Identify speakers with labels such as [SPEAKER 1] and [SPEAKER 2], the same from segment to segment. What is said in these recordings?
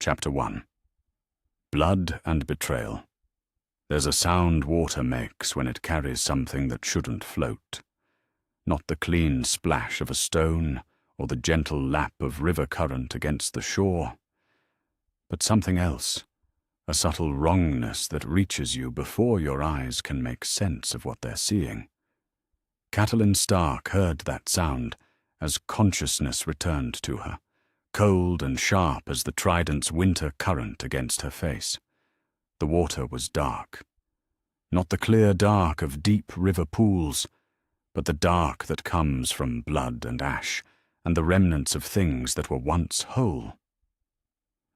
[SPEAKER 1] Chapter 1. Blood and Betrayal. There's a sound water makes when it carries something that shouldn't float. Not the clean splash of a stone or the gentle lap of river current against the shore, but something else, a subtle wrongness that reaches you before your eyes can make sense of what they're seeing. Catelyn Stark heard that sound as consciousness returned to her, cold and sharp as the trident's winter current against her face. The water was dark. Not the clear dark of deep river pools, but the dark that comes from blood and ash and the remnants of things that were once whole.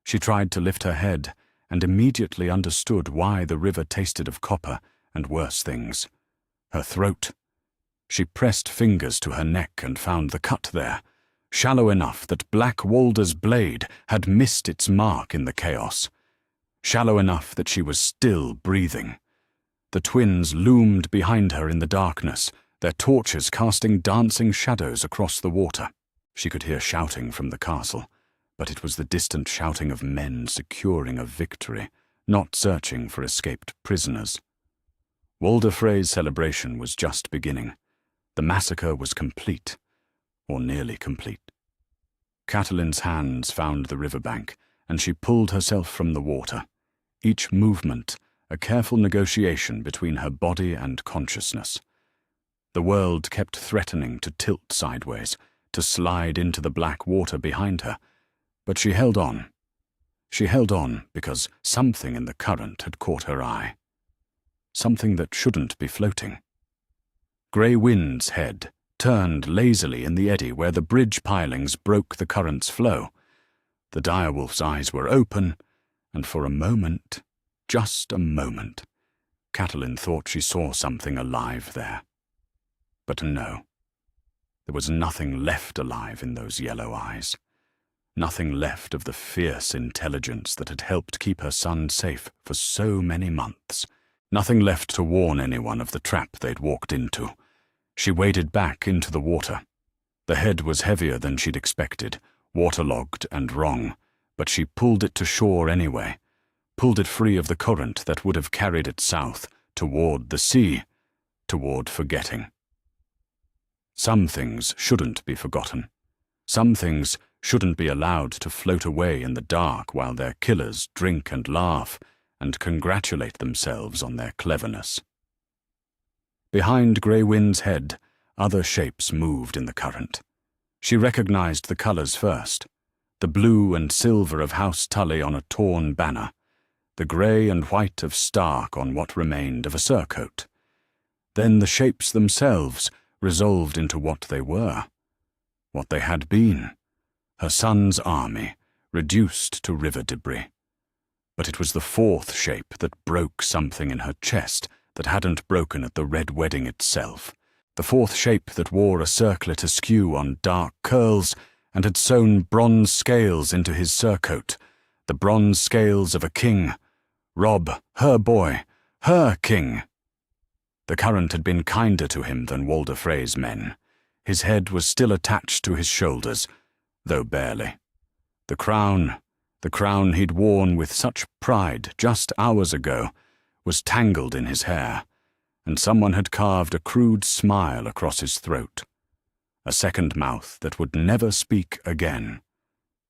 [SPEAKER 1] She tried to lift her head and immediately understood why the river tasted of copper and worse things. Her throat. She pressed fingers to her neck and found the cut there, shallow enough that Black Walder's blade had missed its mark in the chaos, shallow enough that she was still breathing. The twins loomed behind her in the darkness, their torches casting dancing shadows across the water. She could hear shouting from the castle, but it was the distant shouting of men securing a victory, not searching for escaped prisoners. Walder Freys' celebration was just beginning. The massacre was complete, or nearly complete. Catelyn's hands found the riverbank, and she pulled herself from the water, each movement a careful negotiation between her body and consciousness. The world kept threatening to tilt sideways, to slide into the black water behind her, but she held on. She held on because something in the current had caught her eye. Something that shouldn't be floating. Grey Wind's head turned lazily in the eddy where the bridge pilings broke the current's flow. The direwolf's eyes were open, and for a moment, just a moment, Catelyn thought she saw something alive there. But no, there was nothing left alive in those yellow eyes. Nothing left of the fierce intelligence that had helped keep her son safe for so many months. Nothing left to warn anyone of the trap they'd walked into. She waded back into the water. The head was heavier than she'd expected, waterlogged and wrong, but she pulled it to shore anyway, pulled it free of the current that would have carried it south, toward the sea, toward forgetting. Some things shouldn't be forgotten. Some things shouldn't be allowed to float away in the dark while their killers drink and laugh and congratulate themselves on their cleverness. Behind Grey Wind's head, other shapes moved in the current. She recognized the colors first, the blue and silver of House Tully on a torn banner, the grey and white of Stark on what remained of a surcoat. Then the shapes themselves resolved into what they were, what they had been, her son's army, reduced to river debris. But it was the fourth shape that broke something in her chest that hadn't broken at the Red Wedding itself, the fourth shape that wore a circlet askew on dark curls and had sewn bronze scales into his surcoat, the bronze scales of a king, Robb, her boy, her king. The current had been kinder to him than Walder Freys' men. His head was still attached to his shoulders, though barely. The crown he'd worn with such pride just hours ago, was tangled in his hair, and someone had carved a crude smile across his throat. A second mouth that would never speak again,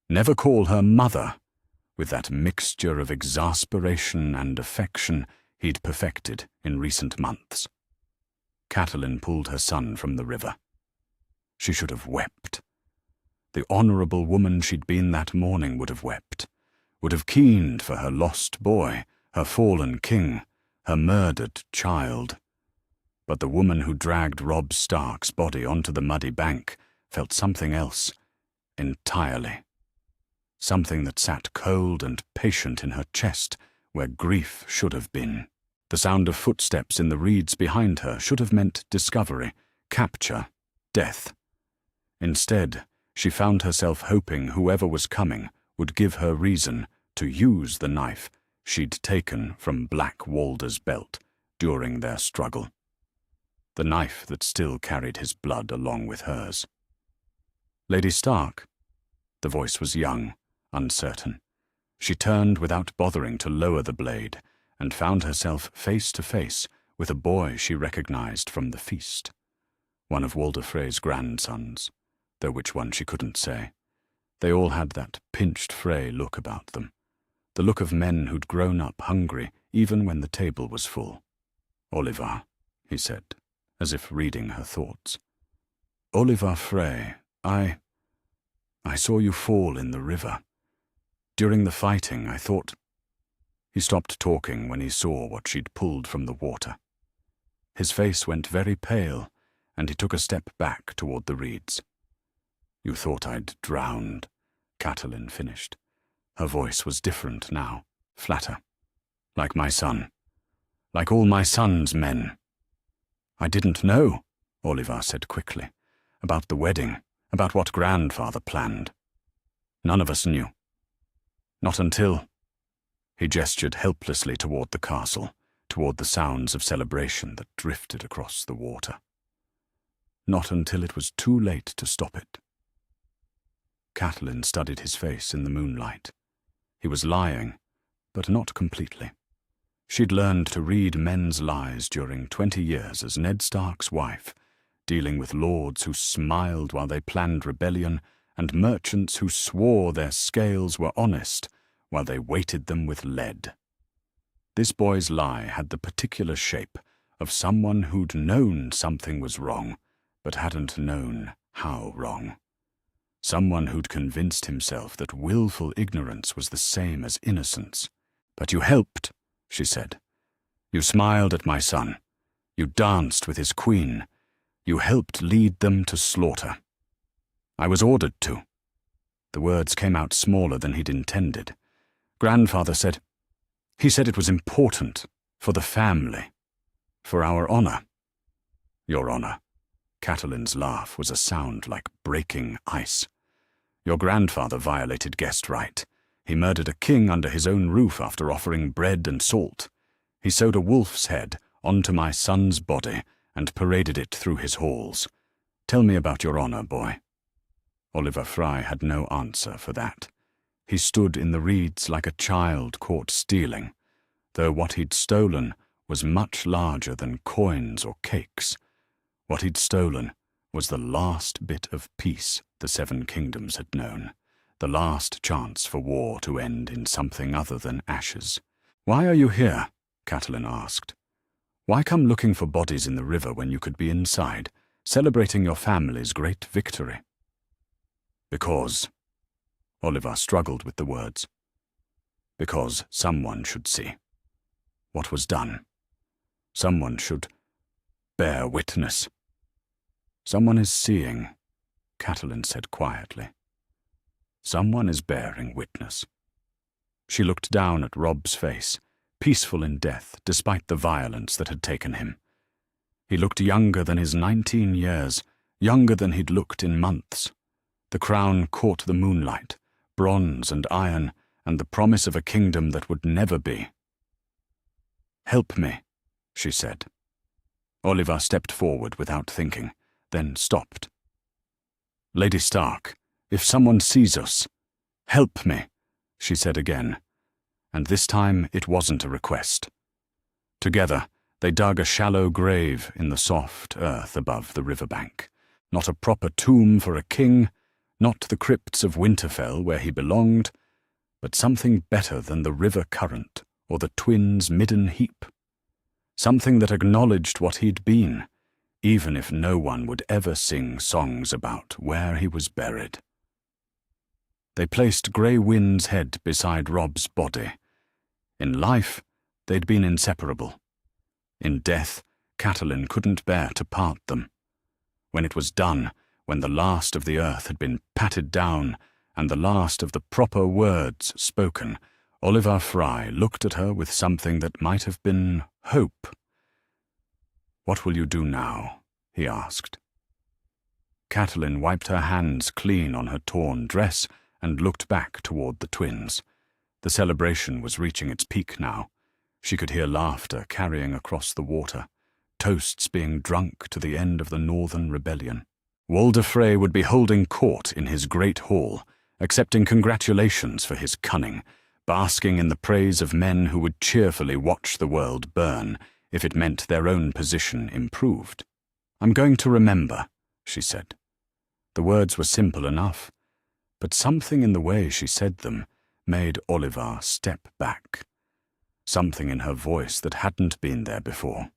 [SPEAKER 1] never call her mother, with that mixture of exasperation and affection he'd perfected in recent months. Catelyn pulled her son from the river. She should have wept. The honourable woman she'd been that morning would have wept, would have keened for her lost boy, her fallen king, her murdered child. But the woman who dragged Robb Stark's body onto the muddy bank felt something else, entirely. Something that sat cold and patient in her chest, where grief should have been. The sound of footsteps in the reeds behind her should have meant discovery, capture, death. Instead, she found herself hoping whoever was coming would give her reason to use the knife she'd taken from Black Walder's belt during their struggle. The knife that still carried his blood along with hers. Lady Stark? The voice was young, uncertain. She turned without bothering to lower the blade and found herself face to face with a boy she recognized from the feast. One of Walder Frey's grandsons, though which one she couldn't say. They all had that pinched Frey look about them, the look of men who'd grown up hungry even when the table was full. "Oliver," he said, as if reading her thoughts. "Oliver Frey, I saw you fall in the river. During the fighting, I thought—" He stopped talking when he saw what she'd pulled from the water. His face went very pale, and he took a step back toward the reeds. "You thought I'd drowned," Catelyn finished. Her voice was different now, flatter. "Like my son. Like all my son's men." "I didn't know," Oliver said quickly, "about the wedding, about what grandfather planned. None of us knew. Not until—" He gestured helplessly toward the castle, toward the sounds of celebration that drifted across the water. Not until it was too late to stop it. Catelyn studied his face in the moonlight. He was lying, but not completely. She'd learned to read men's lies during 20 years as Ned Stark's wife, dealing with lords who smiled while they planned rebellion and merchants who swore their scales were honest while they weighted them with lead. This boy's lie had the particular shape of someone who'd known something was wrong, but hadn't known how wrong. Someone who'd convinced himself that willful ignorance was the same as innocence. "But you helped," she said. "You smiled at my son. You danced with his queen. You helped lead them to slaughter." "I was ordered to." The words came out smaller than he'd intended. "Grandfather said— He said it was important, for the family, for our honor." "Your honor." Catelyn's laugh was a sound like breaking ice. "Your grandfather violated guest right. He murdered a king under his own roof after offering bread and salt. He sewed a wolf's head onto my son's body and paraded it through his halls. Tell me about your honor, boy." Oliver Frey had no answer for that. He stood in the reeds like a child caught stealing, though what he'd stolen was much larger than coins or cakes. What he'd stolen was the last bit of peace the Seven Kingdoms had known, the last chance for war to end in something other than ashes. "Why are you here?" Catelyn asked. "Why come looking for bodies in the river when you could be inside, celebrating your family's great victory?" "Because—" Oliver struggled with the words. "Because someone should see what was done. Someone should bear witness." "Someone is seeing," Catelyn said quietly. "Someone is bearing witness." She looked down at Robb's face, peaceful in death despite the violence that had taken him. He looked younger than his 19 years, younger than he'd looked in months. The crown caught the moonlight, bronze and iron, and the promise of a kingdom that would never be. "Help me," she said. Oliver stepped forward without thinking, then stopped. "Lady Stark, if someone sees us, help me," she said again, and this time it wasn't a request. Together, they dug a shallow grave in the soft earth above the riverbank. Not a proper tomb for a king, not the crypts of Winterfell where he belonged, but something better than the river current or the twins' midden heap. Something that acknowledged what he'd been, even if no one would ever sing songs about where he was buried. They placed Grey Wind's head beside Robb's body. In life, they'd been inseparable. In death, Catelyn couldn't bear to part them. When it was done, when the last of the earth had been patted down and the last of the proper words spoken, Oliver Frey looked at her with something that might have been hope. "What will you do now?" he asked. Catelyn wiped her hands clean on her torn dress and looked back toward the twins. The celebration was reaching its peak now. She could hear laughter carrying across the water, toasts being drunk to the end of the Northern Rebellion. Walder Frey would be holding court in his great hall, accepting congratulations for his cunning, basking in the praise of men who would cheerfully watch the world burn if it meant their own position improved. "I'm going to remember," she said. The words were simple enough, but something in the way she said them made Oliver step back. Something in her voice that hadn't been there before.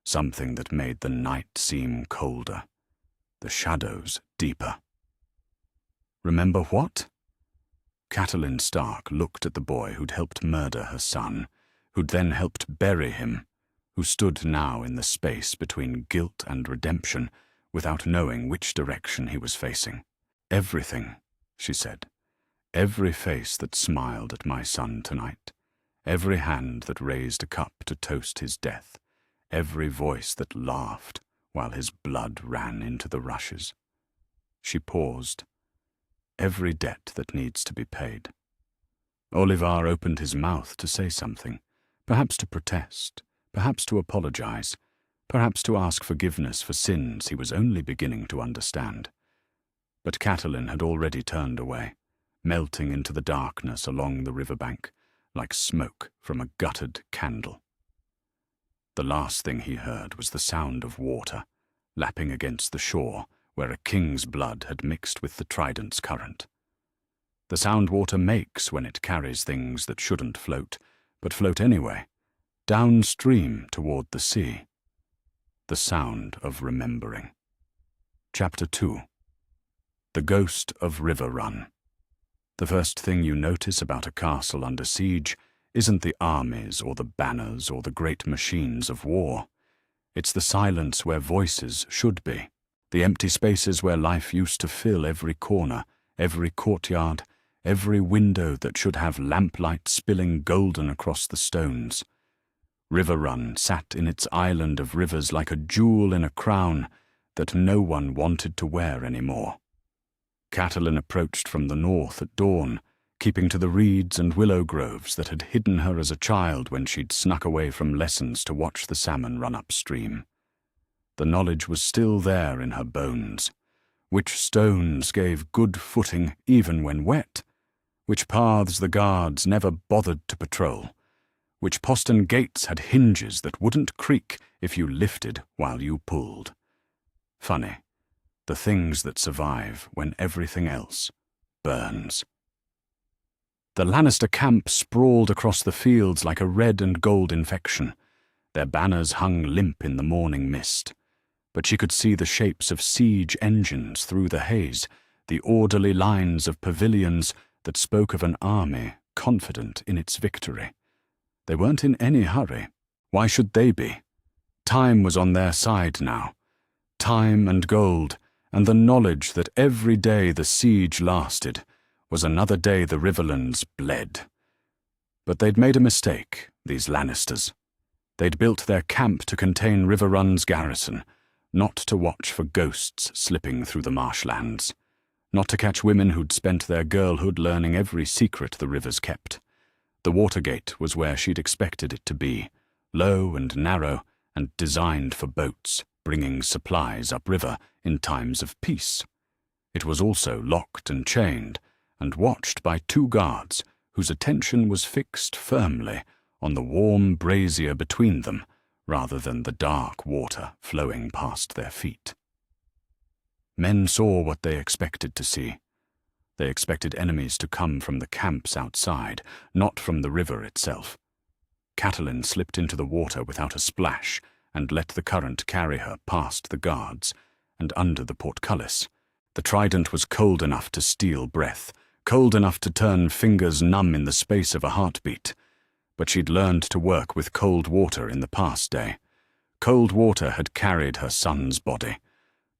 [SPEAKER 1] Something that made the night seem colder, the shadows deeper. "Remember what?" Catelyn Stark looked at the boy who'd helped murder her son, who'd then helped bury him, who stood now in the space between guilt and redemption without knowing which direction he was facing. "Everything," she said. "Every face that smiled at my son tonight. Every hand that raised a cup to toast his death. Every voice that laughed while his blood ran into the rushes." She paused. "Every debt that needs to be paid." Oliver opened his mouth to say something, perhaps to protest, perhaps to apologize, perhaps to ask forgiveness for sins he was only beginning to understand. But Catelyn had already turned away, melting into the darkness along the riverbank, like smoke from a guttered candle. The last thing he heard was the sound of water, lapping against the shore where a king's blood had mixed with the trident's current. The sound water makes when it carries things that shouldn't float, but float anyway, downstream toward the sea. The sound of remembering. Chapter 2. The Ghost of River Run. The first thing you notice about a castle under siege isn't the armies or the banners or the great machines of war. It's the silence where voices should be, the empty spaces where life used to fill every corner, every courtyard, every window that should have lamplight spilling golden across the stones. River Run sat in its island of rivers like a jewel in a crown that no one wanted to wear anymore. Catelyn approached from the north at dawn, keeping to the reeds and willow groves that had hidden her as a child when she'd snuck away from lessons to watch the salmon run upstream. The knowledge was still there in her bones. Which stones gave good footing even when wet? Which paths the guards never bothered to patrol? Which postern gates had hinges that wouldn't creak if you lifted while you pulled? Funny, the things that survive when everything else burns. The Lannister camp sprawled across the fields like a red and gold infection. Their banners hung limp in the morning mist. But she could see the shapes of siege engines through the haze, the orderly lines of pavilions that spoke of an army confident in its victory. They weren't in any hurry. Why should they be? Time was on their side now. Time and gold, and the knowledge that every day the siege lasted was another day the Riverlands bled. But they'd made a mistake, these Lannisters. They'd built their camp to contain River Run's garrison, not to watch for ghosts slipping through the marshlands, not to catch women who'd spent their girlhood learning every secret the rivers kept. The Watergate was where she'd expected it to be, low and narrow and designed for boats, bringing supplies upriver in times of peace. It was also locked and chained, and watched by 2 guards whose attention was fixed firmly on the warm brazier between them, rather than the dark water flowing past their feet. Men saw what they expected to see. They expected enemies to come from the camps outside, not from the river itself. Catelyn slipped into the water without a splash and let the current carry her past the guards and under the portcullis. The trident was cold enough to steal breath, cold enough to turn fingers numb in the space of a heartbeat. But she'd learned to work with cold water in the past day. Cold water had carried her son's body.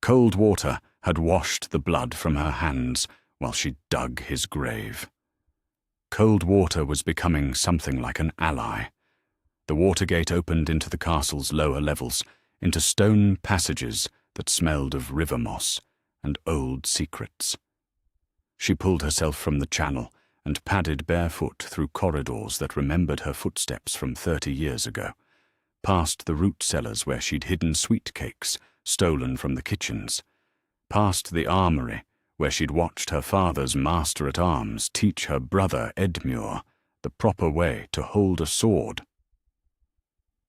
[SPEAKER 1] Cold water had washed the blood from her hands while she dug his grave. Cold water was becoming something like an ally. The Watergate opened into the castle's lower levels, into stone passages that smelled of river moss and old secrets. She pulled herself from the channel and padded barefoot through corridors that remembered her footsteps from 30 years ago, past the root cellars where she'd hidden sweet cakes stolen from the kitchens, past the armory where she'd watched her father's master-at-arms teach her brother Edmure the proper way to hold a sword.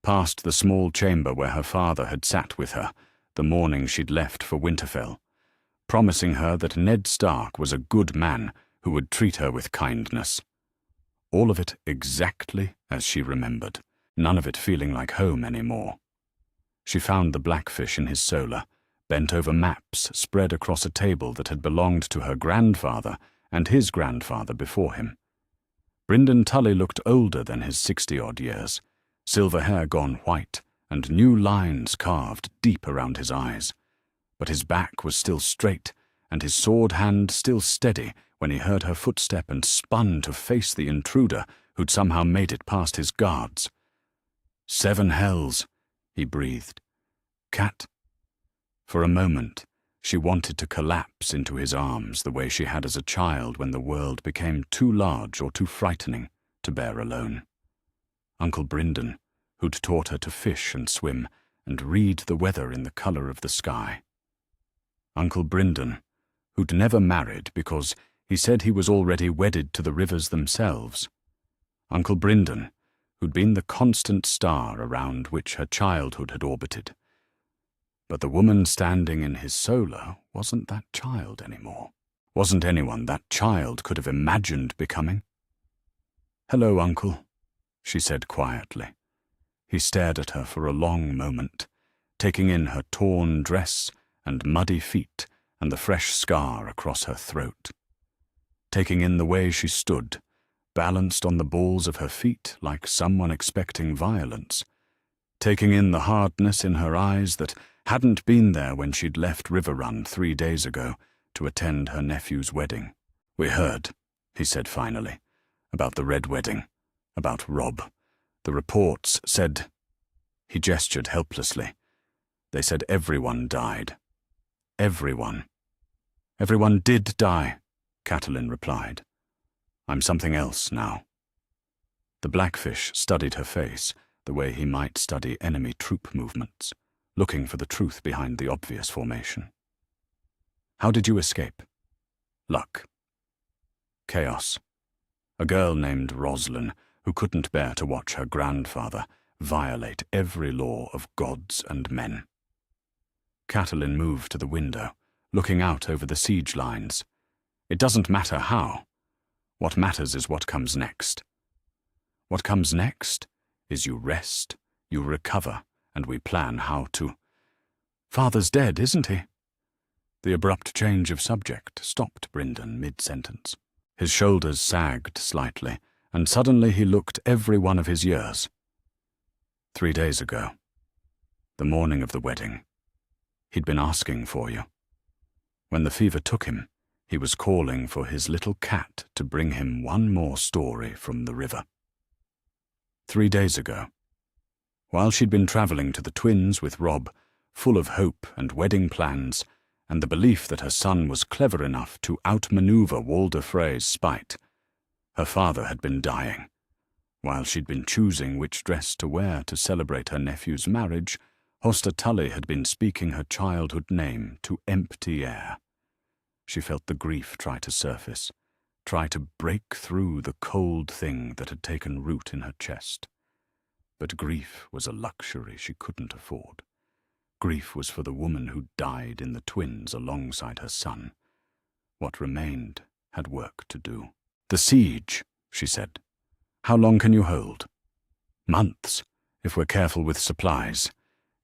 [SPEAKER 1] Past the small chamber where her father had sat with her the morning she'd left for Winterfell, promising her that Ned Stark was a good man who would treat her with kindness. All of it exactly as she remembered, none of it feeling like home anymore. She found the blackfish in his solar, bent over maps spread across a table that had belonged to her grandfather and his grandfather before him. Brynden Tully looked older than his 60-odd years, silver hair gone white and new lines carved deep around his eyes. But his back was still straight and his sword hand still steady when he heard her footstep and spun to face the intruder who'd somehow made it past his guards. "7 hells," he breathed. "Cat." For a moment, she wanted to collapse into his arms the way she had as a child when the world became too large or too frightening to bear alone. Uncle Brynden, who'd taught her to fish and swim and read the weather in the colour of the sky. Uncle Brynden, who'd never married because he said he was already wedded to the rivers themselves. Uncle Brynden, who'd been the constant star around which her childhood had orbited. But the woman standing in his solar wasn't that child anymore. Wasn't anyone that child could have imagined becoming. "Hello, Uncle," she said quietly. He stared at her for a long moment, taking in her torn dress and muddy feet and the fresh scar across her throat. Taking in the way she stood, balanced on the balls of her feet like someone expecting violence. Taking in the hardness in her eyes that hadn't been there when she'd left Riverrun 3 days ago to attend her nephew's wedding. "We heard," he said finally, "about the Red Wedding, about Robb. The reports said—" He gestured helplessly. "They said everyone died. Everyone." "Everyone did die," Catelyn replied. "I'm something else now." The blackfish studied her face the way he might study enemy troop movements, looking for the truth behind the obvious formation. "How did you escape?" "Luck. Chaos. A girl named Roslyn who couldn't bear to watch her grandfather violate every law of gods and men." Catelyn moved to the window, looking out over the siege lines. "It doesn't matter how. What matters is what comes next. What comes next is you rest, you recover, and we plan how to—" "Father's dead, isn't he?" The abrupt change of subject stopped Brynden mid-sentence. His shoulders sagged slightly, and suddenly he looked every one of his years. 3 days ago, the morning of the wedding, he'd been asking for you. When the fever took him, he was calling for his little cat to bring him one more story from the river. 3 days ago, while she'd been travelling to the Twins with Robb, full of hope and wedding plans, and the belief that her son was clever enough to outmaneuver Walder Frey's spite, her father had been dying. While she'd been choosing which dress to wear to celebrate her nephew's marriage, Hoster Tully had been speaking her childhood name to empty air. She felt the grief try to surface, try to break through the cold thing that had taken root in her chest. But grief was a luxury she couldn't afford. Grief was for the woman who died in the Twins alongside her son. What remained had work to do. "The siege," she said. "How long can you hold?" "Months, if we're careful with supplies.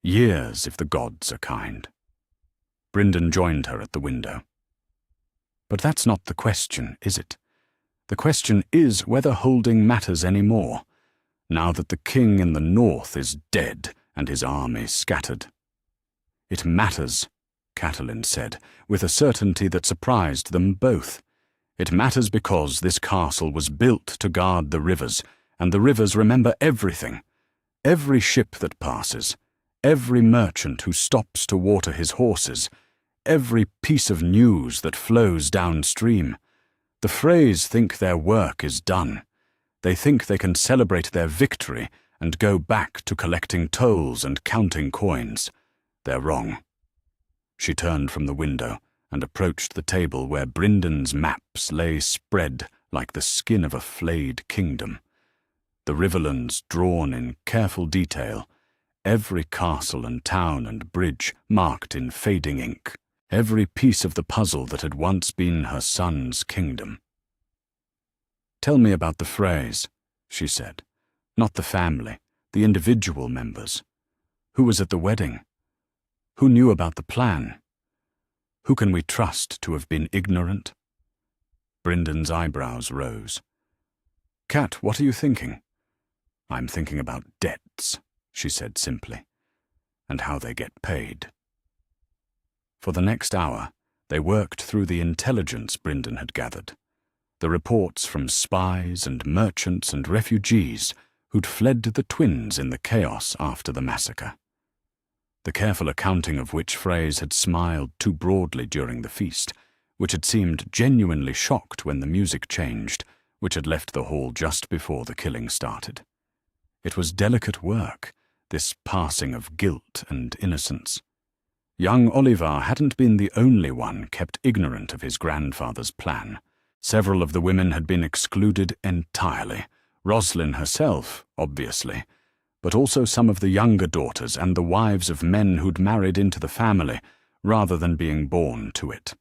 [SPEAKER 1] Years, if the gods are kind." Brynden joined her at the window. "But that's not the question, is it? The question is whether holding matters any more, now that the king in the north is dead and his army scattered." "It matters," Catelyn said, with a certainty that surprised them both. "It matters because this castle was built to guard the rivers, and the rivers remember everything. Every ship that passes, every merchant who stops to water his horses, every piece of news that flows downstream. The Freys think their work is done. They think they can celebrate their victory and go back to collecting tolls and counting coins. They're wrong." She turned from the window and approached the table where Brynden's maps lay spread like the skin of a flayed kingdom. The riverlands drawn in careful detail, every castle and town and bridge marked in fading ink, every piece of the puzzle that had once been her son's kingdom. "Tell me about the Freys," she said. "Not the family, the individual members. Who was at the wedding? Who knew about the plan? Who can we trust to have been ignorant?" Bryndon's eyebrows rose. "Cat, what are you thinking?" "I'm thinking about debts," she said simply, "and how they get paid." For the next hour, they worked through the intelligence Bryndon had gathered, the reports from spies and merchants and refugees who'd fled the twins in the chaos after the massacre. The careful accounting of which Freys had smiled too broadly during the feast, which had seemed genuinely shocked when the music changed, which had left the hall just before the killing started. It was delicate work, this passing of guilt and innocence. Young Oliver hadn't been the only one kept ignorant of his grandfather's plan. Several of the women had been excluded entirely. Roslyn herself, obviously, but also some of the younger daughters and the wives of men who'd married into the family rather than being born to it.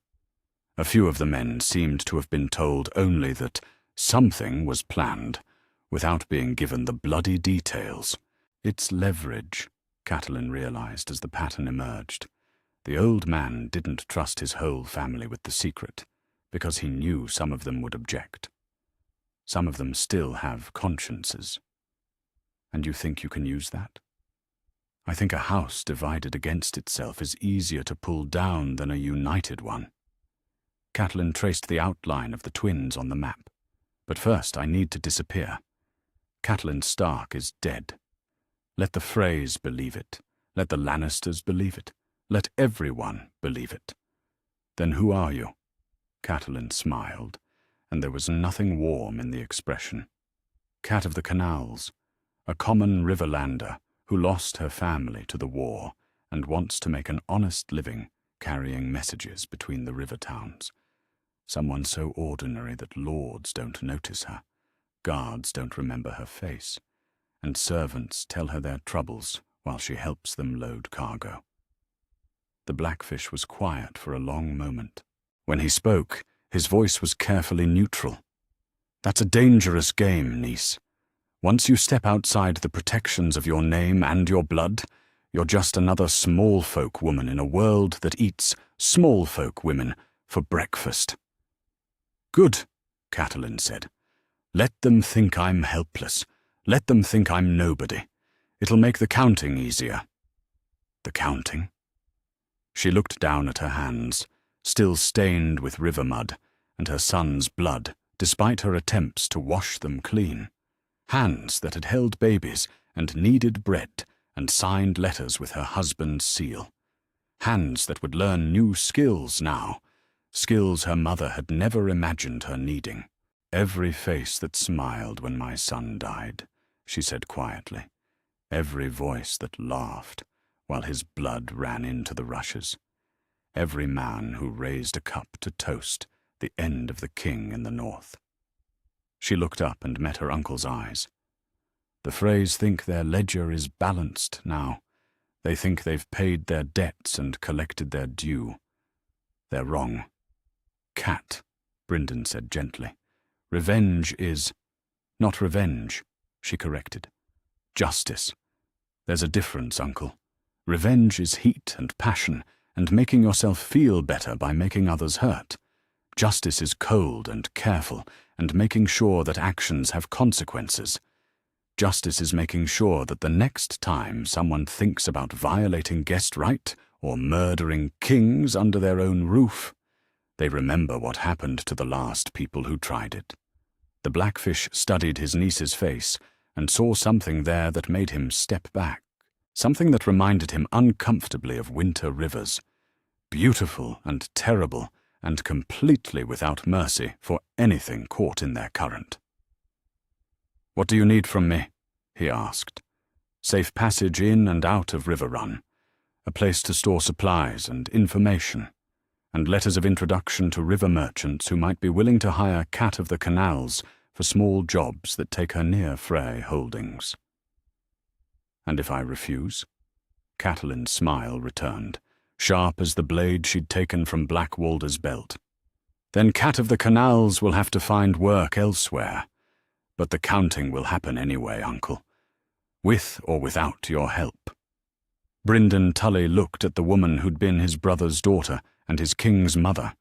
[SPEAKER 1] A few of the men seemed to have been told only that something was planned, without being given the bloody details. It's leverage, Catelyn realized as the pattern emerged. The old man didn't trust his whole family with the secret, because he knew some of them would object. Some of them still have consciences. And you think you can use that? I think a house divided against itself is easier to pull down than a united one. Catelyn traced the outline of the twins on the map. But first I need to disappear. Catelyn Stark is dead. Let the Freys believe it. Let the Lannisters believe it. Let everyone believe it. Then who are you? Catelyn smiled, and there was nothing warm in the expression. Cat of the Canals, a common riverlander who lost her family to the war and wants to make an honest living carrying messages between the river towns. Someone so ordinary that lords don't notice her, guards don't remember her face, and servants tell her their troubles while she helps them load cargo. The Blackfish was quiet for a long moment. When he spoke, his voice was carefully neutral. That's a dangerous game, niece. Once you step outside the protections of your name and your blood, you're just another small folk woman in a world that eats small folk women for breakfast. Good, Catelyn said. Let them think I'm helpless. Let them think I'm nobody. It'll make the counting easier. The counting? She looked down at her hands, still stained with river mud, and her son's blood, despite her attempts to wash them clean. Hands that had held babies and kneaded bread and signed letters with her husband's seal. Hands that would learn new skills now, skills her mother had never imagined her needing. Every face that smiled when my son died, she said quietly. Every voice that laughed while his blood ran into the rushes. Every man who raised a cup to toast the end of the king in the north. She looked up and met her uncle's eyes. The Freys think their ledger is balanced now. They think they've paid their debts and collected their due. They're wrong. Cat, Bryndon said gently. Revenge is... Not revenge, she corrected. Justice. There's a difference, Uncle. Revenge is heat and passion, and making yourself feel better by making others hurt. Justice is cold and careful, and making sure that actions have consequences. Justice is making sure that the next time someone thinks about violating guest right or murdering kings under their own roof, they remember what happened to the last people who tried it. The Blackfish studied his niece's face and saw something there that made him step back, something that reminded him uncomfortably of winter rivers, beautiful and terrible and completely without mercy for anything caught in their current. What do you need from me? He asked. Safe passage in and out of River Run, a place to store supplies and information. and letters of introduction to river merchants who might be willing to hire Cat of the Canals for small jobs that take her near Frey holdings. And if I refuse? Catelyn's smile returned, sharp as the blade she'd taken from Black Walder's belt. Then Cat of the Canals will have to find work elsewhere. But the counting will happen anyway, Uncle, with or without your help. Brynden Tully looked at the woman who'd been his brother's daughter and his king's mother,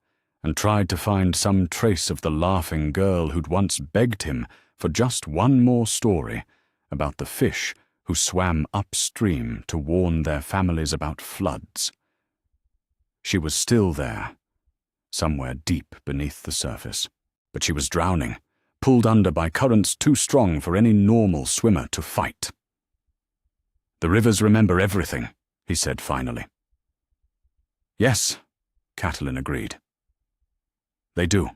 [SPEAKER 1] and tried to find some trace of the laughing girl who'd once begged him for just one more story about the fish who swam upstream to warn their families about floods. She was still there, somewhere deep beneath the surface, but she was drowning, pulled under by currents too strong for any normal swimmer to fight. "The rivers remember everything," he said finally. "Yes," Catelyn agreed. "They do."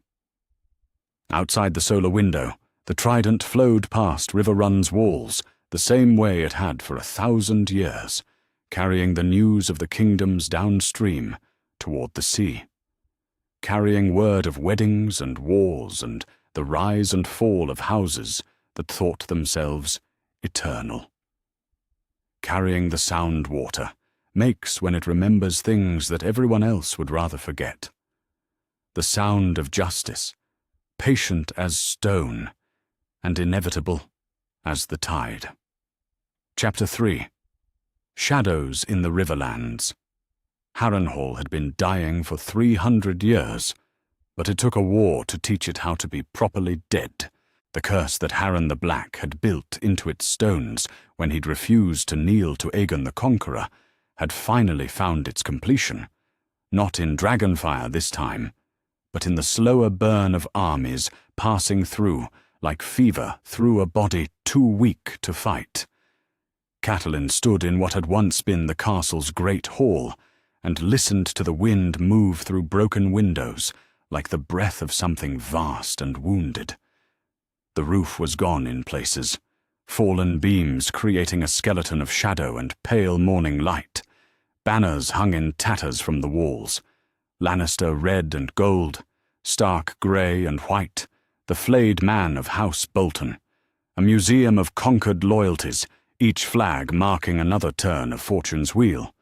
[SPEAKER 1] Outside the solar window, the Trident flowed past River Run's walls the same way it had for 1,000 years, carrying the news of the kingdoms downstream toward the sea, carrying word of weddings and wars and the rise and fall of houses that thought themselves eternal. Carrying the sound water makes when it remembers things that everyone else would rather forget. The sound of justice, patient as stone, and inevitable as the tide. Chapter 3. Shadows in the Riverlands. Harrenhal had been dying for 300 years, but it took a war to teach it how to be properly dead. The curse that Harren the Black had built into its stones when he'd refused to kneel to Aegon the Conqueror had finally found its completion, not in dragonfire this time, but in the slower burn of armies passing through, like fever through a body too weak to fight. Catelyn stood in what had once been the castle's great hall and listened to the wind move through broken windows like the breath of something vast and wounded. The roof was gone in places, fallen beams creating a skeleton of shadow and pale morning light. Banners hung in tatters from the walls, Lannister red and gold, Stark grey and white, the flayed man of House Bolton, a museum of conquered loyalties, each flag marking another turn of fortune's wheel.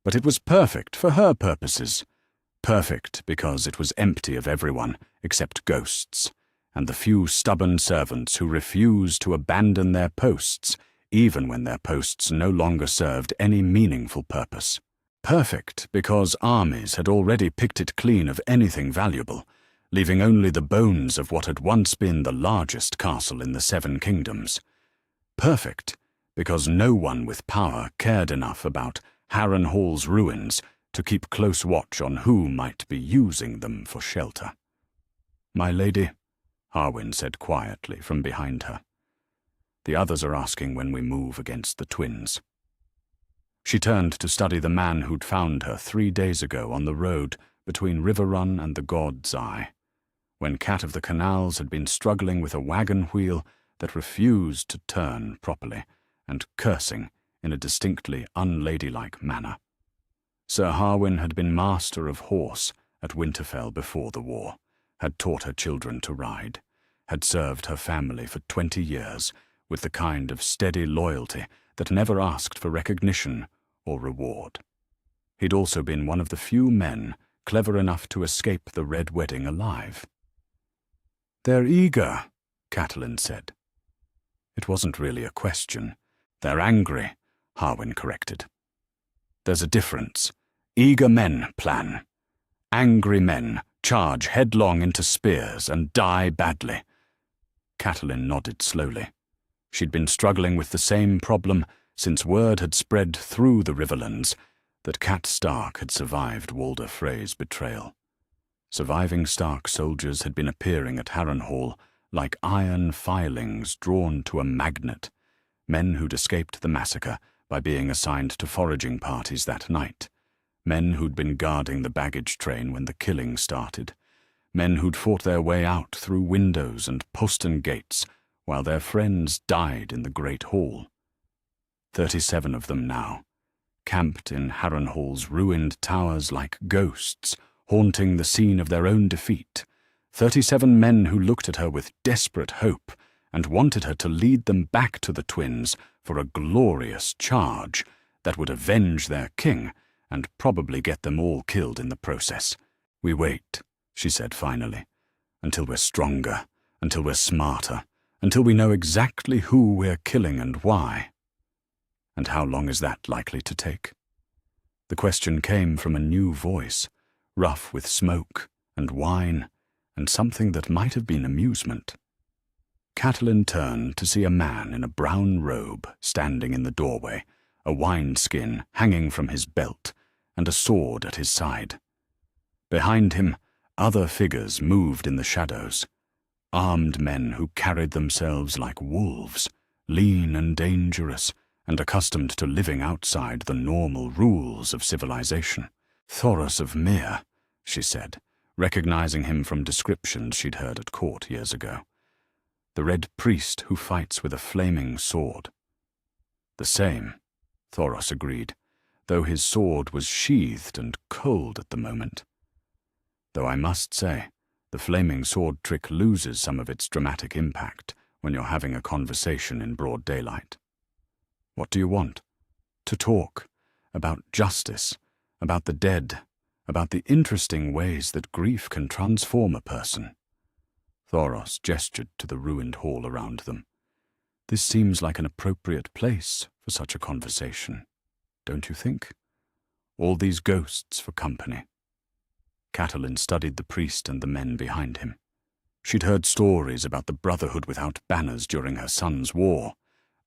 [SPEAKER 1] But it was perfect for her purposes. Perfect because it was empty of everyone except ghosts, and the few stubborn servants who refused to abandon their posts, even when their posts no longer served any meaningful purpose. Perfect because armies had already picked it clean of anything valuable, leaving only the bones of what had once been the largest castle in the Seven Kingdoms. Perfect because no one with power cared enough about Harrenhal's ruins to keep close watch on who might be using them for shelter. "My lady," Harwin said quietly from behind her. "The others are asking when we move against the twins." She turned to study the man who'd found her 3 days ago on the road between River Run and the God's Eye, when Cat of the Canals had been struggling with a wagon wheel that refused to turn properly and cursing in a distinctly unladylike manner. Sir Harwin had been master of horse at Winterfell before the war, had taught her children to ride, had served her family for 20 years with the kind of steady loyalty that never asked for recognition or reward. He'd also been one of the few men clever enough to escape the Red Wedding alive. "They're eager," Catelyn said. It wasn't really a question. "They're angry," Harwin corrected. "There's a difference. Eager men plan. Angry men charge headlong into spears and die badly." Catelyn nodded slowly. She'd been struggling with the same problem since word had spread through the Riverlands that Cat Stark had survived Walder Frey's betrayal. Surviving Stark soldiers had been appearing at Harrenhal like iron filings drawn to a magnet, men who'd escaped the massacre by being assigned to foraging parties that night, men who'd been guarding the baggage train when the killing started, men who'd fought their way out through windows and postern gates while their friends died in the Great Hall. 37 of them now, camped in Harrenhal's ruined towers like ghosts, haunting the scene of their own defeat, 37 men who looked at her with desperate hope and wanted her to lead them back to the twins for a glorious charge that would avenge their king and probably get them all killed in the process. "We wait," she said finally, "until we're stronger, until we're smarter, until we know exactly who we're killing and why." "And how long is that likely to take?" The question came from a new voice, rough with smoke and wine and something that might have been amusement. Catelyn turned to see a man in a brown robe standing in the doorway, a wineskin hanging from his belt and a sword at his side. Behind him, other figures moved in the shadows, armed men who carried themselves like wolves, lean and dangerous, and accustomed to living outside the normal rules of civilization. "Thoros of Myr," she said, recognizing him from descriptions she'd heard at court years ago. "The red priest who fights with a flaming sword." "The same," Thoros agreed, though his sword was sheathed and cold at the moment. "Though I must say, the flaming sword trick loses some of its dramatic impact when you're having a conversation in broad daylight." "What do you want?" "To talk. About justice. About the dead. About the interesting ways that grief can transform a person." Thoros gestured to the ruined hall around them. "This seems like an appropriate place for such a conversation, don't you think? All these ghosts for company." Catelyn studied the priest and the men behind him. She'd heard stories about the Brotherhood without banners during her son's war,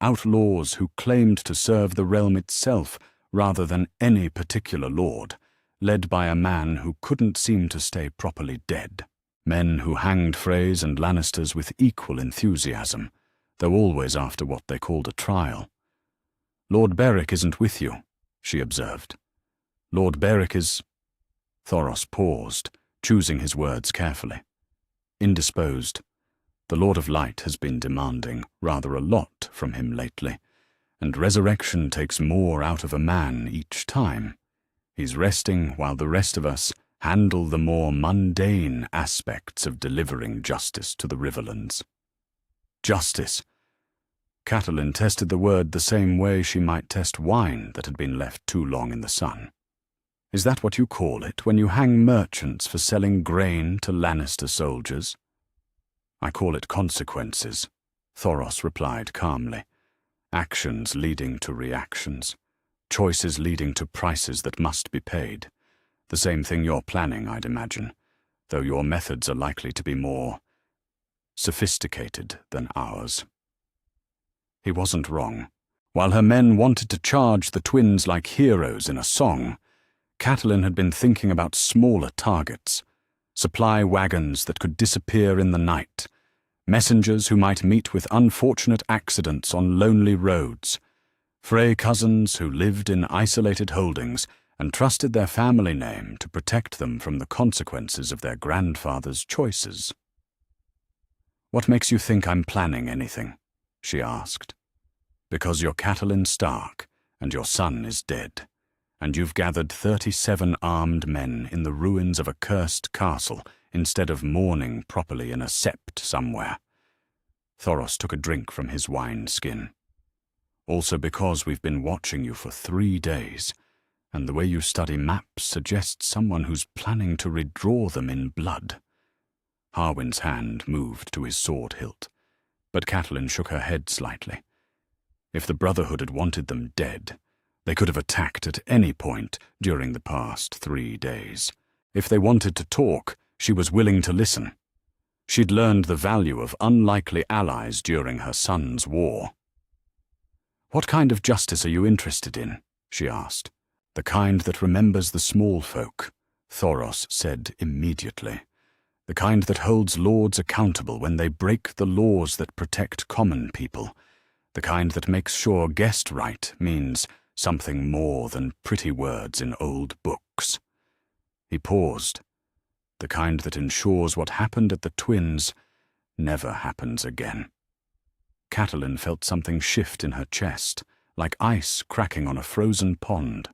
[SPEAKER 1] outlaws who claimed to serve the realm itself rather than any particular lord, led by a man who couldn't seem to stay properly dead. Men who hanged Freys and Lannisters with equal enthusiasm, though always after what they called a trial. "Lord Beric isn't with you," she observed. "Lord Beric is—" Thoros paused, choosing his words carefully. "Indisposed. The Lord of Light has been demanding rather a lot from him lately, and resurrection takes more out of a man each time. He's resting while the rest of us handle the more mundane aspects of delivering justice to the Riverlands." Justice. Catelyn tested the word the same way she might test wine that had been left too long in the sun. "Is that what you call it when you hang merchants for selling grain to Lannister soldiers?" "I call it consequences," Thoros replied calmly. "Actions leading to reactions. Choices leading to prices that must be paid. The same thing you're planning, I'd imagine, though your methods are likely to be more sophisticated than ours." He wasn't wrong. While her men wanted to charge the twins like heroes in a song, Catelyn had been thinking about smaller targets, supply wagons that could disappear in the night, messengers who might meet with unfortunate accidents on lonely roads, Frey cousins who lived in isolated holdings and trusted their family name to protect them from the consequences of their grandfather's choices. "What makes you think I'm planning anything?" she asked. "Because you're Catelyn Stark, and your son is dead, and you've gathered 37 armed men in the ruins of a cursed castle instead of mourning properly in a sept somewhere." Thoros took a drink from his wine-skin. "Also because we've been watching you for 3 days, and the way you study maps suggests someone who's planning to redraw them in blood." Harwin's hand moved to his sword hilt, but Catelyn shook her head slightly. If the Brotherhood had wanted them dead, they could have attacked at any point during the past 3 days. If they wanted to talk, she was willing to listen. She'd learned the value of unlikely allies during her son's war. "What kind of justice are you interested in?" she asked. "The kind that remembers the small folk," Thoros said immediately. "The kind that holds lords accountable when they break the laws that protect common people. The kind that makes sure guest right means something more than pretty words in old books." He paused. "The kind that ensures what happened at the twins never happens again." Catelyn felt something shift in her chest, like ice cracking on a frozen pond.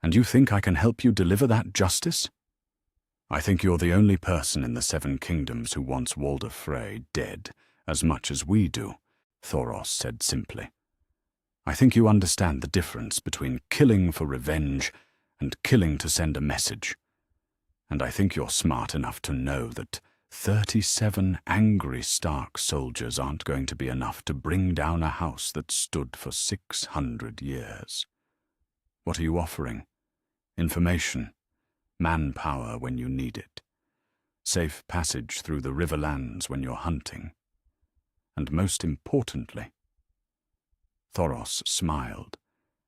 [SPEAKER 1] "And you think I can help you deliver that justice?" I think you're the only person in the Seven Kingdoms who wants Walder Frey dead as much as we do, Thoros said simply. I think you understand the difference between killing for revenge and killing to send a message. And I think you're smart enough to know that 37 angry Stark soldiers aren't going to be enough to bring down a house that stood for 600 years. What are you offering? Information, manpower when you need it, safe passage through the Riverlands when you're hunting, and most importantly, Thoros smiled,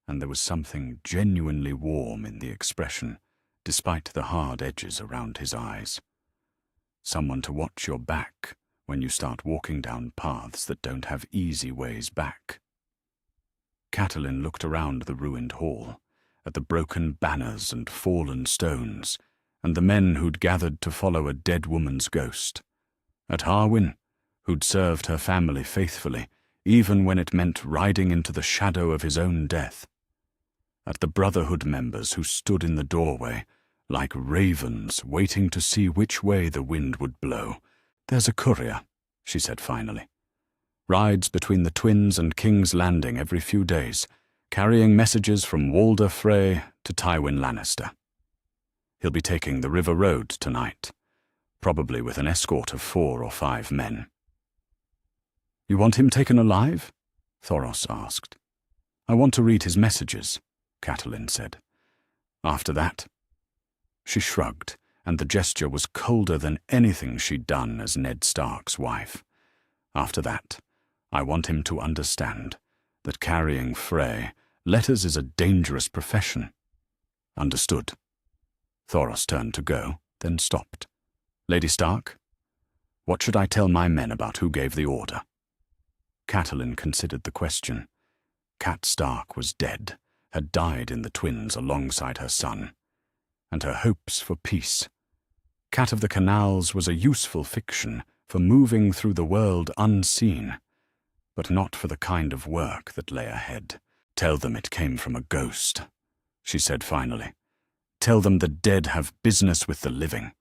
[SPEAKER 1] and there was something genuinely warm in the expression, despite the hard edges around his eyes. Someone to watch your back when you start walking down paths that don't have easy ways back. Catelyn looked around the ruined hall, at the broken banners and fallen stones, and the men who'd gathered to follow a dead woman's ghost. At Harwin, who'd served her family faithfully, even when it meant riding into the shadow of his own death. At the Brotherhood members who stood in the doorway, like ravens waiting to see which way the wind would blow. There's a courier, she said finally. Rides between the Twins and King's Landing every few days, carrying messages from Walder Frey to Tywin Lannister. He'll be taking the River Road tonight, probably with an escort of 4 or 5 men. You want him taken alive? Thoros asked. I want to read his messages, Catelyn said. After that, she shrugged, and the gesture was colder than anything she'd done as Ned Stark's wife. After that, I want him to understand that carrying Frey letters is a dangerous profession. Understood. Thoros turned to go, then stopped. Lady Stark, what should I tell my men about who gave the order? Catelyn considered the question. Cat Stark was dead, had died in the Twins alongside her son, and her hopes for peace. Cat of the Canals was a useful fiction for moving through the world unseen, but not for the kind of work that lay ahead. Tell them it came from a ghost, she said finally. Tell them the dead have business with the living,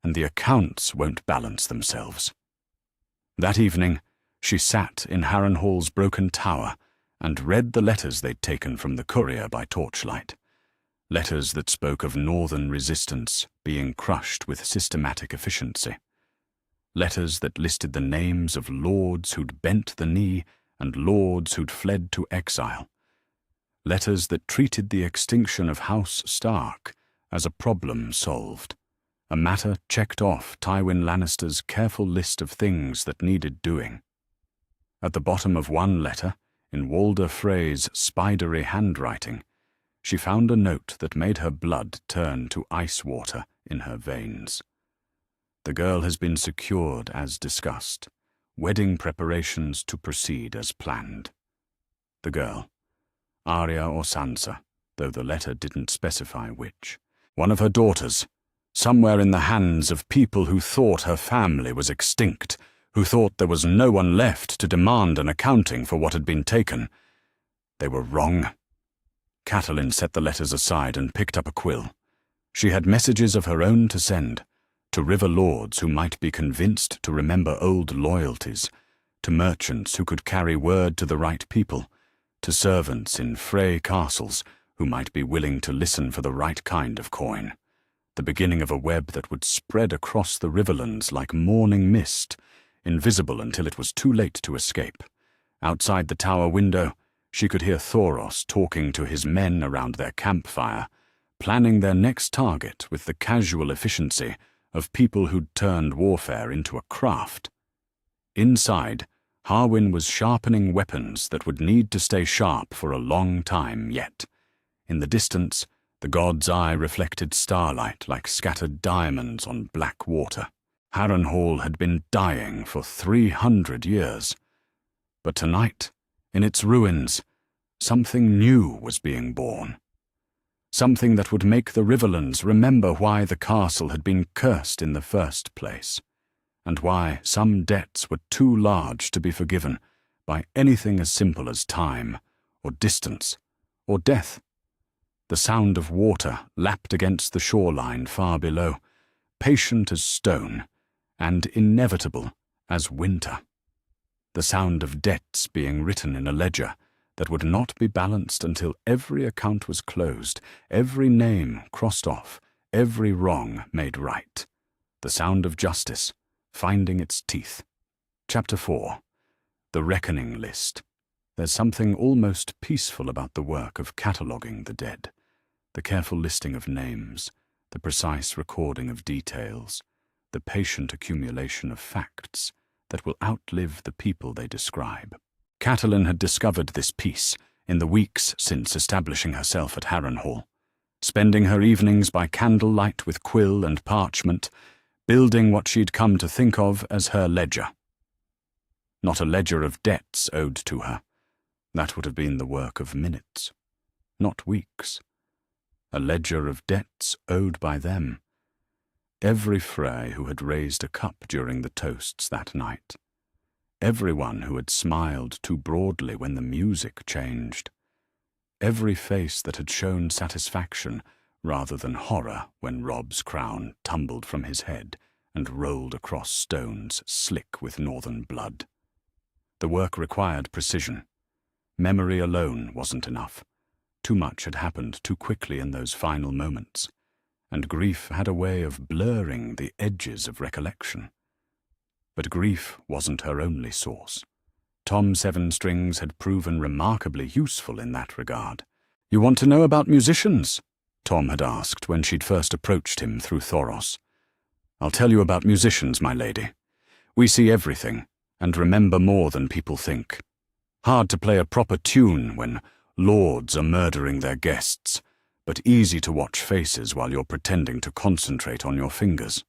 [SPEAKER 1] and the accounts won't balance themselves. That evening, she sat in Harrenhal's broken tower and read the letters they'd taken from the courier by torchlight. Letters that spoke of northern resistance being crushed with systematic efficiency. Letters that listed the names of lords who'd bent the knee and lords who'd fled to exile. Letters that treated the extinction of House Stark as a problem solved, a matter checked off Tywin Lannister's careful list of things that needed doing. At the bottom of one letter, in Walder Frey's spidery handwriting, she found a note that made her blood turn to ice water in her veins. The girl has been secured as discussed, wedding preparations to proceed as planned. The girl, Arya or Sansa, though the letter didn't specify which. One of her daughters, somewhere in the hands of people who thought her family was extinct, who thought there was no one left to demand an accounting for what had been taken. They were wrong. Catelyn set the letters aside and picked up a quill. She had messages of her own to send, to river lords who might be convinced to remember old loyalties, to merchants who could carry word to the right people, to servants in Frey castles who might be willing to listen for the right kind of coin. The beginning of a web that would spread across the riverlands like morning mist, invisible until it was too late to escape. Outside the tower window, she could hear Thoros talking to his men around their campfire, planning their next target with the casual efficiency of people who'd turned warfare into a craft. Inside, Harwin was sharpening weapons that would need to stay sharp for a long time yet. In the distance, the god's eye reflected starlight like scattered diamonds on black water. Harrenhal had been dying for 300 years. But tonight, in its ruins, something new was being born. Something that would make the Riverlands remember why the castle had been cursed in the first place, and why some debts were too large to be forgiven by anything as simple as time, or distance, or death. The sound of water lapped against the shoreline far below, patient as stone, and inevitable as winter. The sound of debts being written in a ledger that would not be balanced until every account was closed, every name crossed off, every wrong made right. The sound of justice finding its teeth. Chapter 4. The Reckoning List. There's something almost peaceful about the work of cataloguing the dead. The careful listing of names, the precise recording of details, the patient accumulation of facts that will outlive the people they describe. Catelyn had discovered this peace in the weeks since establishing herself at Harrenhal, spending her evenings by candlelight with quill and parchment, building what she'd come to think of as her ledger. Not a ledger of debts owed to her. That would have been the work of minutes, not weeks. A ledger of debts owed by them. Every Frey who had raised a cup during the toasts that night. Everyone who had smiled too broadly when the music changed. Every face that had shown satisfaction rather than horror when Rob's crown tumbled from his head and rolled across stones slick with northern blood. The work required precision. Memory alone wasn't enough. Too much had happened too quickly in those final moments, and grief had a way of blurring the edges of recollection. But grief wasn't her only source. Tom Seven-Strings had proven remarkably useful in that regard. "You want to know about musicians?" Tom had asked when she'd first approached him through Thoros. "I'll tell you about musicians, my lady. We see everything, and remember more than people think. Hard to play a proper tune when lords are murdering their guests, but easy to watch faces while you're pretending to concentrate on your fingers."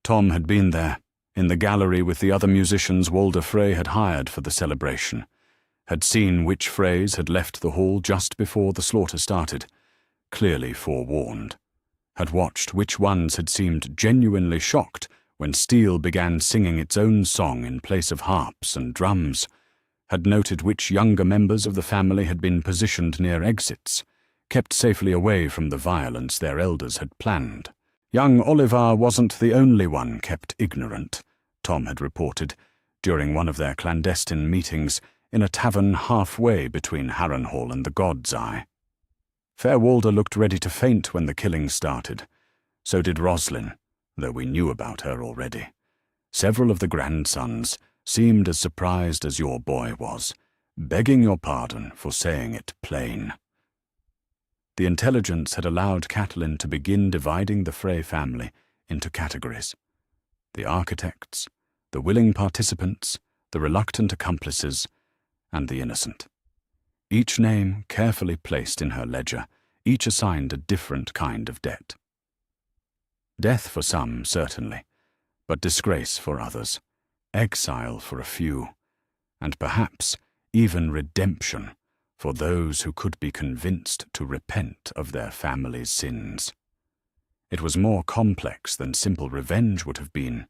[SPEAKER 1] Tom had been there, in the gallery with the other musicians Walder Frey had hired for the celebration, had seen which Freys had left the hall just before the slaughter started, clearly forewarned, had watched which ones had seemed genuinely shocked when steel began singing its own song in place of harps and drums, had noted which younger members of the family had been positioned near exits, kept safely away from the violence their elders had planned. Young Oliver wasn't the only one kept ignorant, Tom had reported, during one of their clandestine meetings in a tavern halfway between Harrenhal and the God's Eye. Fair Walder looked ready to faint when the killing started. So did Roslyn, though we knew about her already. Several of the grandsons seemed as surprised as your boy was, begging your pardon for saying it plain. The intelligence had allowed Catelyn to begin dividing the Frey family into categories. The architects, the willing participants, the reluctant accomplices, and the innocent. Each name carefully placed in her ledger, each assigned a different kind of debt. Death for some, certainly, but disgrace for others, exile for a few, and perhaps even redemption for those who could be convinced to repent of their family's sins. It was more complex than simple revenge would have been,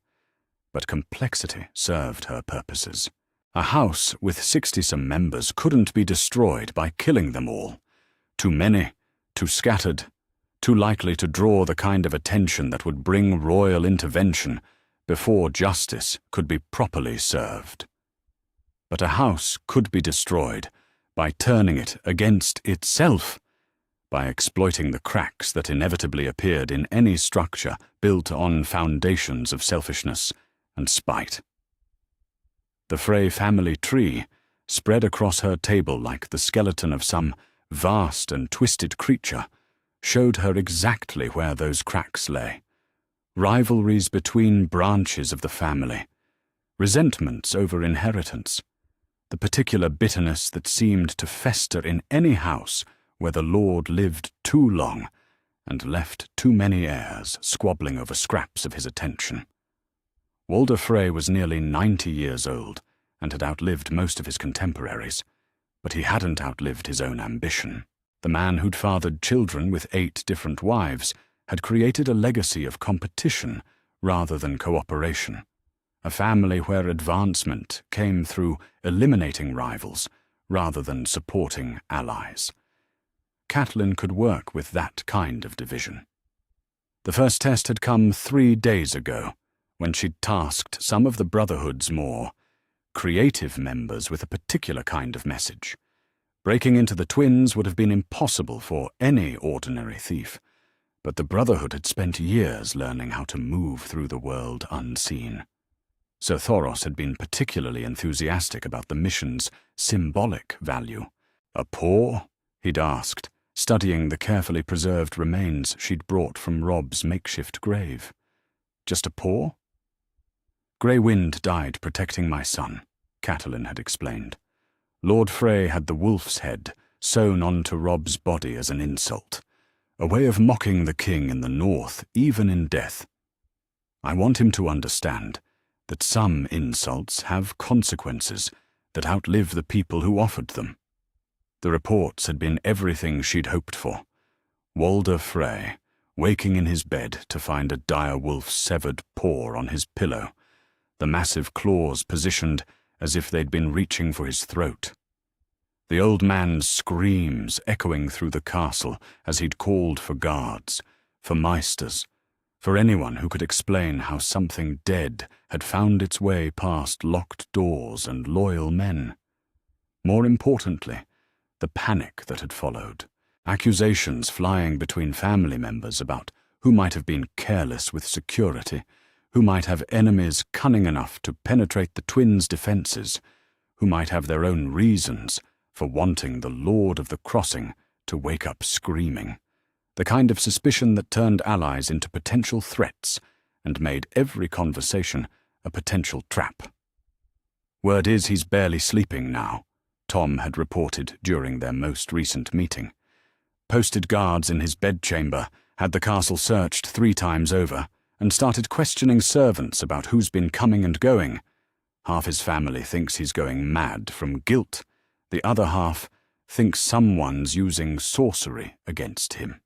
[SPEAKER 1] but complexity served her purposes. A house with 60-some members couldn't be destroyed by killing them all. Too many, too scattered, too likely to draw the kind of attention that would bring royal intervention before justice could be properly served. But a house could be destroyed by turning it against itself, by exploiting the cracks that inevitably appeared in any structure built on foundations of selfishness and spite. The Frey family tree spread across her table like the skeleton of some vast and twisted creature, showed her exactly where those cracks lay. Rivalries between branches of the family, resentments over inheritance, the particular bitterness that seemed to fester in any house where the lord lived too long and left too many heirs squabbling over scraps of his attention. Walder Frey was nearly 90 years old and had outlived most of his contemporaries, but he hadn't outlived his own ambition. The man who'd fathered children with 8 different wives had created a legacy of competition rather than cooperation, a family where advancement came through eliminating rivals rather than supporting allies. Catelyn could work with that kind of division. The first test had come 3 days ago, when she'd tasked some of the Brotherhood's more creative members with a particular kind of message. Breaking into the twins would have been impossible for any ordinary thief, but the Brotherhood had spent years learning how to move through the world unseen. Sir Thoros had been particularly enthusiastic about the mission's symbolic value. A paw? He'd asked, studying the carefully preserved remains she'd brought from Rob's makeshift grave. Just a paw? Grey Wind died protecting my son, Catelyn had explained. Lord Frey had the wolf's head sewn onto Rob's body as an insult, a way of mocking the king in the north, even in death. I want him to understand that some insults have consequences that outlive the people who offered them. The reports had been everything she'd hoped for. Walder Frey, waking in his bed to find a dire wolf's severed paw on his pillow, the massive claws positioned as if they'd been reaching for his throat. The old man's screams echoing through the castle as he'd called for guards, for maesters, for anyone who could explain how something dead had found its way past locked doors and loyal men. More importantly, the panic that had followed, accusations flying between family members about who might have been careless with security, who might have enemies cunning enough to penetrate the twins' defenses, who might have their own reasons for wanting the Lord of the Crossing to wake up screaming, the kind of suspicion that turned allies into potential threats and made every conversation a potential trap. Word is he's barely sleeping now, Tom had reported during their most recent meeting. Posted guards in his bedchamber had the castle searched 3 times over and started questioning servants about who's been coming and going. Half his family thinks he's going mad from guilt. The other half thinks someone's using sorcery against him.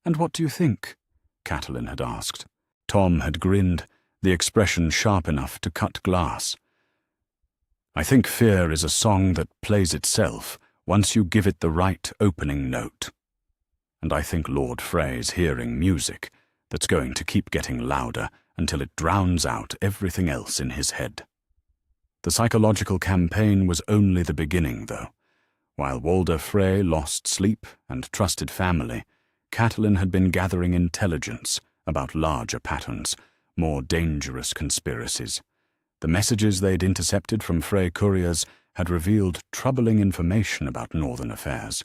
[SPEAKER 1] "And what do you think?" Catelyn had asked. Tom had grinned, the expression sharp enough to cut glass. "I think fear is a song that plays itself once you give it the right opening note. And I think Lord Frey's hearing music that's going to keep getting louder until it drowns out everything else in his head." The psychological campaign was only the beginning, though. While Walder Frey lost sleep and trusted family, Catelyn had been gathering intelligence about larger patterns, more dangerous conspiracies. The messages they'd intercepted from Frey couriers had revealed troubling information about northern affairs,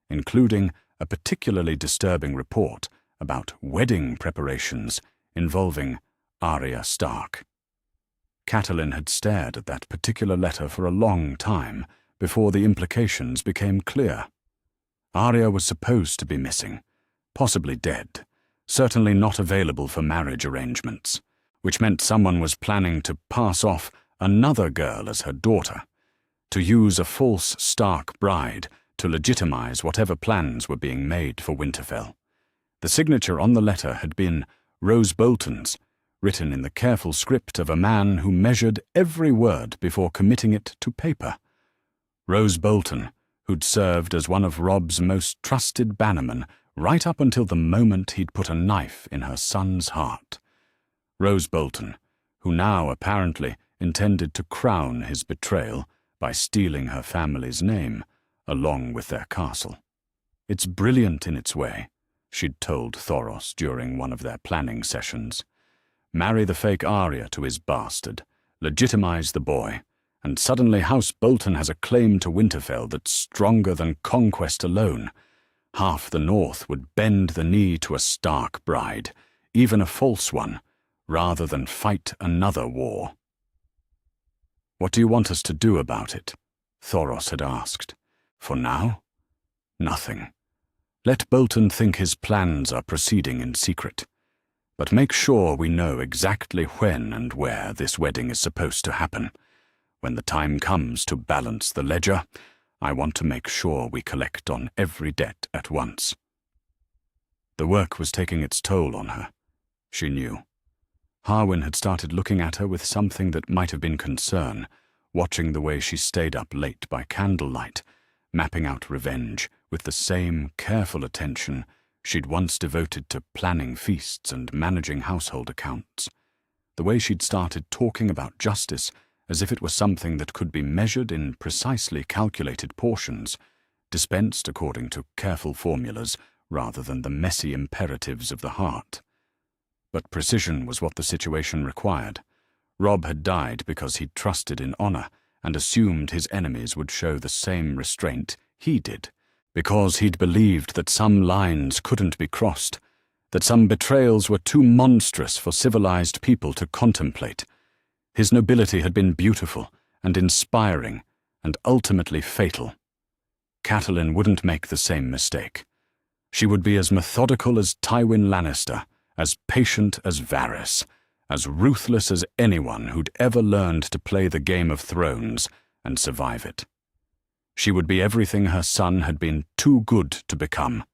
[SPEAKER 1] including a particularly disturbing report about wedding preparations involving Arya Stark. Catelyn had stared at that particular letter for a long time before the implications became clear. Arya was supposed to be missing, possibly dead, certainly not available for marriage arrangements, which meant someone was planning to pass off another girl as her daughter, to use a false Stark bride to legitimize whatever plans were being made for Winterfell. The signature on the letter had been Rose Bolton's, written in the careful script of a man who measured every word before committing it to paper. Rose Bolton, who'd served as one of Rob's most trusted bannermen right up until the moment he'd put a knife in her son's heart. Rose Bolton, who now apparently intended to crown his betrayal by stealing her family's name, along with their castle. "It's brilliant in its way," she'd told Thoros during one of their planning sessions. "Marry the fake Arya to his bastard, legitimize the boy, and suddenly House Bolton has a claim to Winterfell that's stronger than conquest alone. Half the North would bend the knee to a Stark bride, even a false one, rather than fight another war." "What do you want us to do about it?" Thoros had asked. "For now, nothing. Let Bolton think his plans are proceeding in secret. But make sure we know exactly when and where this wedding is supposed to happen. When the time comes to balance the ledger, I want to make sure we collect on every debt at once." The work was taking its toll on her. She knew. Harwin had started looking at her with something that might have been concern, watching the way she stayed up late by candlelight, mapping out revenge with the same careful attention she'd once devoted to planning feasts and managing household accounts. The way she'd started talking about justice as if it were something that could be measured in precisely calculated portions, dispensed according to careful formulas rather than the messy imperatives of the heart. But precision was what the situation required. Robb had died because he'd trusted in honor and assumed his enemies would show the same restraint he did, because he'd believed that some lines couldn't be crossed, that some betrayals were too monstrous for civilized people to contemplate. His nobility had been beautiful and inspiring and ultimately fatal. Catelyn wouldn't make the same mistake. She would be as methodical as Tywin Lannister, as patient as Varys, as ruthless as anyone who'd ever learned to play the Game of Thrones and survive it. She would be everything her son had been too good to become,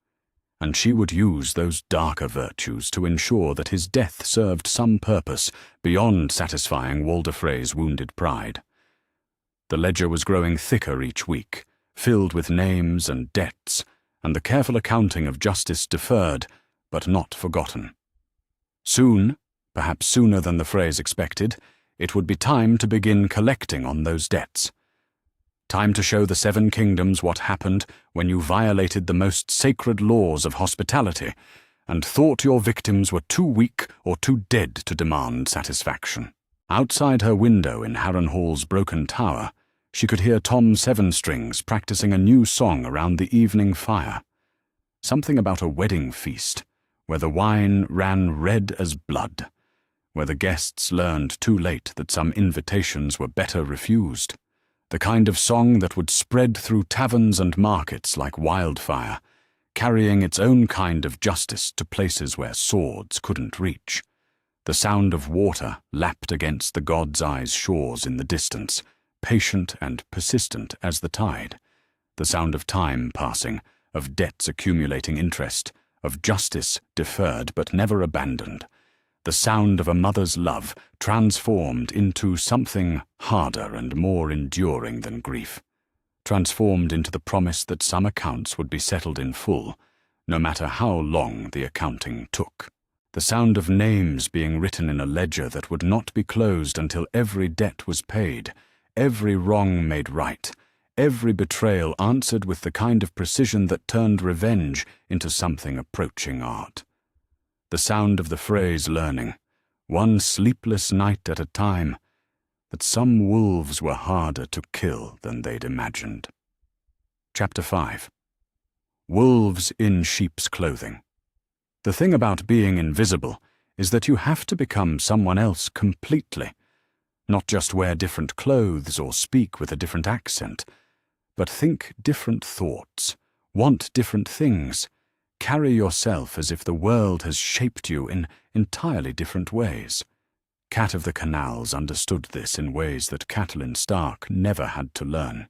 [SPEAKER 1] and she would use those darker virtues to ensure that his death served some purpose beyond satisfying Walder Frey's wounded pride. The ledger was growing thicker each week, filled with names and debts, and the careful accounting of justice deferred, but not forgotten. Soon, perhaps sooner than the Freys expected, it would be time to begin collecting on those debts. Time to show the Seven Kingdoms what happened when you violated the most sacred laws of hospitality and thought your victims were too weak or too dead to demand satisfaction. Outside her window in Harrenhal's broken tower, she could hear Tom Sevenstrings practicing a new song around the evening fire. Something about a wedding feast, where the wine ran red as blood, where the guests learned too late that some invitations were better refused. The kind of song that would spread through taverns and markets like wildfire, carrying its own kind of justice to places where swords couldn't reach. The sound of water lapped against the God's Eye's shores in the distance, patient and persistent as the tide. The sound of time passing, of debts accumulating interest, of justice deferred but never abandoned. The sound of a mother's love transformed into something harder and more enduring than grief, transformed into the promise that some accounts would be settled in full, no matter how long the accounting took. The sound of names being written in a ledger that would not be closed until every debt was paid, every wrong made right, every betrayal answered with the kind of precision that turned revenge into something approaching art. The sound of the Freys learning, one sleepless night at a time, that some wolves were harder to kill than they'd imagined. Chapter 5. Wolves in sheep's clothing. The thing about being invisible is that you have to become someone else completely, not just wear different clothes or speak with a different accent, but think different thoughts, want different things, carry yourself as if the world has shaped you in entirely different ways. Cat of the Canals understood this in ways that Catelyn Stark never had to learn.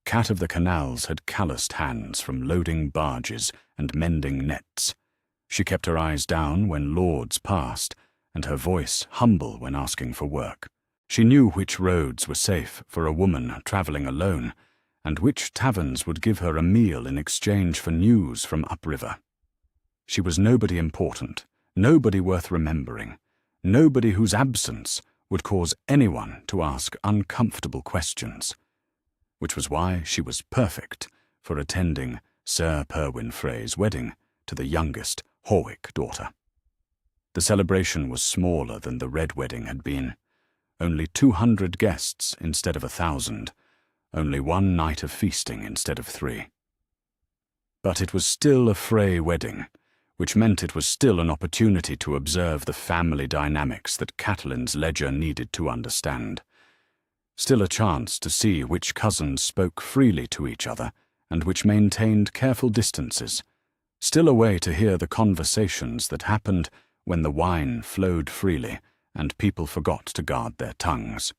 [SPEAKER 1] Cat of the Canals had calloused hands from loading barges and mending nets. She kept her eyes down when lords passed, and her voice humble when asking for work. She knew which roads were safe for a woman travelling alone, and which taverns would give her a meal in exchange for news from upriver. She was nobody important, nobody worth remembering, nobody whose absence would cause anyone to ask uncomfortable questions, which was why she was perfect for attending Sir Perwyn Frey's wedding to the youngest Horwick daughter. The celebration was smaller than the Red Wedding had been, only 200 guests instead of 1,000, only one night of feasting instead of 3. But it was still a Frey wedding, which meant it was still an opportunity to observe the family dynamics that Catelyn's ledger needed to understand. Still a chance to see which cousins spoke freely to each other and which maintained careful distances. Still a way to hear the conversations that happened when the wine flowed freely and people forgot to guard their tongues.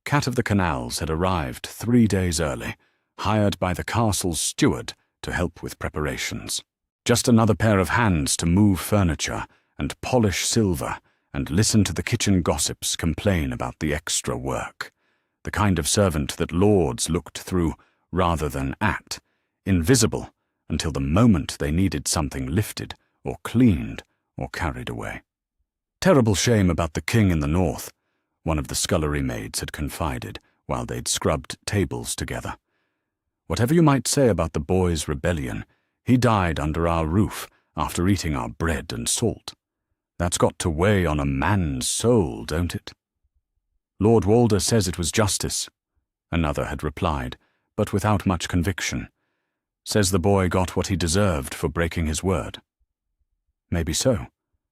[SPEAKER 1] Cat of the Canals had arrived 3 days early, hired by the castle's steward to help with preparations. Just another pair of hands to move furniture and polish silver and listen to the kitchen gossips complain about the extra work. The kind of servant that lords looked through rather than at, invisible until the moment they needed something lifted or cleaned or carried away. "Terrible shame about the king in the north," one of the scullery maids had confided while they'd scrubbed tables together. "Whatever you might say about the boy's rebellion, he died under our roof after eating our bread and salt. That's got to weigh on a man's soul, don't it?" "Lord Walder says it was justice," another had replied, but without much conviction. "Says the boy got what he deserved for breaking his word." "Maybe so,"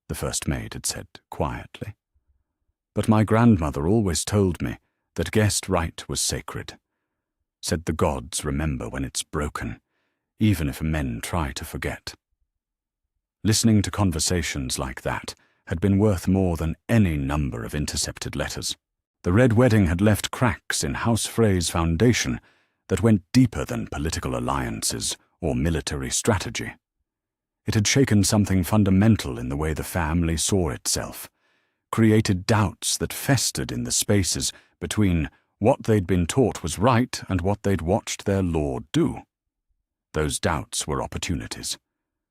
[SPEAKER 1] the first maid had said quietly. "But my grandmother always told me that guest right was sacred. Said the gods remember when it's broken, even if men try to forget." Listening to conversations like that had been worth more than any number of intercepted letters. The Red Wedding had left cracks in House Freys' foundation that went deeper than political alliances or military strategy. It had shaken something fundamental in the way the family saw itself, created doubts that festered in the spaces between what they'd been taught was right and what they'd watched their lord do. Those doubts were opportunities.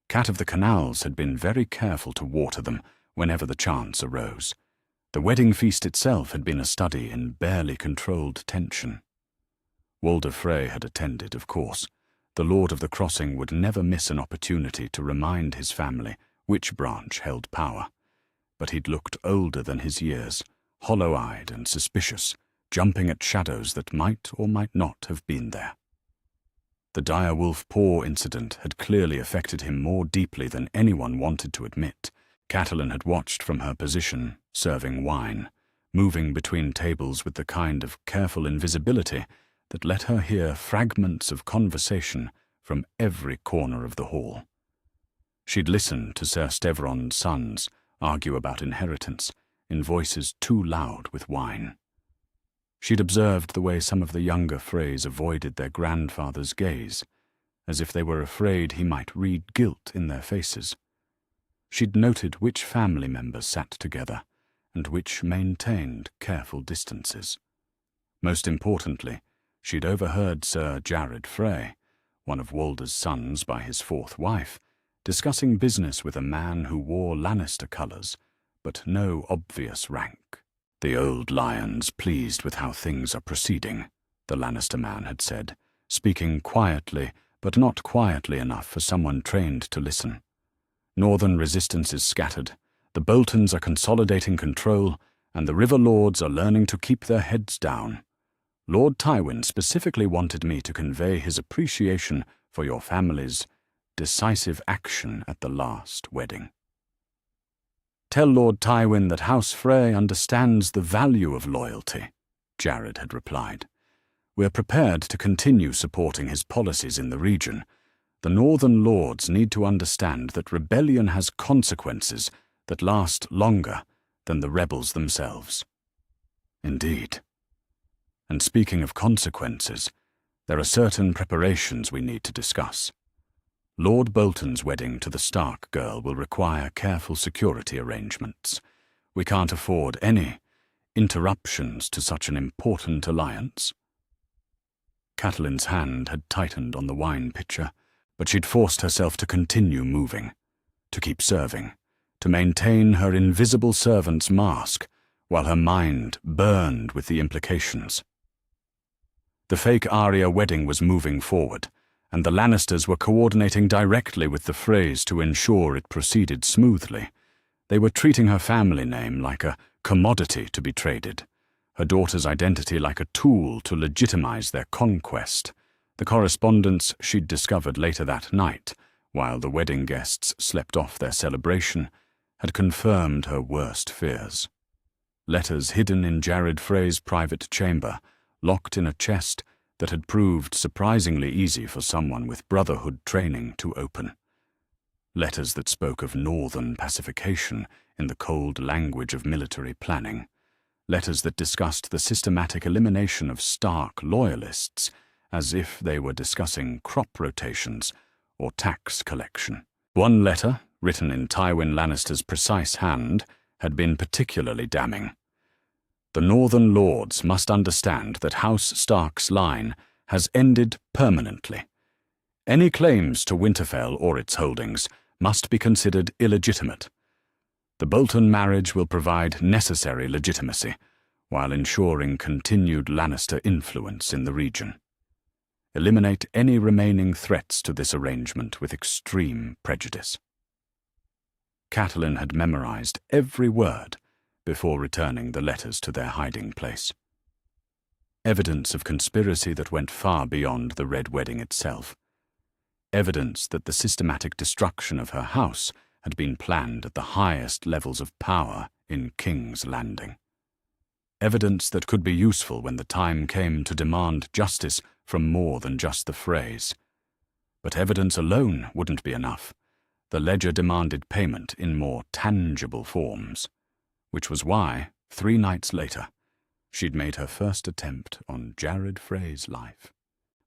[SPEAKER 1] Cat of the Canals had been very careful to water them whenever the chance arose. The wedding feast itself had been a study in barely controlled tension. Walder Frey had attended, of course. The Lord of the Crossing would never miss an opportunity to remind his family which branch held power. But he'd looked older than his years, hollow-eyed and suspicious, jumping at shadows that might or might not have been there. The direwolf paw incident had clearly affected him more deeply than anyone wanted to admit. Catelyn had watched from her position, serving wine, moving between tables with the kind of careful invisibility that let her hear fragments of conversation from every corner of the hall. She'd listened to Ser Stevron's sons argue about inheritance in voices too loud with wine. She'd observed the way some of the younger Freys avoided their grandfather's gaze, as if they were afraid he might read guilt in their faces. She'd noted which family members sat together and which maintained careful distances. Most importantly, she'd overheard Sir Jared Frey, one of Walder's sons by his fourth wife, discussing business with a man who wore Lannister colours, but no obvious rank. "The old lion's pleased with how things are proceeding," the Lannister man had said, speaking quietly, but not quietly enough for someone trained to listen. "Northern resistance is scattered, the Boltons are consolidating control, and the River Lords are learning to keep their heads down. Lord Tywin specifically wanted me to convey his appreciation for your family's decisive action at the last wedding." "Tell Lord Tywin that House Frey understands the value of loyalty," Jared had replied. "We're prepared to continue supporting his policies in the region. The Northern Lords need to understand that rebellion has consequences that last longer than the rebels themselves." "Indeed. And speaking of consequences, there are certain preparations we need to discuss. Lord Bolton's wedding to the Stark girl will require careful security arrangements. We can't afford any interruptions to such an important alliance." Catelyn's hand had tightened on the wine pitcher, but she'd forced herself to continue moving, to keep serving, to maintain her invisible servant's mask while her mind burned with the implications. The fake Arya wedding was moving forward, and the Lannisters were coordinating directly with the Freys to ensure it proceeded smoothly. They were treating her family name like a commodity to be traded, her daughter's identity like a tool to legitimize their conquest. The correspondence she'd discovered later that night, while the wedding guests slept off their celebration, had confirmed her worst fears. Letters hidden in Jared Frey's private chamber, locked in a chest that had proved surprisingly easy for someone with Brotherhood training to open. Letters that spoke of northern pacification in the cold language of military planning. Letters that discussed the systematic elimination of Stark loyalists, as if they were discussing crop rotations or tax collection. One letter, written in Tywin Lannister's precise hand, had been particularly damning. "The Northern Lords must understand that House Stark's line has ended permanently. Any claims to Winterfell or its holdings must be considered illegitimate. The Bolton marriage will provide necessary legitimacy, while ensuring continued Lannister influence in the region. Eliminate any remaining threats to this arrangement with extreme prejudice. Catelyn had memorized every word before returning the letters to their hiding place. Evidence of conspiracy that went far beyond the Red Wedding itself. Evidence that the systematic destruction of her house had been planned at the highest levels of power in King's Landing. Evidence that could be useful when the time came to demand justice from more than just the Freys. But evidence alone wouldn't be enough. The ledger demanded payment in more tangible forms, which was why, 3 nights later, she'd made her first attempt on Jared Freys' life.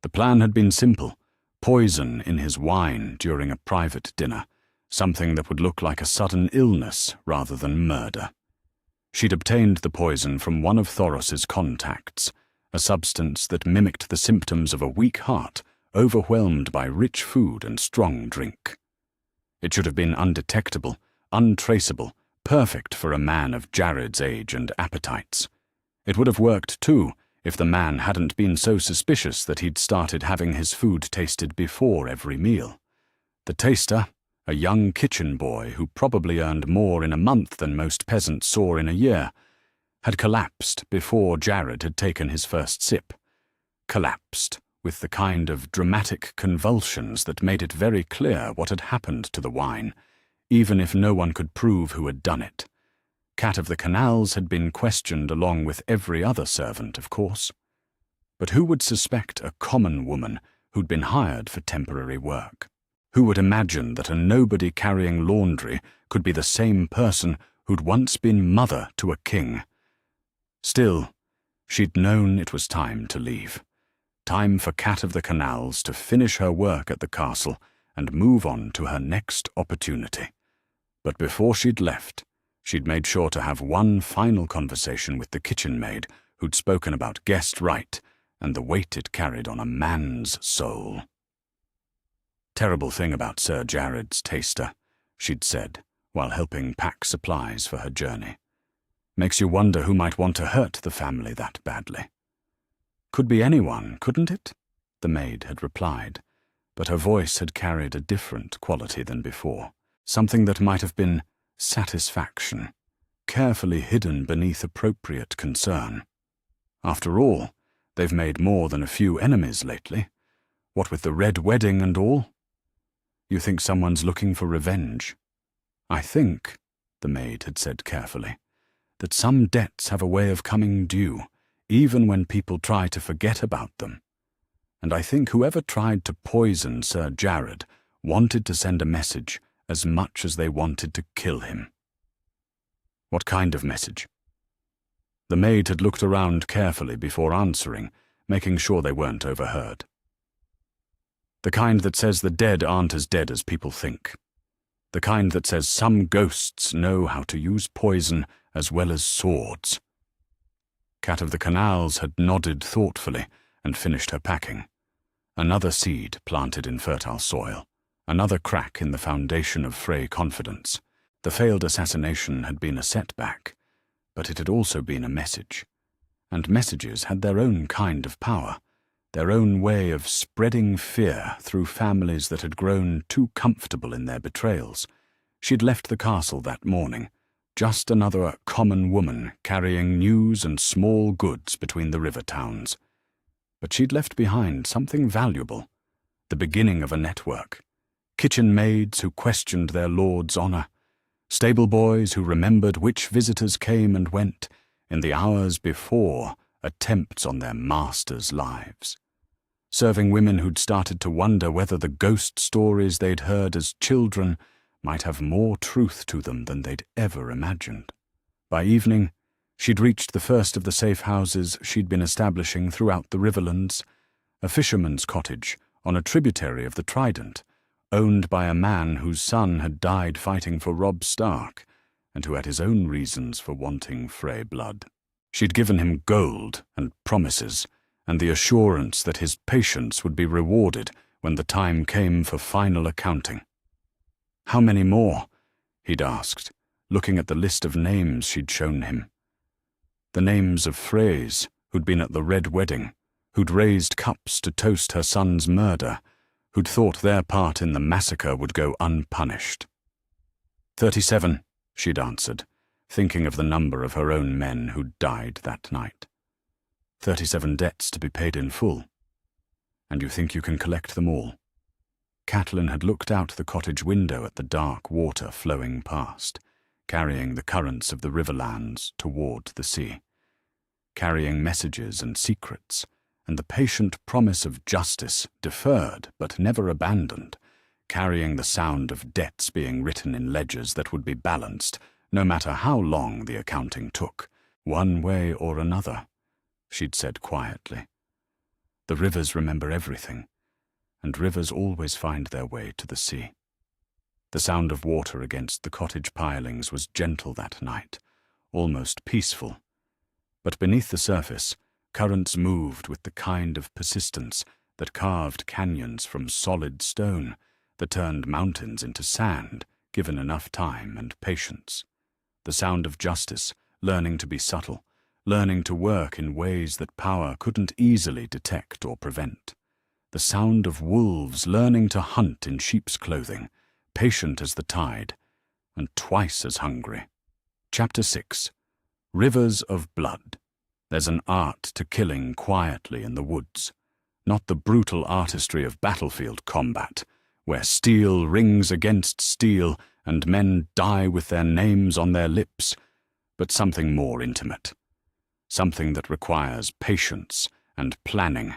[SPEAKER 1] The plan had been simple: poison in his wine during a private dinner, something that would look like a sudden illness rather than murder. She'd obtained the poison from one of Thoros's contacts, a substance that mimicked the symptoms of a weak heart overwhelmed by rich food and strong drink. It should have been undetectable, untraceable, perfect for a man of Jared's age and appetites. It would have worked, too, if the man hadn't been so suspicious that he'd started having his food tasted before every meal. The taster, a young kitchen boy who probably earned more in a month than most peasants saw in a year, had collapsed before Jared had taken his first sip. Collapsed with the kind of dramatic convulsions that made it very clear what had happened to the wine, even if no one could prove who had done it. Cat of the Canals had been questioned along with every other servant, of course. But who would suspect a common woman who'd been hired for temporary work? Who would imagine that a nobody carrying laundry could be the same person who'd once been mother to a king? Still, she'd known it was time to leave. Time for Cat of the Canals to finish her work at the castle and move on to her next opportunity. But before she'd left, she'd made sure to have one final conversation with the kitchen maid who'd spoken about guest right and the weight it carried on a man's soul. Terrible thing about Sir Jared's taster, she'd said, while helping pack supplies for her journey. Makes you wonder who might want to hurt the family that badly. Could be anyone, couldn't it? The maid had replied, but her voice had carried a different quality than before, something that might have been satisfaction, carefully hidden beneath appropriate concern. After all, they've made more than a few enemies lately. What with the Red Wedding and all? You think someone's looking for revenge? I think, the maid had said carefully, that some debts have a way of coming due, even when people try to forget about them. And I think whoever tried to poison Sir Jared wanted to send a message as much as they wanted to kill him. What kind of message? The maid had looked around carefully before answering, making sure they weren't overheard. The kind that says the dead aren't as dead as people think. The kind that says some ghosts know how to use poison as well as swords. Cat of the Canals had nodded thoughtfully and finished her packing. Another seed planted in fertile soil. Another crack in the foundation of Frey confidence. The failed assassination had been a setback, but it had also been a message. And messages had their own kind of power, their own way of spreading fear through families that had grown too comfortable in their betrayals. She'd left the castle that morning, just another common woman carrying news and small goods between the river towns. But she'd left behind something valuable, the beginning of a network. Kitchen maids who questioned their lord's honor, stable boys who remembered which visitors came and went in the hours before attempts on their masters' lives. Serving women who'd started to wonder whether the ghost stories they'd heard as children might have more truth to them than they'd ever imagined. By evening, she'd reached the first of the safe houses she'd been establishing throughout the Riverlands, a fisherman's cottage on a tributary of the Trident, owned by a man whose son had died fighting for Robb Stark, and who had his own reasons for wanting Frey blood. She'd given him gold and promises, and the assurance that his patience would be rewarded when the time came for final accounting. How many more? He'd asked, looking at the list of names she'd shown him. The names of Freys, who'd been at the Red Wedding, who'd raised cups to toast her son's murder, who'd thought their part in the massacre would go unpunished. 37, she'd answered, thinking of the number of her own men who'd died that night. 37 debts to be paid in full. And you think you can collect them all? Catelyn had looked out the cottage window at the dark water flowing past, carrying the currents of the riverlands toward the sea, carrying messages and secrets, and the patient promise of justice deferred but never abandoned, carrying the sound of debts being written in ledgers that would be balanced, no matter how long the accounting took, one way or another, she'd said quietly. The rivers remember everything, and rivers always find their way to the sea. The sound of water against the cottage pilings was gentle that night, almost peaceful, but beneath the surface, currents moved with the kind of persistence that carved canyons from solid stone, that turned mountains into sand, given enough time and patience. The sound of justice, learning to be subtle, learning to work in ways that power couldn't easily detect or prevent. The sound of wolves learning to hunt in sheep's clothing, patient as the tide, and twice as hungry. Chapter 6. Rivers of Blood. There's an art to killing quietly in the woods, not the brutal artistry of battlefield combat, where steel rings against steel and men die with their names on their lips, but something more intimate, something that requires patience and planning,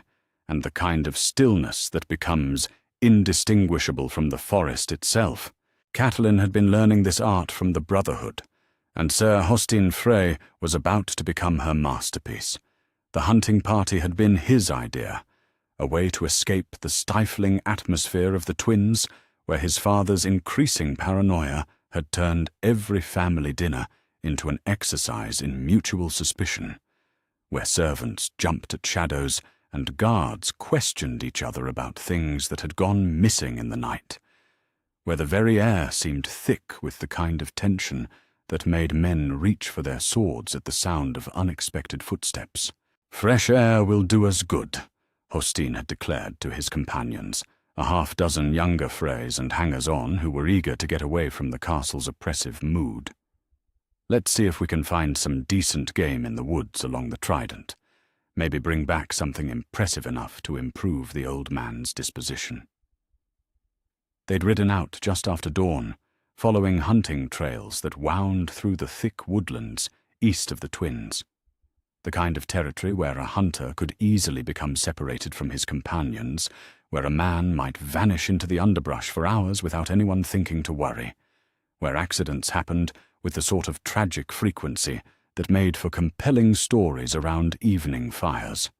[SPEAKER 1] and the kind of stillness that becomes indistinguishable from the forest itself. Catelyn had been learning this art from the Brotherhood, and Sir Hosteen Frey was about to become her masterpiece. The hunting party had been his idea, a way to escape the stifling atmosphere of the twins, where his father's increasing paranoia had turned every family dinner into an exercise in mutual suspicion, where servants jumped at shadows and guards questioned each other about things that had gone missing in the night, where the very air seemed thick with the kind of tension that made men reach for their swords at the sound of unexpected footsteps. "Fresh air will do us good," Hosteen had declared to his companions, a half-dozen younger Freys and hangers-on who were eager to get away from the castle's oppressive mood. "Let's see if we can find some decent game in the woods along the Trident. Maybe bring back something impressive enough to improve the old man's disposition." They'd ridden out just after dawn, following hunting trails that wound through the thick woodlands east of the twins, the kind of territory where a hunter could easily become separated from his companions, where a man might vanish into the underbrush for hours without anyone thinking to worry, where accidents happened with the sort of tragic frequency that made for compelling stories around evening fires.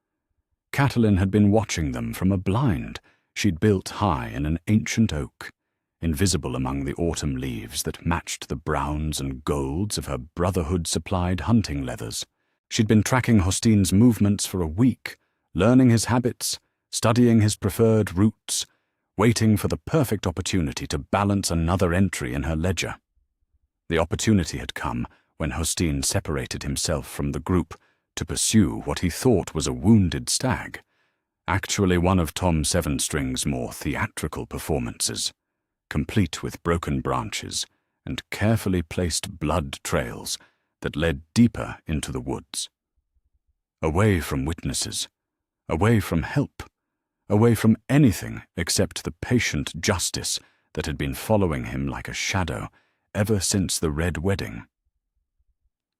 [SPEAKER 1] Catelyn had been watching them from a blind she'd built high in an ancient oak, invisible among the autumn leaves that matched the browns and golds of her Brotherhood-supplied hunting leathers. She'd been tracking Hosteen's movements for a week, learning his habits, studying his preferred routes, waiting for the perfect opportunity to balance another entry in her ledger. The opportunity had come when Hosteen separated himself from the group to pursue what he thought was a wounded stag, actually one of Tom Sevenstring's more theatrical performances, complete with broken branches and carefully placed blood trails that led deeper into the woods. Away from witnesses, away from help, away from anything except the patient justice that had been following him like a shadow ever since the Red Wedding.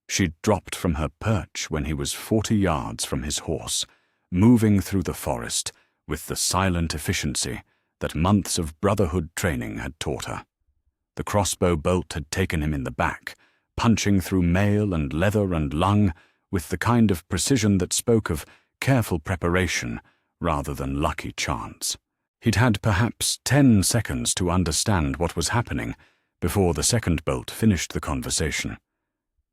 [SPEAKER 1] She'd dropped from her perch when he was 40 yards from his horse, moving through the forest with the silent efficiency that months of Brotherhood training had taught her. The crossbow bolt had taken him in the back, punching through mail and leather and lung with the kind of precision that spoke of careful preparation rather than lucky chance. He'd had perhaps 10 seconds to understand what was happening before the second bolt finished the conversation.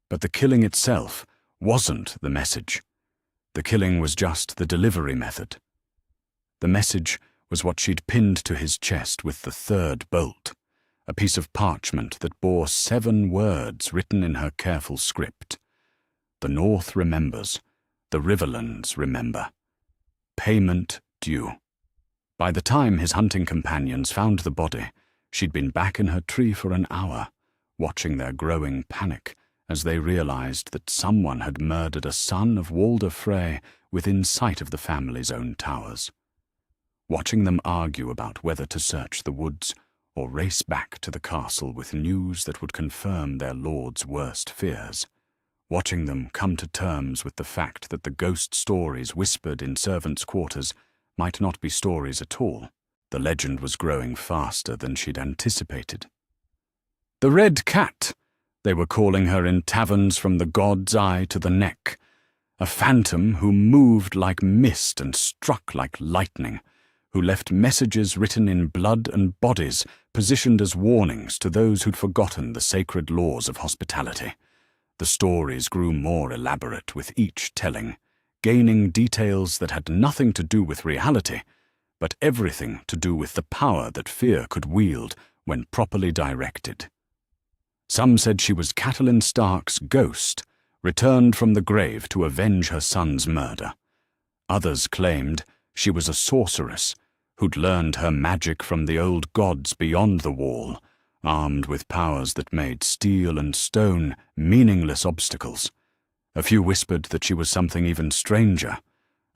[SPEAKER 1] But the killing itself wasn't the message. The killing was just the delivery method. The message was what she'd pinned to his chest with the third bolt, a piece of parchment that bore 7 words written in her careful script. The North remembers, the Riverlands remember. Payment due. By the time his hunting companions found the body, she'd been back in her tree for an hour, watching their growing panic as they realized that someone had murdered a son of Walder Frey within sight of the family's own towers. Watching them argue about whether to search the woods or race back to the castle with news that would confirm their lord's worst fears. Watching them come to terms with the fact that the ghost stories whispered in servants' quarters might not be stories at all. The legend was growing faster than she'd anticipated. The Red Cat, they were calling her in taverns from the God's Eye to the Neck, a phantom who moved like mist and struck like lightning, who left messages written in blood and bodies, positioned as warnings to those who'd forgotten the sacred laws of hospitality. The stories grew more elaborate with each telling, gaining details that had nothing to do with reality, but everything to do with the power that fear could wield when properly directed. Some said she was Catelyn Stark's ghost, returned from the grave to avenge her son's murder. Others claimed she was a sorceress who'd learned her magic from the old gods beyond the wall, armed with powers that made steel and stone meaningless obstacles. A few whispered that she was something even stranger,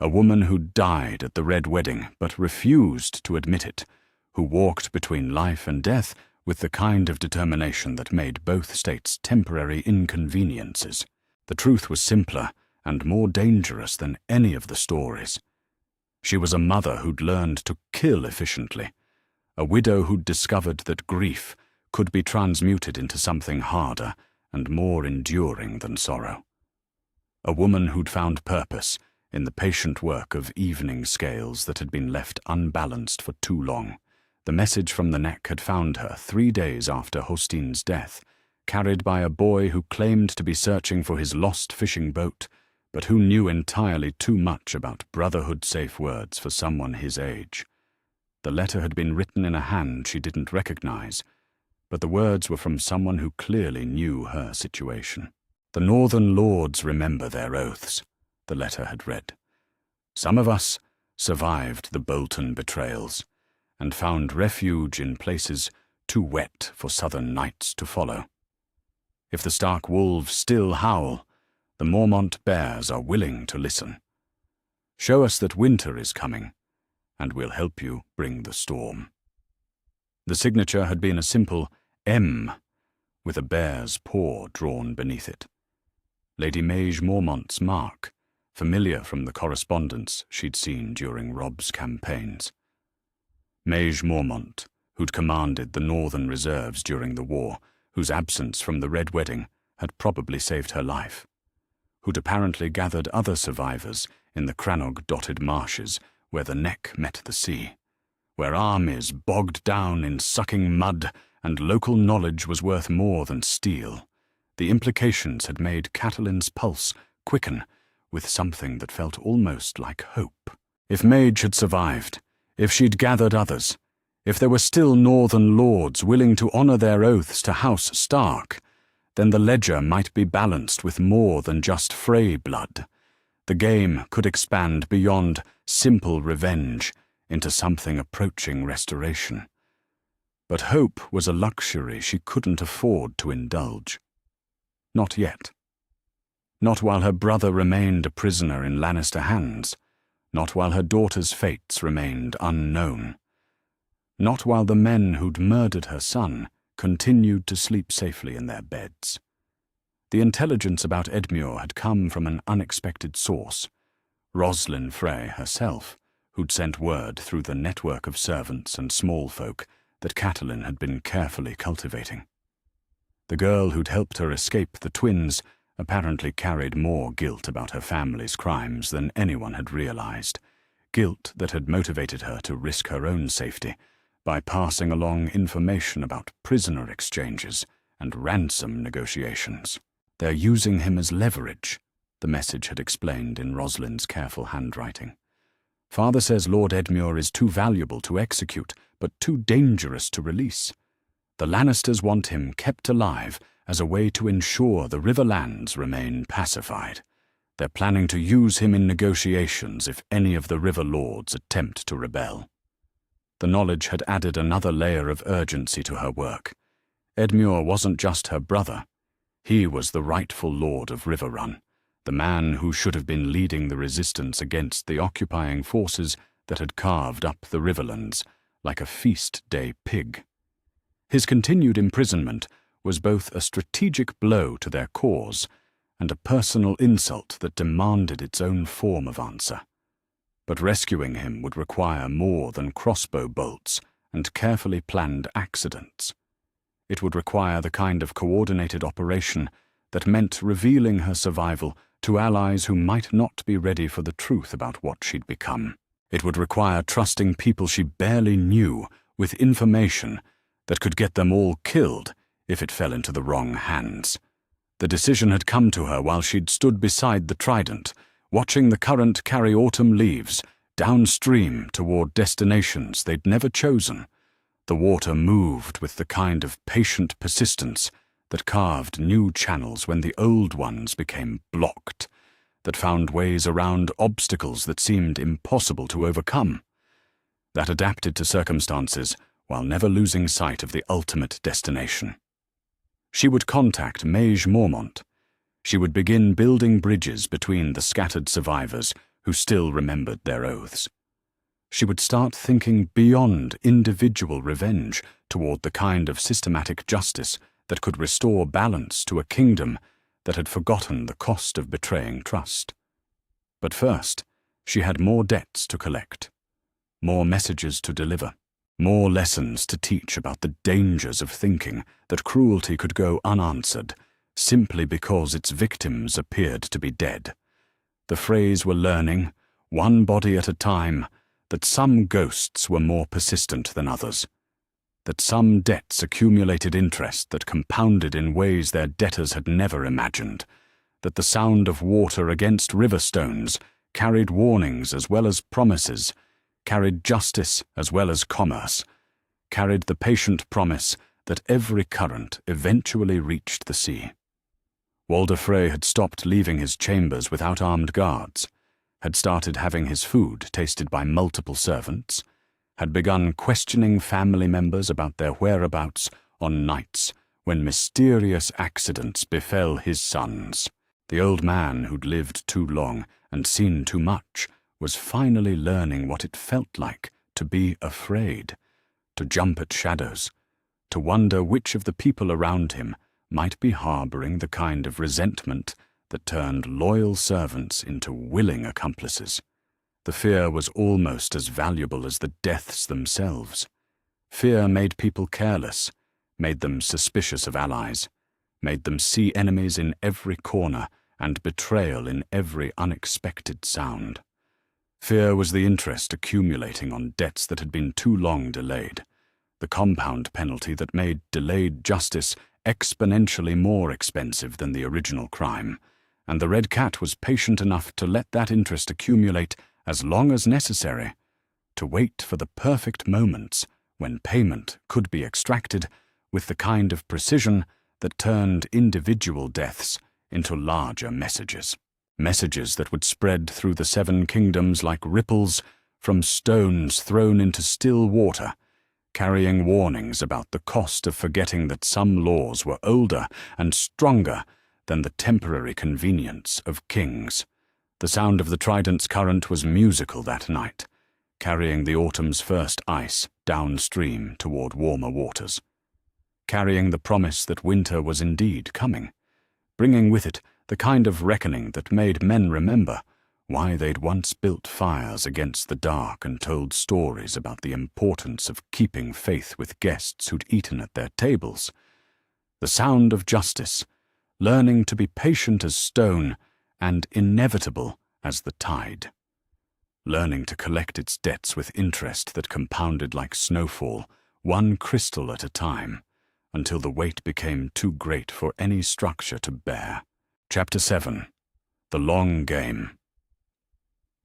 [SPEAKER 1] a woman who died at the Red Wedding but refused to admit it, who walked between life and death with the kind of determination that made both states temporary inconveniences. The truth was simpler and more dangerous than any of the stories. She was a mother who'd learned to kill efficiently, a widow who'd discovered that grief could be transmuted into something harder and more enduring than sorrow. A woman who'd found purpose in the patient work of evening scales that had been left unbalanced for too long. The message from the Neck had found her 3 days after Hostein's death, carried by a boy who claimed to be searching for his lost fishing boat, but who knew entirely too much about brotherhood-safe words for someone his age. The letter had been written in a hand she didn't recognize, but the words were from someone who clearly knew her situation. "The Northern Lords remember their oaths," the letter had read. "Some of us survived the Bolton betrayals and found refuge in places too wet for southern nights to follow. If the Stark wolves still howl, the Mormont bears are willing to listen. Show us that winter is coming, and we'll help you bring the storm." The signature had been a simple M, with a bear's paw drawn beneath it. Lady Maege Mormont's mark, familiar from the correspondence she'd seen during Robb's campaigns. Maege Mormont, who'd commanded the Northern Reserves during the war, whose absence from the Red Wedding had probably saved her life, who'd apparently gathered other survivors in the Crannog-dotted marshes where the Neck met the sea, where armies bogged down in sucking mud and local knowledge was worth more than steel. The implications had made Catelyn's pulse quicken with something that felt almost like hope. If Maege had survived, if she'd gathered others, if there were still Northern Lords willing to honor their oaths to House Stark, then the ledger might be balanced with more than just Frey blood. The game could expand beyond simple revenge into something approaching restoration. But hope was a luxury she couldn't afford to indulge. Not yet. Not while her brother remained a prisoner in Lannister hands. Not while her daughter's fates remained unknown. Not while the men who'd murdered her son continued to sleep safely in their beds. The intelligence about Edmure had come from an unexpected source. Roslyn Frey herself, who'd sent word through the network of servants and small folk that Catelyn had been carefully cultivating. The girl who'd helped her escape the twins apparently carried more guilt about her family's crimes than anyone had realized, guilt that had motivated her to risk her own safety by passing along information about prisoner exchanges and ransom negotiations. "They're using him as leverage," the message had explained in Roslyn's careful handwriting. Father says Lord Edmure is too valuable to execute, but too dangerous to release. The Lannisters want him kept alive as a way to ensure the Riverlands remain pacified. They're planning to use him in negotiations if any of the River Lords attempt to rebel. The knowledge had added another layer of urgency to her work. Edmure wasn't just her brother. He was the rightful Lord of Riverrun, the man who should have been leading the resistance against the occupying forces that had carved up the Riverlands like a feast-day pig. His continued imprisonment was both a strategic blow to their cause and a personal insult that demanded its own form of answer. But rescuing him would require more than crossbow bolts and carefully planned accidents. It would require the kind of coordinated operation that meant revealing her survival to allies who might not be ready for the truth about what she'd become. It would require trusting people she barely knew with information that could get them all killed if it fell into the wrong hands. The decision had come to her while she'd stood beside the Trident, watching the current carry autumn leaves downstream toward destinations they'd never chosen. The water moved with the kind of patient persistence that carved new channels when the old ones became blocked, that found ways around obstacles that seemed impossible to overcome, that adapted to circumstances while never losing sight of the ultimate destination. She would contact Mage Mormont. She would begin building bridges between the scattered survivors who still remembered their oaths. She would start thinking beyond individual revenge toward the kind of systematic justice that could restore balance to a kingdom that had forgotten the cost of betraying trust. But first, she had more debts to collect, more messages to deliver, more lessons to teach about the dangers of thinking that cruelty could go unanswered simply because its victims appeared to be dead. The Freys were learning, one body at a time, that some ghosts were more persistent than others, that some debts accumulated interest that compounded in ways their debtors had never imagined, that the sound of water against river stones carried warnings as well as promises, carried justice as well as commerce, carried the patient promise that every current eventually reached the sea. Walder Frey had stopped leaving his chambers without armed guards, had started having his food tasted by multiple servants, had begun questioning family members about their whereabouts on nights when mysterious accidents befell his sons. The old man who'd lived too long and seen too much was finally learning what it felt like to be afraid, to jump at shadows, to wonder which of the people around him might be harboring the kind of resentment that turned loyal servants into willing accomplices. The fear was almost as valuable as the deaths themselves. Fear made people careless, made them suspicious of allies, made them see enemies in every corner and betrayal in every unexpected sound. Fear was the interest accumulating on debts that had been too long delayed, the compound penalty that made delayed justice exponentially more expensive than the original crime, and the Red Cat was patient enough to let that interest accumulate as long as necessary, to wait for the perfect moments when payment could be extracted with the kind of precision that turned individual deaths into larger messages. Messages that would spread through the Seven Kingdoms like ripples from stones thrown into still water, carrying warnings about the cost of forgetting that some laws were older and stronger than the temporary convenience of kings. The sound of the Trident's current was musical that night, carrying the autumn's first ice downstream toward warmer waters, carrying the promise that winter was indeed coming, bringing with it the kind of reckoning that made men remember why they'd once built fires against the dark and told stories about the importance of keeping faith with guests who'd eaten at their tables. The sound of justice, learning to be patient as stone and inevitable as the tide, learning to collect its debts with interest that compounded like snowfall, one crystal at a time, until the weight became too great for any structure to bear. Chapter 7. The Long Game.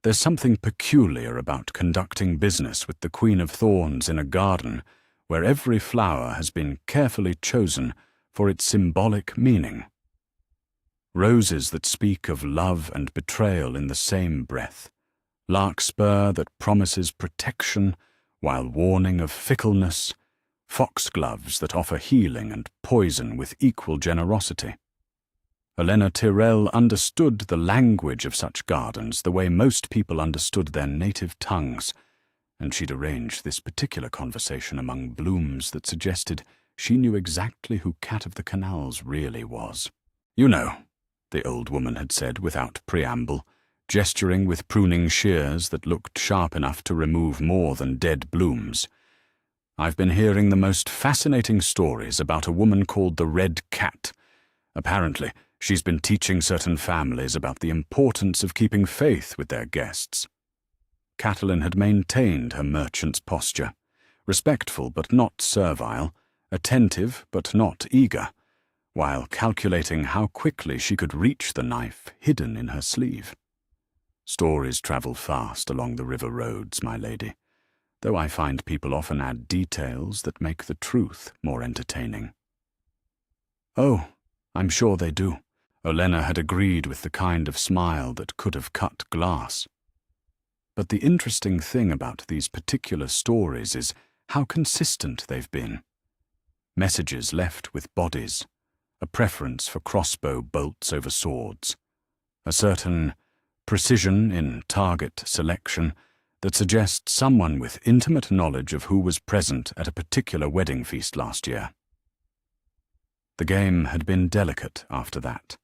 [SPEAKER 1] There's something peculiar about conducting business with the Queen of Thorns in a garden where every flower has been carefully chosen for its symbolic meaning. Roses that speak of love and betrayal in the same breath, larkspur that promises protection while warning of fickleness, foxgloves that offer healing and poison with equal generosity. Olenna Tyrell understood the language of such gardens the way most people understood their native tongues, and she'd arranged this particular conversation among blooms that suggested she knew exactly who Cat of the Canals really was. "You know," the old woman had said without preamble, gesturing with pruning shears that looked sharp enough to remove more than dead blooms. "I've been hearing the most fascinating stories about a woman called the Red Cat. Apparently, she's been teaching certain families about the importance of keeping faith with their guests." Catelyn had maintained her merchant's posture, respectful but not servile, attentive but not eager, while calculating how quickly she could reach the knife hidden in her sleeve. "Stories travel fast along the river roads, my lady, though I find people often add details that make the truth more entertaining." "Oh, I'm sure they do," Olenna had agreed with the kind of smile that could have cut glass. But the interesting thing about these particular stories is how consistent they've been. Messages left with bodies, a preference for crossbow bolts over swords, a certain precision in target selection that suggests someone with intimate knowledge of who was present at a particular wedding feast last year. The game had been delicate after that,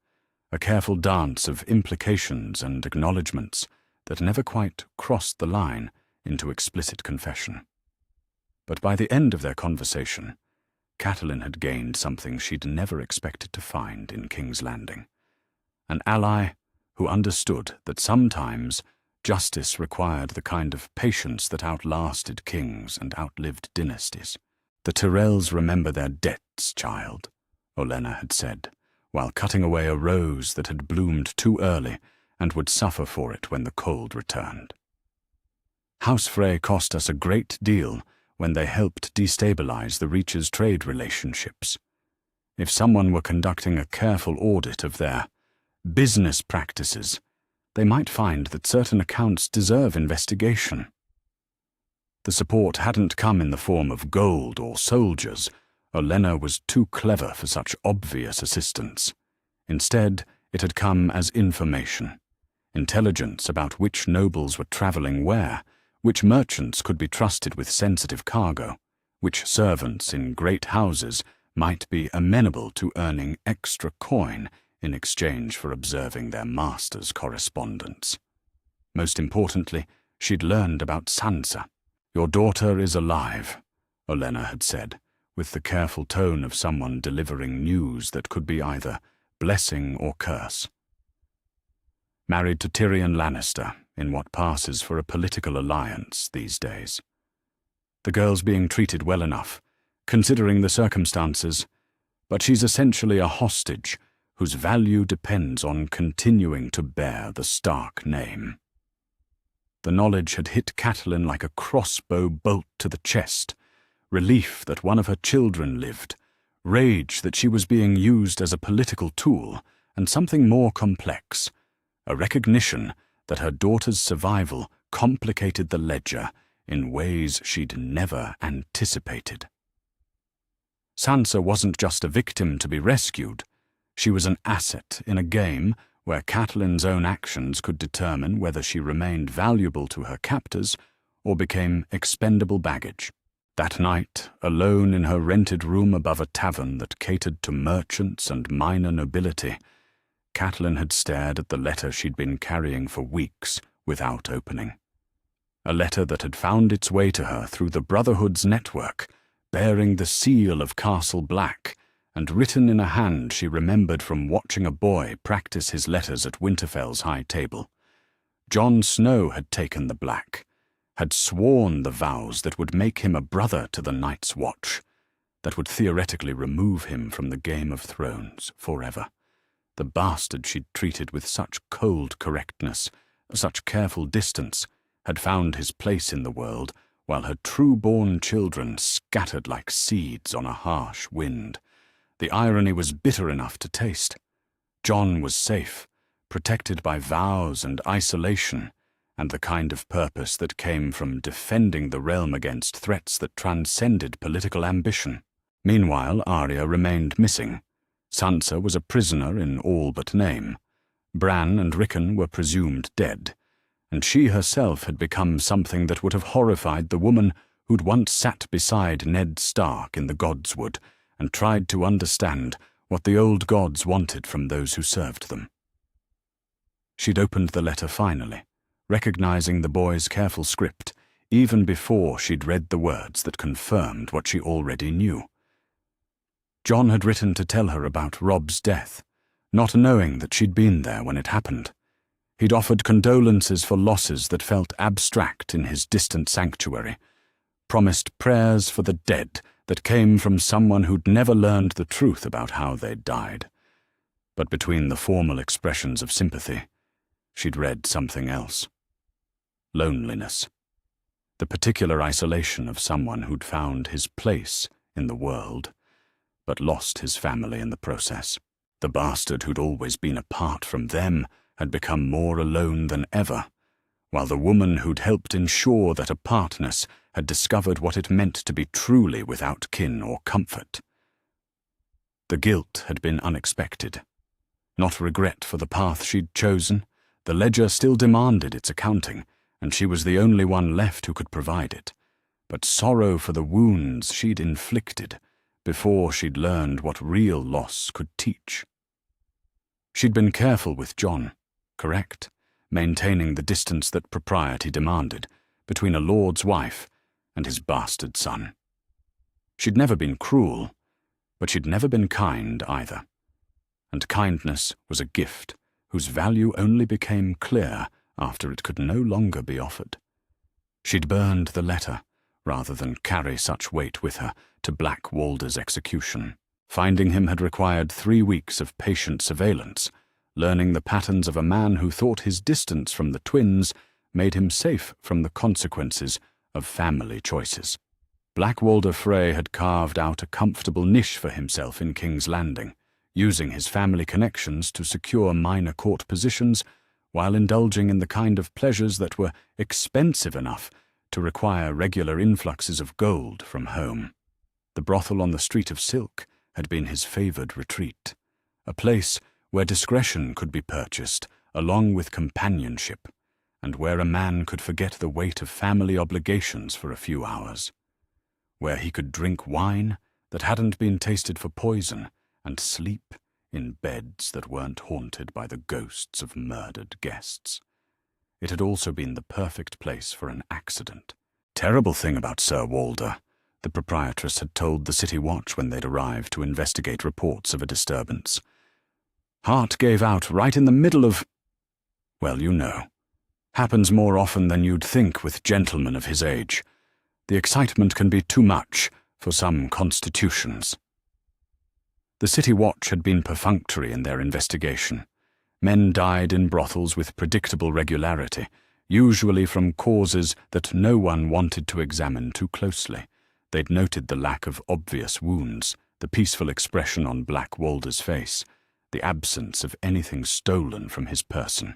[SPEAKER 1] a careful dance of implications and acknowledgements that never quite crossed the line into explicit confession. But by the end of their conversation, Catelyn had gained something she'd never expected to find in King's Landing, an ally who understood that sometimes justice required the kind of patience that outlasted kings and outlived dynasties. "The Tyrells remember their debts, child," Olenna had said, while cutting away a rose that had bloomed too early and would suffer for it when the cold returned. "House Frey cost us a great deal when they helped destabilize the Reach's trade relationships. If someone were conducting a careful audit of their business practices, they might find that certain accounts deserve investigation." The support hadn't come in the form of gold or soldiers. Olenna was too clever for such obvious assistance. Instead, it had come as information. Intelligence about which nobles were traveling where, which merchants could be trusted with sensitive cargo, which servants in great houses might be amenable to earning extra coin in exchange for observing their master's correspondence. Most importantly, she'd learned about Sansa. "Your daughter is alive," Olenna had said, with the careful tone of someone delivering news that could be either blessing or curse. "Married to Tyrion Lannister in what passes for a political alliance these days. The girl's being treated well enough, considering the circumstances, but she's essentially a hostage whose value depends on continuing to bear the Stark name." The knowledge had hit Catelyn like a crossbow bolt to the chest, relief that one of her children lived, rage that she was being used as a political tool, and something more complex, a recognition that her daughter's survival complicated the ledger in ways she'd never anticipated. Sansa wasn't just a victim to be rescued. She was an asset in a game where Catelyn's own actions could determine whether she remained valuable to her captors or became expendable baggage. That night, alone in her rented room above a tavern that catered to merchants and minor nobility, Catelyn had stared at the letter she'd been carrying for weeks without opening. A letter that had found its way to her through the Brotherhood's network, bearing the seal of Castle Black, and written in a hand she remembered from watching a boy practice his letters at Winterfell's high table. Jon Snow had taken the black, had sworn the vows that would make him a brother to the Night's Watch, that would theoretically remove him from the Game of Thrones forever. The bastard she'd treated with such cold correctness such careful distance, had found his place in the world, while her true-born children scattered like seeds on a harsh wind. The irony was bitter enough to taste. Jon was safe, protected by vows and isolation, and the kind of purpose that came from defending the realm against threats that transcended political ambition. Meanwhile, Arya remained missing. Sansa was a prisoner in all but name. Bran and Rickon were presumed dead, and she herself had become something that would have horrified the woman who'd once sat beside Ned Stark in the Godswood and tried to understand what the old gods wanted from those who served them. She'd opened the letter finally, recognizing the boy's careful script, even before she'd read the words that confirmed what she already knew. Jon had written to tell her about Robb's death, not knowing that she'd been there when it happened. He'd offered condolences for losses that felt abstract in his distant sanctuary, promised prayers for the dead that came from someone who'd never learned the truth about how they'd died. But between the formal expressions of sympathy, she'd read something else. Loneliness. The particular isolation of someone who'd found his place in the world, but lost his family in the process. The bastard who'd always been apart from them had become more alone than ever, while the woman who'd helped ensure that apartness had discovered what it meant to be truly without kin or comfort. The guilt had been unexpected. Not regret for the path she'd chosen. The ledger still demanded its accounting, and she was the only one left who could provide it. But sorrow for the wounds she'd inflicted before she'd learned what real loss could teach. She'd been careful with Jon, correct, maintaining the distance that propriety demanded between a lord's wife and his bastard son. She'd never been cruel, but she'd never been kind either. And kindness was a gift whose value only became clear after it could no longer be offered. She'd burned the letter, rather than carry such weight with her to Black Walder's execution. Finding him had required 3 weeks of patient surveillance, learning the patterns of a man who thought his distance from the twins made him safe from the consequences of family choices. Black Walder Frey had carved out a comfortable niche for himself in King's Landing, using his family connections to secure minor court positions while indulging in the kind of pleasures that were expensive enough to require regular influxes of gold from home. The brothel on the Street of Silk had been his favoured retreat, a place where discretion could be purchased along with companionship, and where a man could forget the weight of family obligations for a few hours, where he could drink wine that hadn't been tasted for poison and sleep in beds that weren't haunted by the ghosts of murdered guests. It had also been the perfect place for an accident. Terrible thing about Sir Walder, the proprietress had told the City Watch when they'd arrived to investigate reports of a disturbance. Heart gave out right in the middle of... well, you know. Happens more often than you'd think with gentlemen of his age. The excitement can be too much for some constitutions. The City Watch had been perfunctory in their investigation. Men died in brothels with predictable regularity, usually from causes that no one wanted to examine too closely. They'd noted the lack of obvious wounds, the peaceful expression on Black Walder's face, the absence of anything stolen from his person.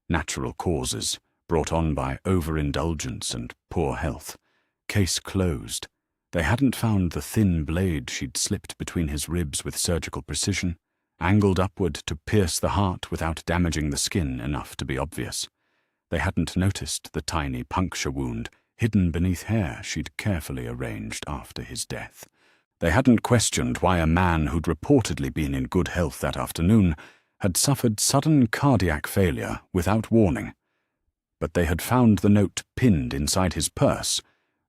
[SPEAKER 1] Natural causes, brought on by overindulgence and poor health. Case closed. They hadn't found the thin blade she'd slipped between his ribs with surgical precision, angled upward to pierce the heart without damaging the skin enough to be obvious. They hadn't noticed the tiny puncture wound hidden beneath hair she'd carefully arranged after his death. They hadn't questioned why a man who'd reportedly been in good health that afternoon had suffered sudden cardiac failure without warning. But they had found the note pinned inside his purse,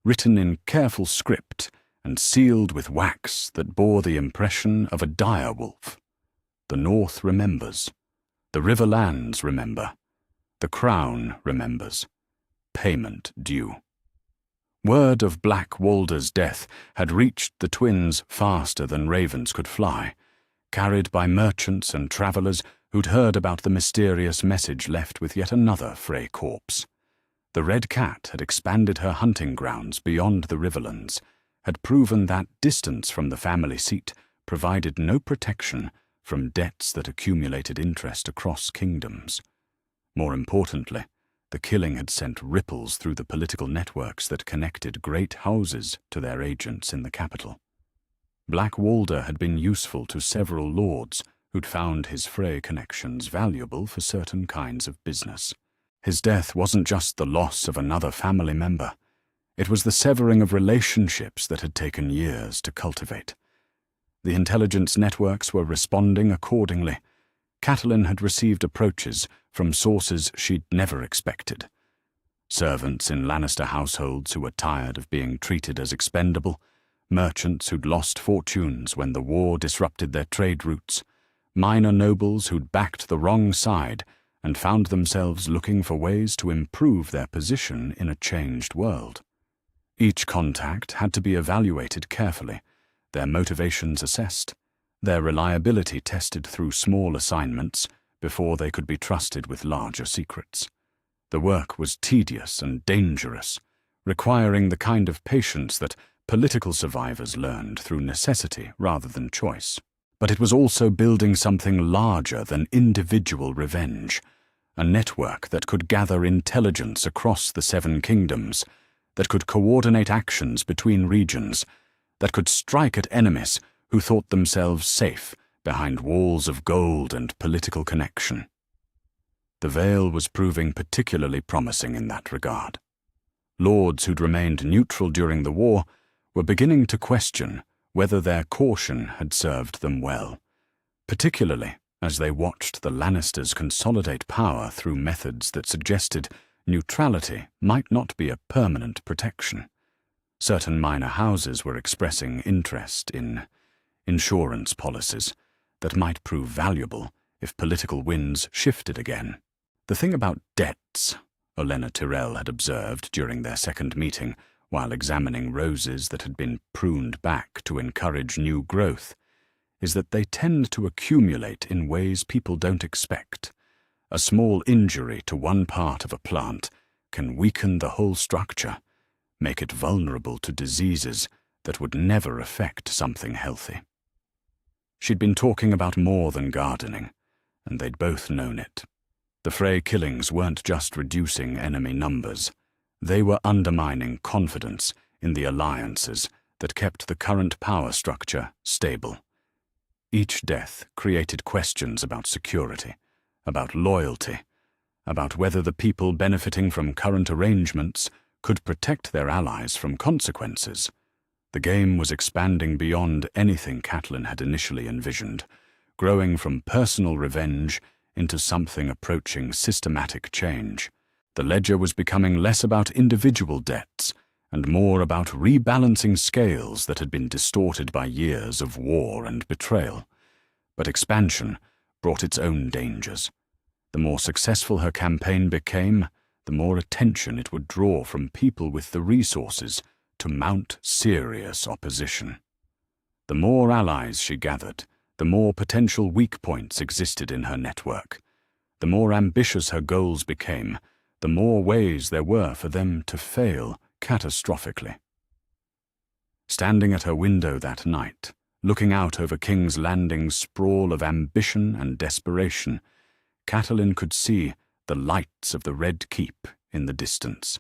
[SPEAKER 1] written in careful script and sealed with wax that bore the impression of a dire wolf. The North remembers. The Riverlands remember. The Crown remembers. Payment due. Word of Black Walder's death had reached the twins faster than ravens could fly, carried by merchants and travellers who'd heard about the mysterious message left with yet another Frey corpse. The Red Cat had expanded her hunting grounds beyond the Riverlands, had proven that distance from the family seat provided no protection from debts that accumulated interest across kingdoms. More importantly, the killing had sent ripples through the political networks that connected great houses to their agents in the capital. Black Walder had been useful to several lords who'd found his Frey connections valuable for certain kinds of business. His death wasn't just the loss of another family member. It was the severing of relationships that had taken years to cultivate. The intelligence networks were responding accordingly. Catelyn had received approaches from sources she'd never expected. Servants in Lannister households who were tired of being treated as expendable, merchants who'd lost fortunes when the war disrupted their trade routes, minor nobles who'd backed the wrong side and found themselves looking for ways to improve their position in a changed world. Each contact had to be evaluated carefully, their motivations assessed, their reliability tested through small assignments before they could be trusted with larger secrets. The work was tedious and dangerous, requiring the kind of patience that political survivors learned through necessity rather than choice. But it was also building something larger than individual revenge, a network that could gather intelligence across the Seven Kingdoms, that could coordinate actions between regions, that could strike at enemies who thought themselves safe behind walls of gold and political connection. The Vale was proving particularly promising in that regard. Lords who'd remained neutral during the war were beginning to question whether their caution had served them well, particularly as they watched the Lannisters consolidate power through methods that suggested neutrality might not be a permanent protection. Certain minor houses were expressing interest in insurance policies that might prove valuable if political winds shifted again. The thing about debts, Olenna Tyrell had observed during their second meeting while examining roses that had been pruned back to encourage new growth, is that they tend to accumulate in ways people don't expect. A small injury to one part of a plant can weaken the whole structure, make it vulnerable to diseases that would never affect something healthy. She'd been talking about more than gardening, and they'd both known it. The Frey killings weren't just reducing enemy numbers. They were undermining confidence in the alliances that kept the current power structure stable. Each death created questions about security, about loyalty, about whether the people benefiting from current arrangements could protect their allies from consequences. The game was expanding beyond anything Catelyn had initially envisioned, growing from personal revenge into something approaching systematic change. The ledger was becoming less about individual debts and more about rebalancing scales that had been distorted by years of war and betrayal. But expansion brought its own dangers. The more successful her campaign became, the more attention it would draw from people with the resources to mount serious opposition. The more allies she gathered, the more potential weak points existed in her network. The more ambitious her goals became, the more ways there were for them to fail catastrophically. Standing at her window that night, looking out over King's Landing's sprawl of ambition and desperation, Catelyn could see the lights of the Red Keep in the distance.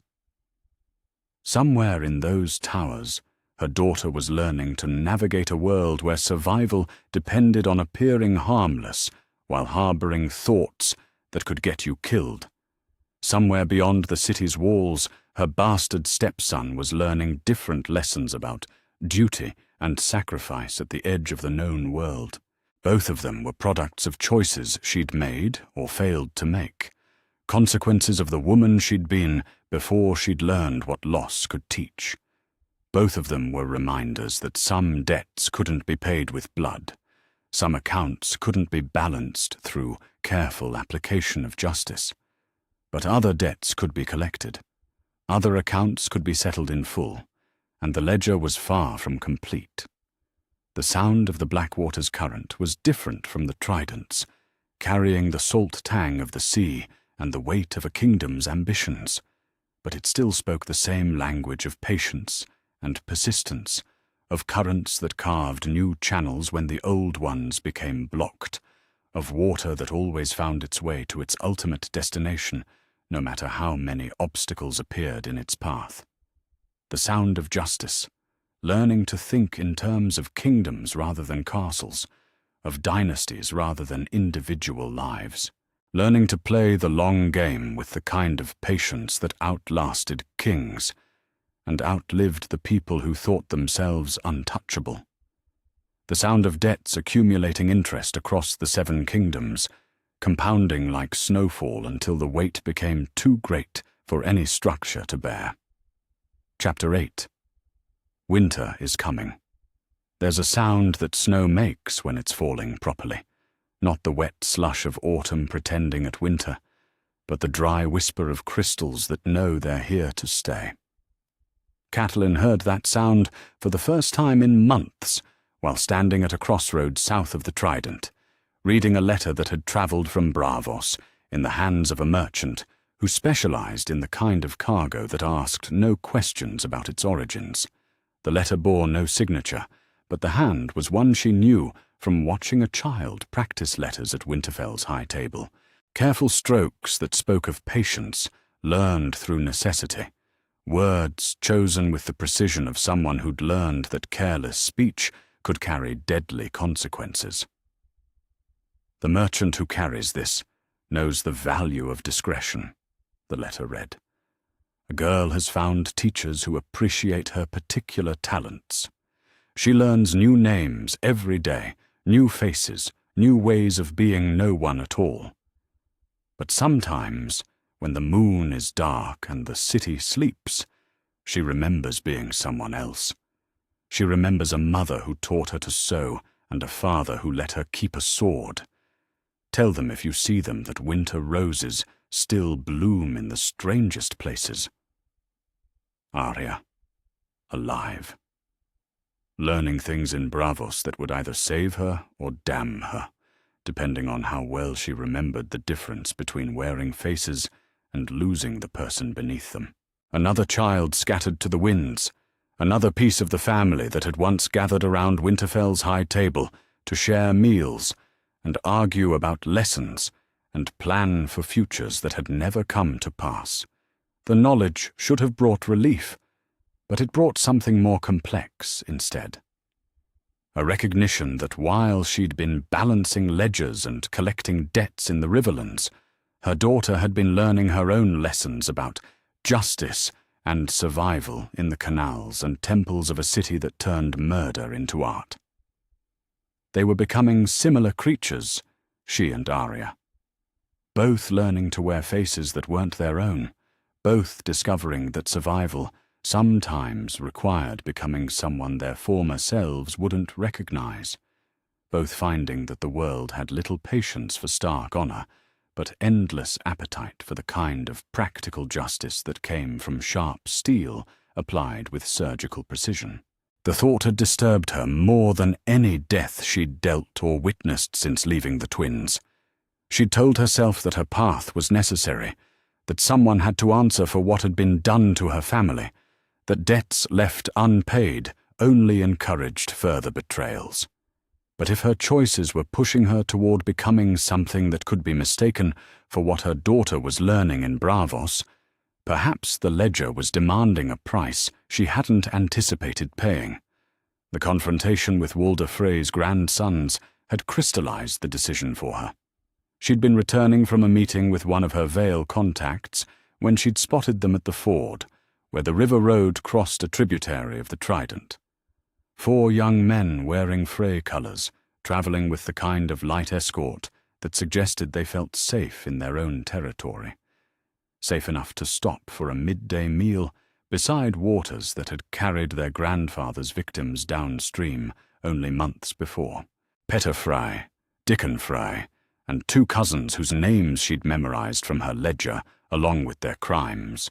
[SPEAKER 1] Somewhere in those towers, her daughter was learning to navigate a world where survival depended on appearing harmless while harboring thoughts that could get you killed. Somewhere beyond the city's walls, her bastard stepson was learning different lessons about duty and sacrifice at the edge of the known world. Both of them were products of choices she'd made or failed to make, consequences of the woman she'd been before she'd learned what loss could teach. Both of them were reminders that some debts couldn't be paid with blood, some accounts couldn't be balanced through careful application of justice. But other debts could be collected. Other accounts could be settled in full, and the ledger was far from complete. The sound of the Blackwater's current was different from the Trident's. carrying the salt tang of the sea and the weight of a kingdom's ambitions, but it still spoke the same language of patience and persistence, of currents that carved new channels when the old ones became blocked, of water that always found its way to its ultimate destination, no matter how many obstacles appeared in its path. The sound of justice, learning to think in terms of kingdoms rather than castles, of dynasties rather than individual lives, learning to play the long game with the kind of patience that outlasted kings and outlived the people who thought themselves untouchable. The sound of debts accumulating interest across the 7 kingdoms, compounding like snowfall until the weight became too great for any structure to bear. Chapter 8. Winter is coming. There's a sound that snow makes when it's falling properly, not the wet slush of autumn pretending at winter, but the dry whisper of crystals that know they're here to stay. Catelyn heard that sound for the first time in months while standing at a crossroads south of the Trident, reading a letter that had travelled from Braavos in the hands of a merchant who specialised in the kind of cargo that asked no questions about its origins. The letter bore no signature, but the hand was one she knew from watching a child practice letters at Winterfell's high table, careful strokes that spoke of patience, learned through necessity, words chosen with the precision of someone who'd learned that careless speech could carry deadly consequences. The merchant who carries this knows the value of discretion, the letter read. A girl has found teachers who appreciate her particular talents. She learns new names every day, new faces, new ways of being no one at all. But sometimes, when the moon is dark and the city sleeps, she remembers being someone else. She remembers a mother who taught her to sew and a father who let her keep a sword. Tell them if you see them that winter roses still bloom in the strangest places. Arya, alive. Learning things in Braavos that would either save her or damn her, depending on how well she remembered the difference between wearing faces and losing the person beneath them. Another child scattered to the winds, another piece of the family that had once gathered around Winterfell's high table to share meals and argue about lessons and plan for futures that had never come to pass. The knowledge should have brought relief, but it brought something more complex instead. A recognition that while she'd been balancing ledgers and collecting debts in the Riverlands, her daughter had been learning her own lessons about justice and survival in the canals and temples of a city that turned murder into art. They were becoming similar creatures, she and Arya. Both learning to wear faces that weren't their own, both discovering that survival sometimes required becoming someone their former selves wouldn't recognize, both finding that the world had little patience for stark honor, but endless appetite for the kind of practical justice that came from sharp steel applied with surgical precision. The thought had disturbed her more than any death she'd dealt or witnessed since leaving the twins. She'd told herself that her path was necessary, that someone had to answer for what had been done to her family, that debts left unpaid only encouraged further betrayals. But if her choices were pushing her toward becoming something that could be mistaken for what her daughter was learning in Braavos, perhaps the ledger was demanding a price she hadn't anticipated paying. The confrontation with Walder Frey's grandsons had crystallized the decision for her. She'd been returning from a meeting with one of her Vale contacts when she'd spotted them at the ford, where the river road crossed a tributary of the Trident. 4 young men wearing Frey colours, travelling with the kind of light escort that suggested they felt safe in their own territory. Safe enough to stop for a midday meal beside waters that had carried their grandfather's victims downstream only months before. Petter Frey, Dickon Frey, and 2 cousins whose names she'd memorised from her ledger along with their crimes.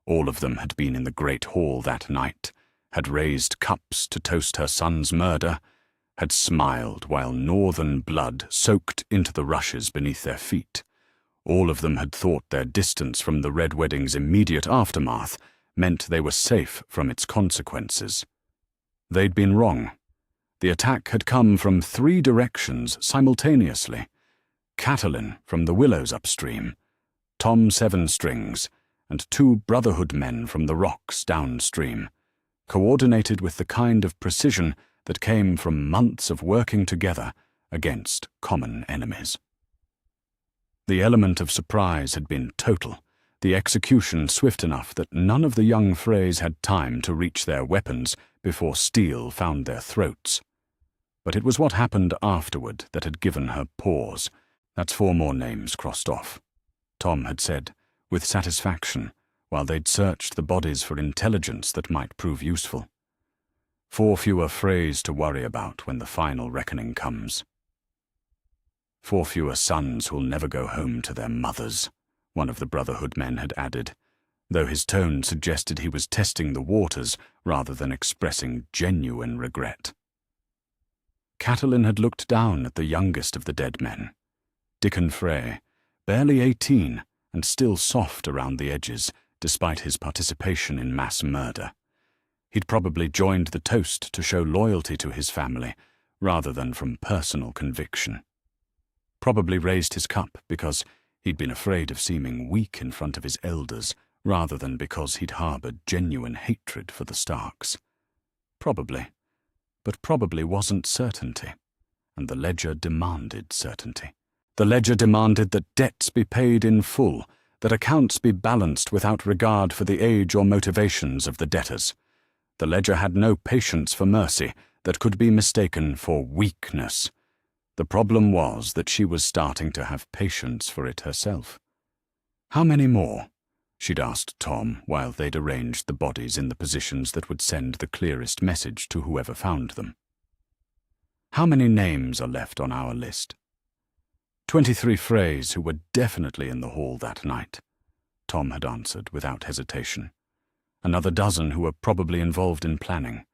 [SPEAKER 1] All of them had been in the Great Hall that night, had raised cups to toast her son's murder, had smiled while northern blood soaked into the rushes beneath their feet. All of them had thought their distance from the Red Wedding's immediate aftermath meant they were safe from its consequences. They'd been wrong. The attack had come from 3 directions simultaneously. Catelyn from the willows upstream, Tom Seven-Strings, and 2 Brotherhood men from the rocks downstream, coordinated with the kind of precision that came from months of working together against common enemies. The element of surprise had been total, the execution swift enough that none of the young Freys had time to reach their weapons before steel found their throats. But it was what happened afterward that had given her pause. That's 4 more names crossed off, Tom had said, with satisfaction, while they'd searched the bodies for intelligence that might prove useful. 4 fewer Freys to worry about when the final reckoning comes. 4 fewer sons who'll never go home to their mothers, one of the Brotherhood men had added, though his tone suggested he was testing the waters rather than expressing genuine regret. Catelyn had looked down at the youngest of the dead men, Dickon Frey, barely 18 and still soft around the edges despite his participation in mass murder. He'd probably joined the toast to show loyalty to his family rather than from personal conviction. Probably raised his cup because he'd been afraid of seeming weak in front of his elders rather than because he'd harbored genuine hatred for the Starks. Probably, but probably wasn't certainty, and the ledger demanded certainty. The ledger demanded that debts be paid in full, that accounts be balanced without regard for the age or motivations of the debtors. The ledger had no patience for mercy that could be mistaken for weakness. The problem was that she was starting to have patience for it herself. How many more? She'd asked Tom while they'd arranged the bodies in the positions that would send the clearest message to whoever found them. How many names are left on our list? 23 Freys who were definitely in the hall that night, Tom had answered without hesitation. Another dozen who were probably involved in planning.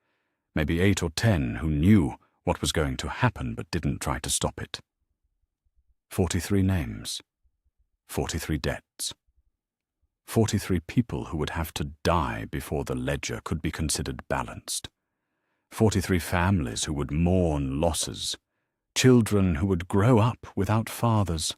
[SPEAKER 1] Maybe 8 or 10 who knew what was going to happen but didn't try to stop it. 43 names. 43 debts. 43 people who would have to die before the ledger could be considered balanced. 43 families who would mourn losses. Children who would grow up without fathers.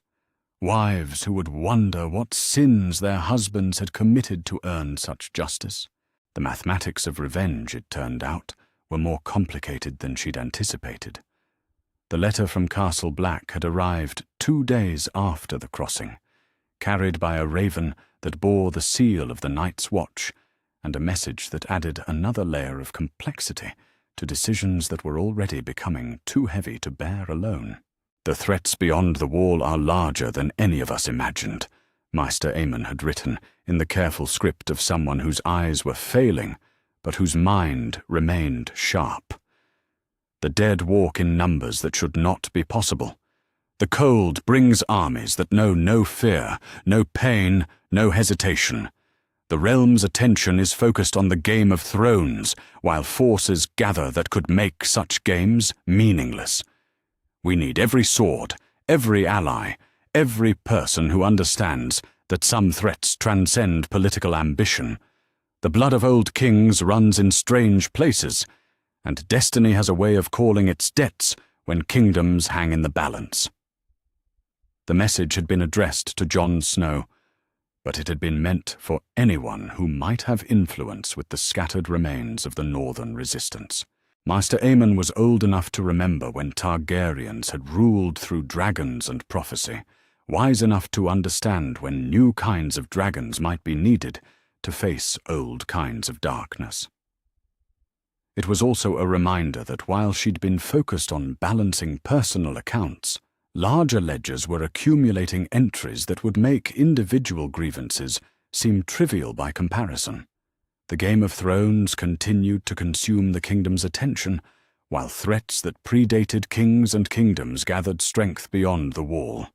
[SPEAKER 1] Wives who would wonder what sins their husbands had committed to earn such justice. The mathematics of revenge, it turned out, were more complicated than she'd anticipated. The letter from Castle Black had arrived 2 days after the crossing, carried by a raven that bore the seal of the Night's Watch, and a message that added another layer of complexity to decisions that were already becoming too heavy to bear alone. The threats beyond the wall are larger than any of us imagined, Maester Aemon had written in the careful script of someone whose eyes were failing, but whose mind remained sharp. The dead walk in numbers that should not be possible. The cold brings armies that know no fear, no pain, no hesitation. The realm's attention is focused on the Game of Thrones, while forces gather that could make such games meaningless. We need every sword, every ally, every person who understands that some threats transcend political ambition. The blood of old kings runs in strange places, and destiny has a way of calling its debts when kingdoms hang in the balance. The message had been addressed to Jon Snow, but it had been meant for anyone who might have influence with the scattered remains of the northern resistance. Maester Aemon was old enough to remember when Targaryens had ruled through dragons and prophecy, wise enough to understand when new kinds of dragons might be needed to face old kinds of darkness. It was also a reminder that while she'd been focused on balancing personal accounts, larger ledgers were accumulating entries that would make individual grievances seem trivial by comparison. The Game of Thrones continued to consume the kingdom's attention, while threats that predated kings and kingdoms gathered strength beyond the wall.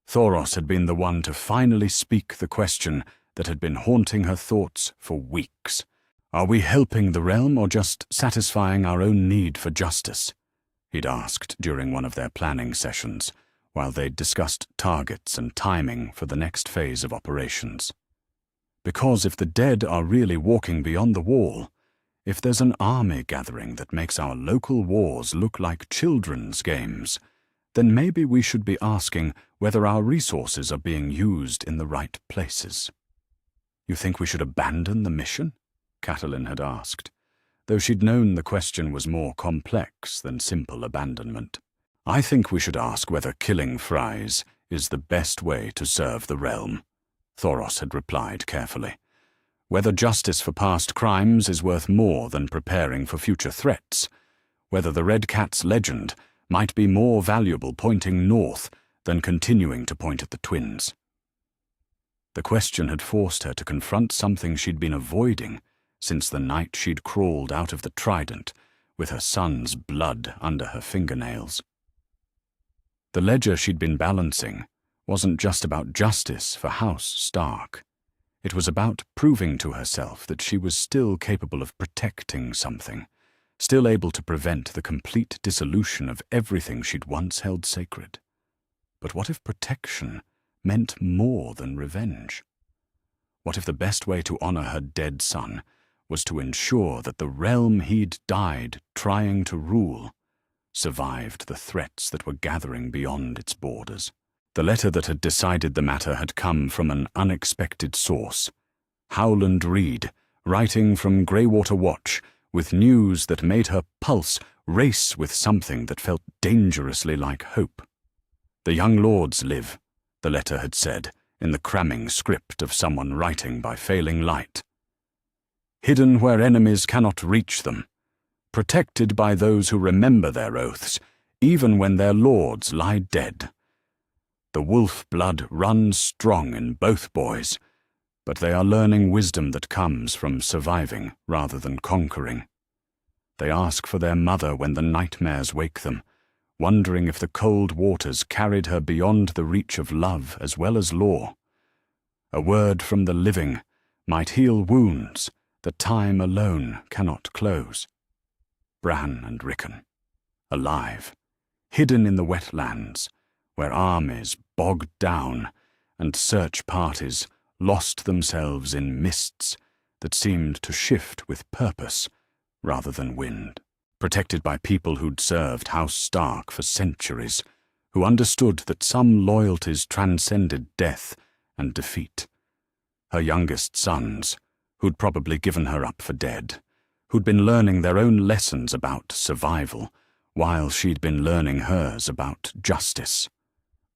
[SPEAKER 1] Thoros had been the one to finally speak the question that had been haunting her thoughts for weeks. Are we helping the realm or just satisfying our own need for justice? he'd asked during one of their planning sessions, while they discussed targets and timing for the next phase of operations. Because if the dead are really walking beyond the wall, if there's an army gathering that makes our local wars look like children's games, then maybe we should be asking whether our resources are being used in the right places. You think we should abandon the mission? Catelyn had asked, though she'd known the question was more complex than simple abandonment. I think we should ask whether killing Freys is the best way to serve the realm, Thoros had replied carefully. Whether justice for past crimes is worth more than preparing for future threats, whether the Red Cat's legend might be more valuable pointing north than continuing to point at the twins. The question had forced her to confront something she'd been avoiding since the night she'd crawled out of the Trident with her son's blood under her fingernails. The ledger she'd been balancing wasn't just about justice for House Stark. It was about proving to herself that she was still capable of protecting something, still able to prevent the complete dissolution of everything she'd once held sacred. But what if protection meant more than revenge? What if the best way to honor her dead son was to ensure that the realm he'd died trying to rule survived the threats that were gathering beyond its borders? The letter that had decided the matter had come from an unexpected source. Howland Reed, writing from Greywater Watch, with news that made her pulse race with something that felt dangerously like hope. The young lords live, the letter had said, in the cramming script of someone writing by failing light. Hidden where enemies cannot reach them, protected by those who remember their oaths, even when their lords lie dead. The wolf blood runs strong in both boys, but they are learning wisdom that comes from surviving rather than conquering. They ask for their mother when the nightmares wake them, wondering if the cold waters carried her beyond the reach of love as well as law. A word from the living might heal wounds that time alone cannot close. Bran and Rickon, alive, hidden in the wetlands, where armies bogged down and search parties lost themselves in mists that seemed to shift with purpose rather than wind, protected by people who'd served House Stark for centuries, who understood that some loyalties transcended death and defeat. Her youngest sons, who'd probably given her up for dead, who'd been learning their own lessons about survival, while she'd been learning hers about justice.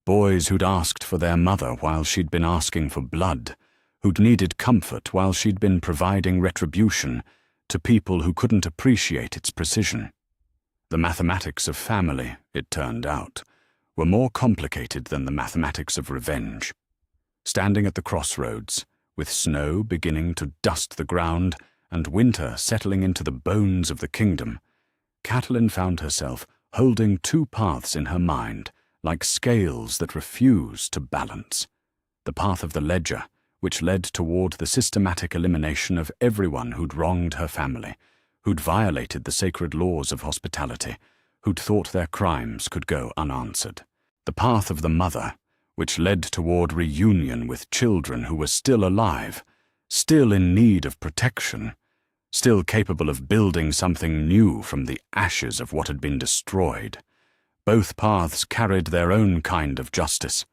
[SPEAKER 1] Boys who'd asked for their mother while she'd been asking for blood, who'd needed comfort while she'd been providing retribution to people who couldn't appreciate its precision. The mathematics of family, it turned out, were more complicated than the mathematics of revenge. Standing at the crossroads, with snow beginning to dust the ground and winter settling into the bones of the kingdom, Catelyn found herself holding two paths in her mind, like scales that refuse to balance. The path of the ledger, which led toward the systematic elimination of everyone who'd wronged her family, who'd violated the sacred laws of hospitality, who'd thought their crimes could go unanswered. The path of the mother, which led toward reunion with children who were still alive, still in need of protection, still capable of building something new from the ashes of what had been destroyed. Both paths carried their own kind of justice.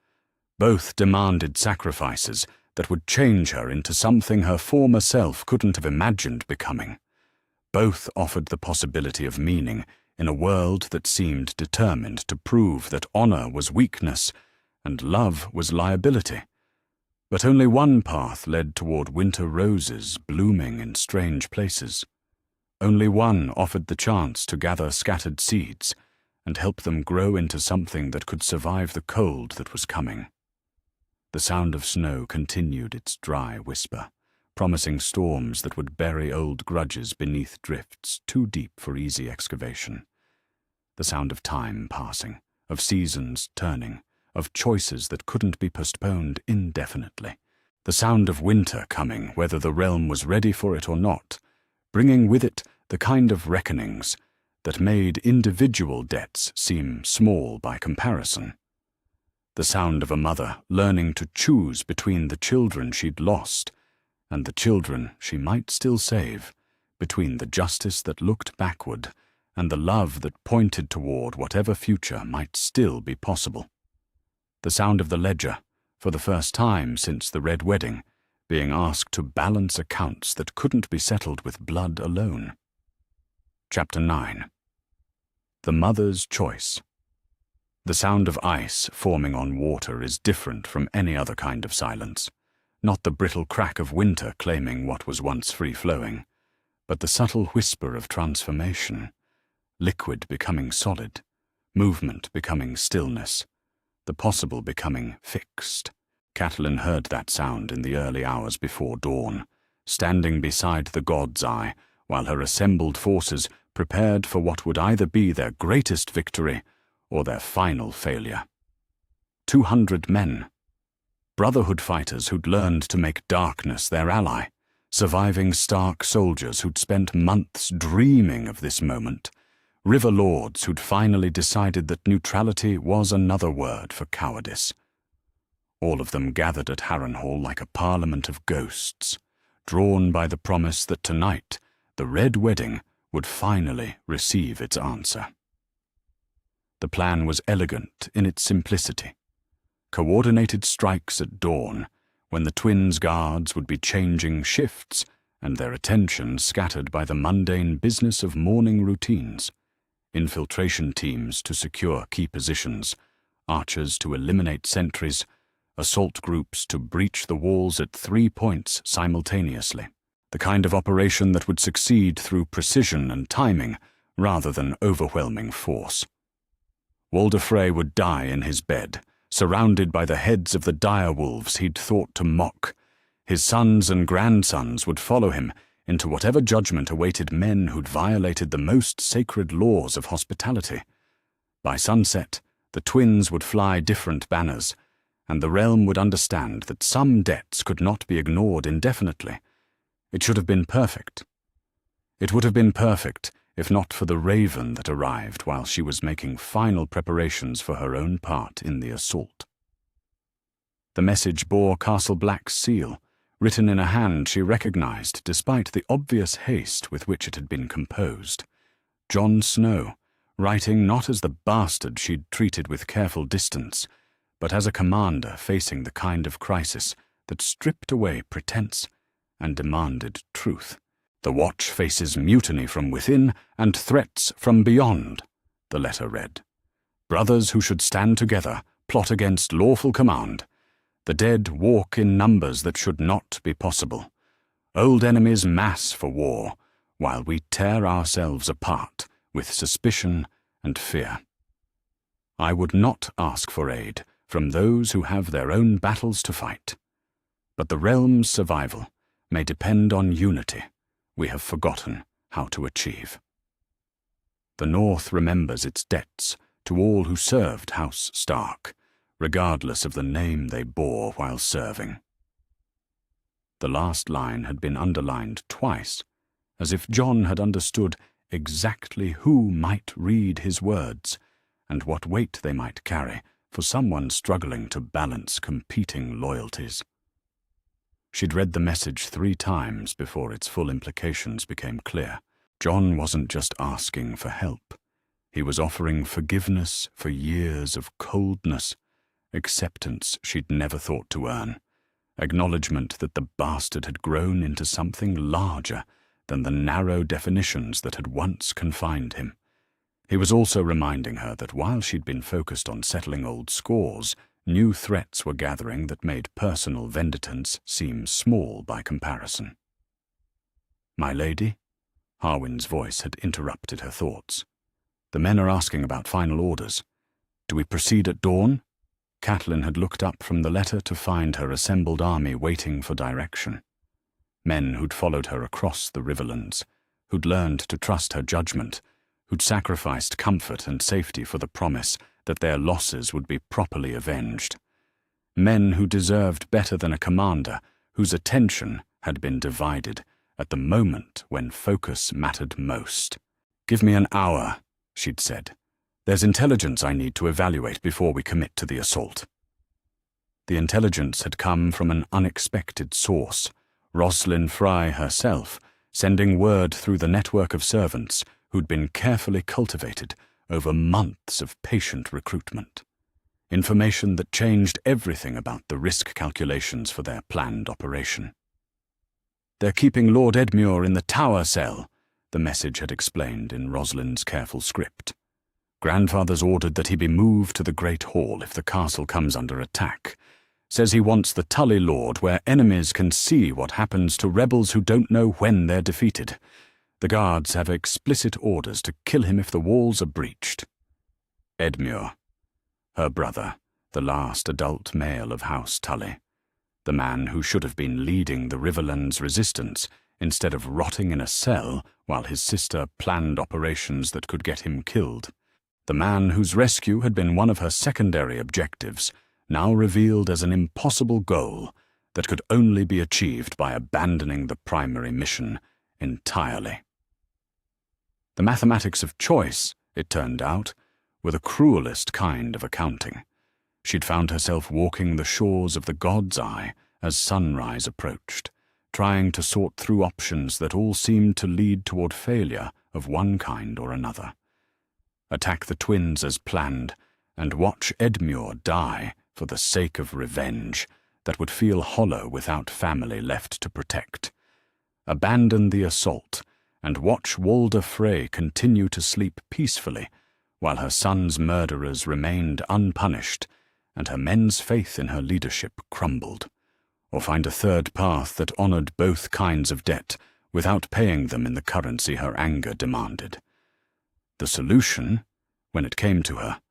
[SPEAKER 1] Both demanded sacrifices that would change her into something her former self couldn't have imagined becoming. Both offered the possibility of meaning in a world that seemed determined to prove that honor was weakness and love was liability. But only one path led toward winter roses blooming in strange places. Only one offered the chance to gather scattered seeds and help them grow into something that could survive the cold that was coming. The sound of snow continued its dry whisper, promising storms that would bury old grudges beneath drifts too deep for easy excavation. The sound of time passing, of seasons turning, of choices that couldn't be postponed indefinitely. The sound of winter coming, whether the realm was ready for it or not, bringing with it the kind of reckonings that made individual debts seem small by comparison. The sound of a mother learning to choose between the children she'd lost and the children she might still save, between the justice that looked backward and the love that pointed toward whatever future might still be possible. The sound of the ledger, for the first time since the Red Wedding, being asked to balance accounts that couldn't be settled with blood alone. Chapter 9. The Mother's Choice. The sound of ice forming on water is different from any other kind of silence, not the brittle crack of winter claiming what was once free-flowing, but the subtle whisper of transformation, liquid becoming solid, movement becoming stillness, the possible becoming fixed. Catelyn heard that sound in the early hours before dawn, standing beside the God's Eye, while her assembled forces prepared for what would either be their greatest victory or their final failure. 200 men. Brotherhood fighters who'd learned to make darkness their ally, surviving Stark soldiers who'd spent months dreaming of this moment, river lords who'd finally decided that neutrality was another word for cowardice. All of them gathered at Harrenhal like a parliament of ghosts, drawn by the promise that tonight the Red Wedding would finally receive its answer. The plan was elegant in its simplicity. Coordinated strikes at dawn, when the twins' guards would be changing shifts and their attention scattered by the mundane business of morning routines. Infiltration teams to secure key positions, archers to eliminate sentries, assault groups to breach the walls at 3 points simultaneously. The kind of operation that would succeed through precision and timing rather than overwhelming force. Walder Frey would die in his bed, surrounded by the heads of the direwolves he'd thought to mock. His sons and grandsons would follow him into whatever judgment awaited men who'd violated the most sacred laws of hospitality. By sunset, the twins would fly different banners, and the realm would understand that some debts could not be ignored indefinitely. It should have been perfect. It would have been perfect if not for the raven that arrived while she was making final preparations for her own part in the assault. The message bore Castle Black's seal, written in a hand she recognized despite the obvious haste with which it had been composed. Jon Snow, writing not as the bastard she'd treated with careful distance, but as a commander facing the kind of crisis that stripped away pretense and demanded truth. The Watch faces mutiny from within and threats from beyond, the letter read. Brothers who should stand together plot against lawful command. The dead walk in numbers that should not be possible. Old enemies mass for war, while we tear ourselves apart with suspicion and fear. I would not ask for aid from those who have their own battles to fight. But the realm's survival may depend on unity we have forgotten how to achieve. The North remembers its debts to all who served House Stark, regardless of the name they bore while serving. The last line had been underlined twice, as if Jon had understood exactly who might read his words and what weight they might carry for someone struggling to balance competing loyalties. She'd read the message 3 times before its full implications became clear. Jon wasn't just asking for help. He was offering forgiveness for years of coldness, acceptance she'd never thought to earn, acknowledgement that the bastard had grown into something larger than the narrow definitions that had once confined him. He was also reminding her that while she'd been focused on settling old scores, new threats were gathering that made personal vendetance seem small by comparison. "My lady?" Harwin's voice had interrupted her thoughts. "The men are asking about final orders. Do we proceed at dawn?" Catelyn had looked up from the letter to find her assembled army waiting for direction. Men who'd followed her across the riverlands, who'd learned to trust her judgment, who'd sacrificed comfort and safety for the promise that their losses would be properly avenged. Men who deserved better than a commander whose attention had been divided at the moment when focus mattered most. "Give me an hour," she'd said. "There's intelligence I need to evaluate before we commit to the assault." The intelligence had come from an unexpected source, Rosalind Frey herself, sending word through the network of servants who'd been carefully cultivated over months of patient recruitment. Information that changed everything about the risk calculations for their planned operation. "They're keeping Lord Edmure in the tower cell," the message had explained in Rosalind's careful script. "Grandfather's ordered that he be moved to the Great Hall if the castle comes under attack. Says he wants the Tully Lord where enemies can see what happens to rebels who don't know when they're defeated. The guards have explicit orders to kill him if the walls are breached." Edmure, her brother, the last adult male of House Tully, the man who should have been leading the Riverlands resistance instead of rotting in a cell while his sister planned operations that could get him killed. The man whose rescue had been one of her secondary objectives, now revealed as an impossible goal that could only be achieved by abandoning the primary mission entirely. The mathematics of choice, it turned out, were the cruelest kind of accounting. She'd found herself walking the shores of the God's Eye as sunrise approached, trying to sort through options that all seemed to lead toward failure of one kind or another. Attack the twins as planned, and watch Edmure die for the sake of revenge that would feel hollow without family left to protect. Abandon the assault, and watch Walder Frey continue to sleep peacefully while her son's murderers remained unpunished and her men's faith in her leadership crumbled, or find a third path that honored both kinds of debt without paying them in the currency her anger demanded. The solution, when it came to her,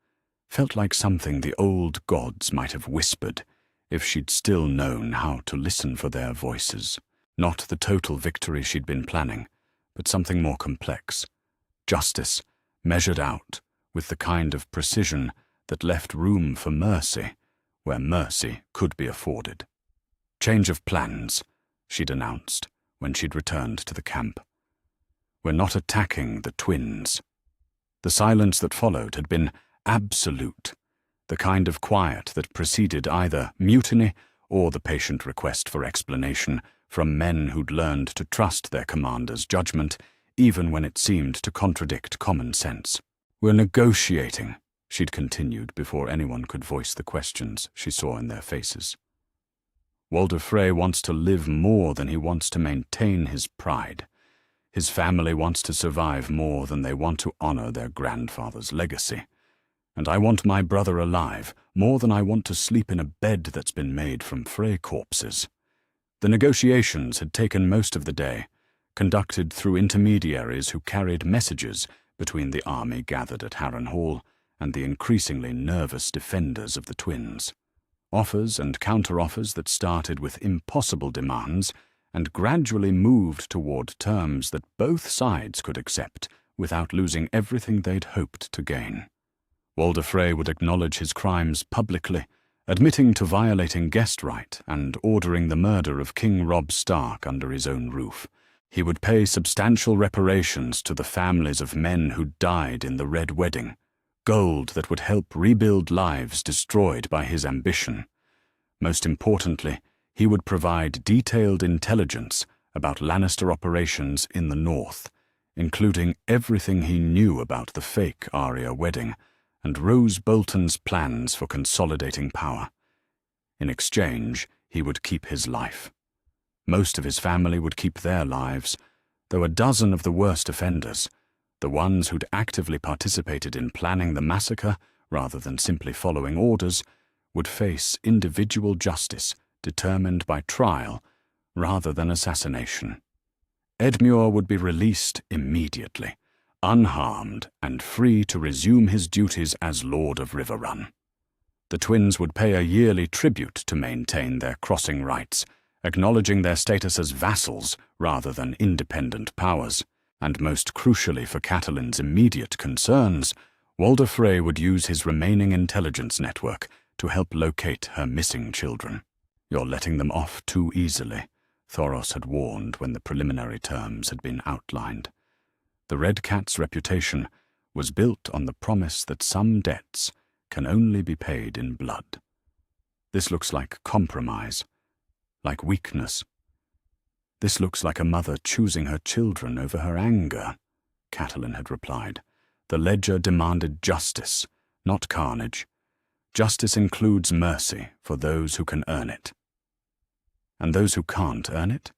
[SPEAKER 1] felt like something the old gods might have whispered if she'd still known how to listen for their voices. Not the total victory she'd been planning, but something more complex. Justice, measured out with the kind of precision that left room for mercy where mercy could be afforded. "Change of plans," she'd announced when she'd returned to the camp. "We're not attacking the twins." The silence that followed had been absolute, the kind of quiet that preceded either mutiny or the patient request for explanation from men who'd learned to trust their commander's judgment even when it seemed to contradict common sense. "We're negotiating," she'd continued before anyone could voice the questions she saw in their faces. "Walder Frey wants to live more than he wants to maintain his pride. His family wants to survive more than they want to honor their grandfather's legacy. And I want my brother alive more than I want to sleep in a bed that's been made from Frey corpses." The negotiations had taken most of the day, conducted through intermediaries who carried messages between the army gathered at Harrenhal and the increasingly nervous defenders of the twins. Offers and counter-offers that started with impossible demands and gradually moved toward terms that both sides could accept without losing everything they'd hoped to gain. Walder Frey would acknowledge his crimes publicly, admitting to violating guest right and ordering the murder of King Robb Stark under his own roof. He would pay substantial reparations to the families of men who died in the Red Wedding, gold that would help rebuild lives destroyed by his ambition. Most importantly, he would provide detailed intelligence about Lannister operations in the north, including everything he knew about the fake Arya wedding and Rose Bolton's plans for consolidating power. In exchange, he would keep his life. Most of his family would keep their lives, though a dozen of the worst offenders, the ones who'd actively participated in planning the massacre rather than simply following orders, would face individual justice determined by trial rather than assassination. Edmure would be released immediately, unharmed and free to resume his duties as Lord of Riverrun. The twins would pay a yearly tribute to maintain their crossing rights, acknowledging their status as vassals rather than independent powers, and most crucially for Catelyn's immediate concerns, Walder Frey would use his remaining intelligence network to help locate her missing children. "You're letting them off too easily," Thoros had warned when the preliminary terms had been outlined. The Red Cat's reputation was built on the promise that some debts can only be paid in blood. This looks like compromise, like weakness. This looks like a mother choosing her children over her anger, Catelyn had replied. The ledger demanded justice, not carnage. Justice includes mercy for those who can earn it. And those who can't earn it?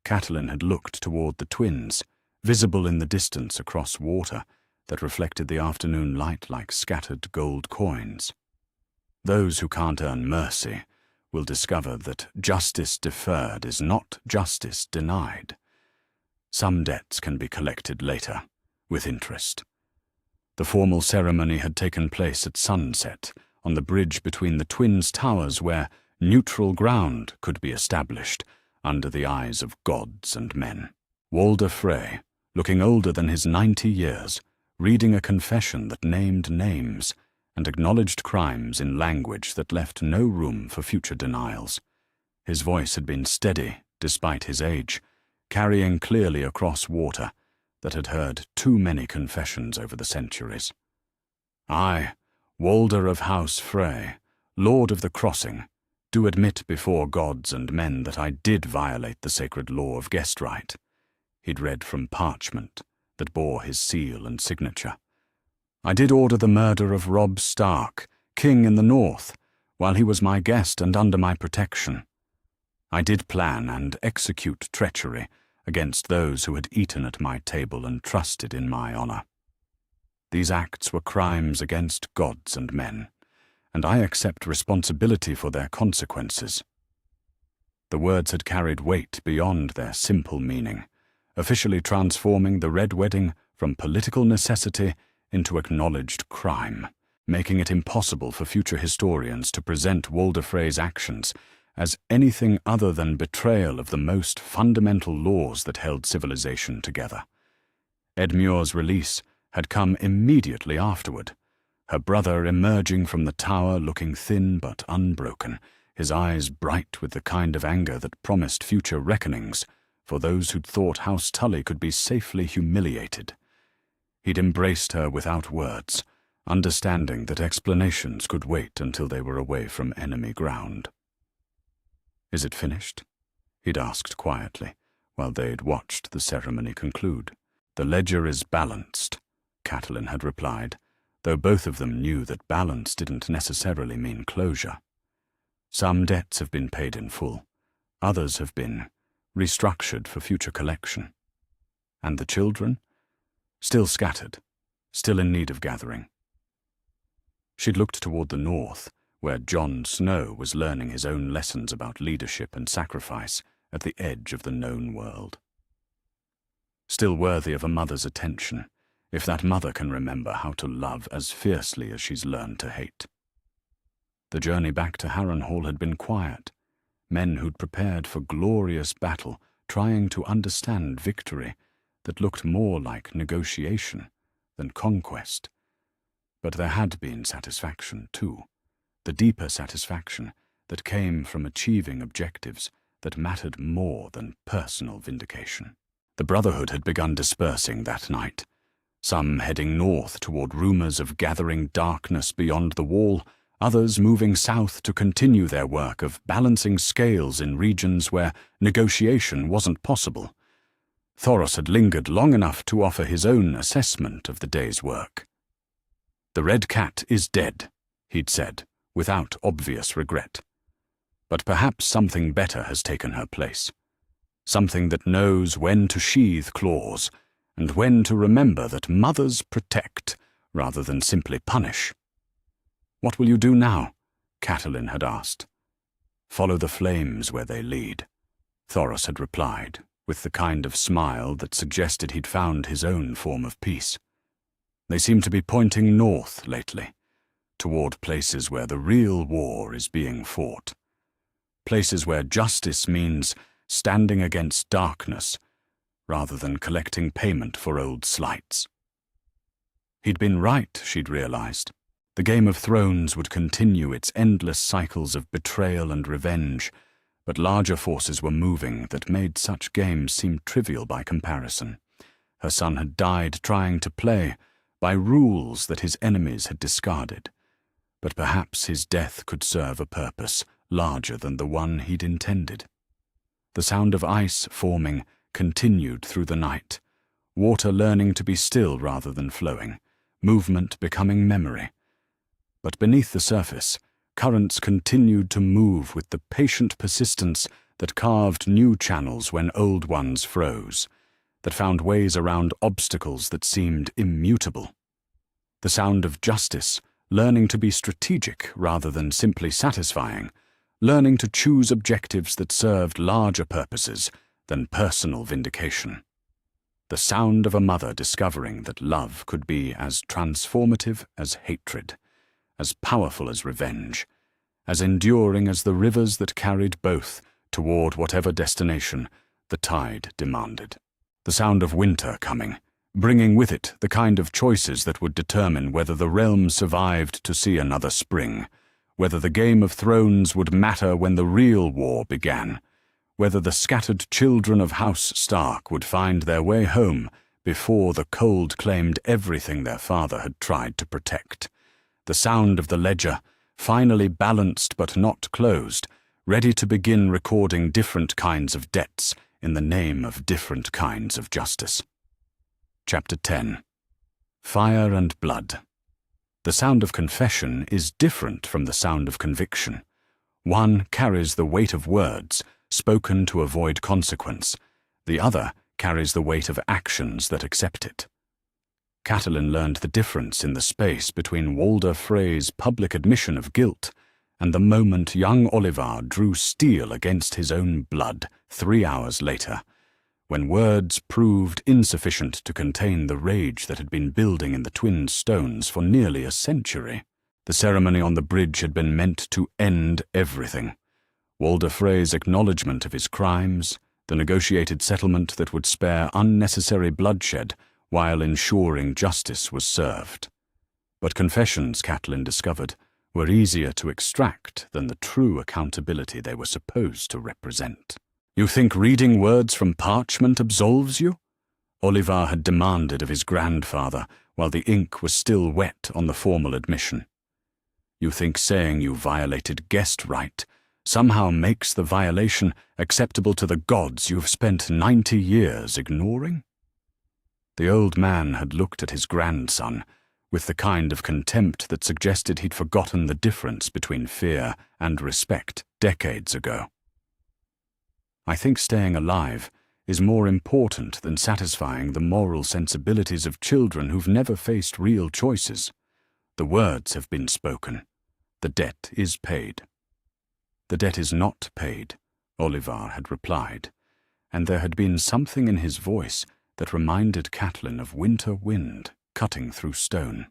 [SPEAKER 1] Catelyn had looked toward the twins, visible in the distance across water that reflected the afternoon light like scattered gold coins. Those who can't earn mercy will discover that justice deferred is not justice denied. Some debts can be collected later, with interest. The formal ceremony had taken place at sunset, on the bridge between the twins' towers where neutral ground could be established under the eyes of gods and men. Walder Frey, looking older than his 90 years, reading a confession that named names and acknowledged crimes in language that left no room for future denials. His voice had been steady despite his age, carrying clearly across water that had heard too many confessions over the centuries. I, Walder of House Frey, Lord of the Crossing, do admit before gods and men that I did violate the sacred law of guest right. He'd read from parchment that bore his seal and signature. I did order the murder of Robb Stark, king in the north, while he was my guest and under my protection. I did plan and execute treachery against those who had eaten at my table and trusted in my honor. These acts were crimes against gods and men, and I accept responsibility for their consequences. The words had carried weight beyond their simple meaning, officially transforming the Red Wedding from political necessity into acknowledged crime, making it impossible for future historians to present Walder Frey's actions as anything other than betrayal of the most fundamental laws that held civilization together. Edmure's release had come immediately afterward, her brother emerging from the tower looking thin but unbroken, his eyes bright with the kind of anger that promised future reckonings for those who'd thought House Tully could be safely humiliated. He'd embraced her without words, understanding that explanations could wait until they were away from enemy ground. "Is it finished?" he'd asked quietly, while they'd watched the ceremony conclude. "The ledger is balanced," Catelyn had replied, though both of them knew that balance didn't necessarily mean closure. Some debts have been paid in full, others have been restructured for future collection. And the children? Still scattered, still in need of gathering. She'd looked toward the north, where Jon Snow was learning his own lessons about leadership and sacrifice at the edge of the known world. Still worthy of a mother's attention, if that mother can remember how to love as fiercely as she's learned to hate. The journey back to Harrenhal had been quiet, men who'd prepared for glorious battle, trying to understand victory that looked more like negotiation than conquest. But there had been satisfaction, too, the deeper satisfaction that came from achieving objectives that mattered more than personal vindication. The Brotherhood had begun dispersing that night, some heading north toward rumors of gathering darkness beyond the wall, others moving south to continue their work of balancing scales in regions where negotiation wasn't possible. Thoros had lingered long enough to offer his own assessment of the day's work. "The Red Cat is dead," he'd said, without obvious regret. "But perhaps something better has taken her place. Something that knows when to sheathe claws, and when to remember that mothers protect rather than simply punish." "What will you do now?" Catelyn had asked. "Follow the flames where they lead," Thoros had replied, with the kind of smile that suggested he'd found his own form of peace. "They seem to be pointing north lately, toward places where the real war is being fought. Places where justice means standing against darkness rather than collecting payment for old slights." He'd been right, she'd realized. The Game of Thrones would continue its endless cycles of betrayal and revenge, but larger forces were moving that made such games seem trivial by comparison. Her son had died trying to play by rules that his enemies had discarded. But perhaps his death could serve a purpose larger than the one he'd intended. The sound of ice forming continued through the night, water learning to be still rather than flowing, movement becoming memory. But beneath the surface, currents continued to move with the patient persistence that carved new channels when old ones froze, that found ways around obstacles that seemed immutable. The sound of justice, learning to be strategic rather than simply satisfying, learning to choose objectives that served larger purposes than personal vindication. The sound of a mother discovering that love could be as transformative as hatred, as powerful as revenge, as enduring as the rivers that carried both toward whatever destination the tide demanded. The sound of winter coming, bringing with it the kind of choices that would determine whether the realm survived to see another spring, whether the Game of Thrones would matter when the real war began, whether the scattered children of House Stark would find their way home before the cold claimed everything their father had tried to protect. The sound of the ledger, finally balanced but not closed, ready to begin recording different kinds of debts in the name of different kinds of justice. Chapter 10. Fire and Blood. The sound of confession is different from the sound of conviction. One carries the weight of words, spoken to avoid consequence. The other carries the weight of actions that accept it. Catelyn learned the difference in the space between Walder Freys' public admission of guilt and the moment young Oliver drew steel against his own blood 3 hours later, when words proved insufficient to contain the rage that had been building in the twin stones for nearly a century. The ceremony on the bridge had been meant to end everything. Walder Frey's acknowledgement of his crimes, the negotiated settlement that would spare unnecessary bloodshed while ensuring justice was served. But confessions, Catelyn discovered, were easier to extract than the true accountability they were supposed to represent. "You think reading words from parchment absolves you?" Oliver had demanded of his grandfather while the ink was still wet on the formal admission. "You think saying you violated guest right somehow makes the violation acceptable to the gods you've spent 90 years ignoring?" The old man had looked at his grandson with the kind of contempt that suggested he'd forgotten the difference between fear and respect decades ago. "I think staying alive is more important than satisfying the moral sensibilities of children who've never faced real choices. The words have been spoken. The debt is paid." "The debt is not paid," Oliver had replied, and there had been something in his voice that reminded Catelyn of winter wind cutting through stone.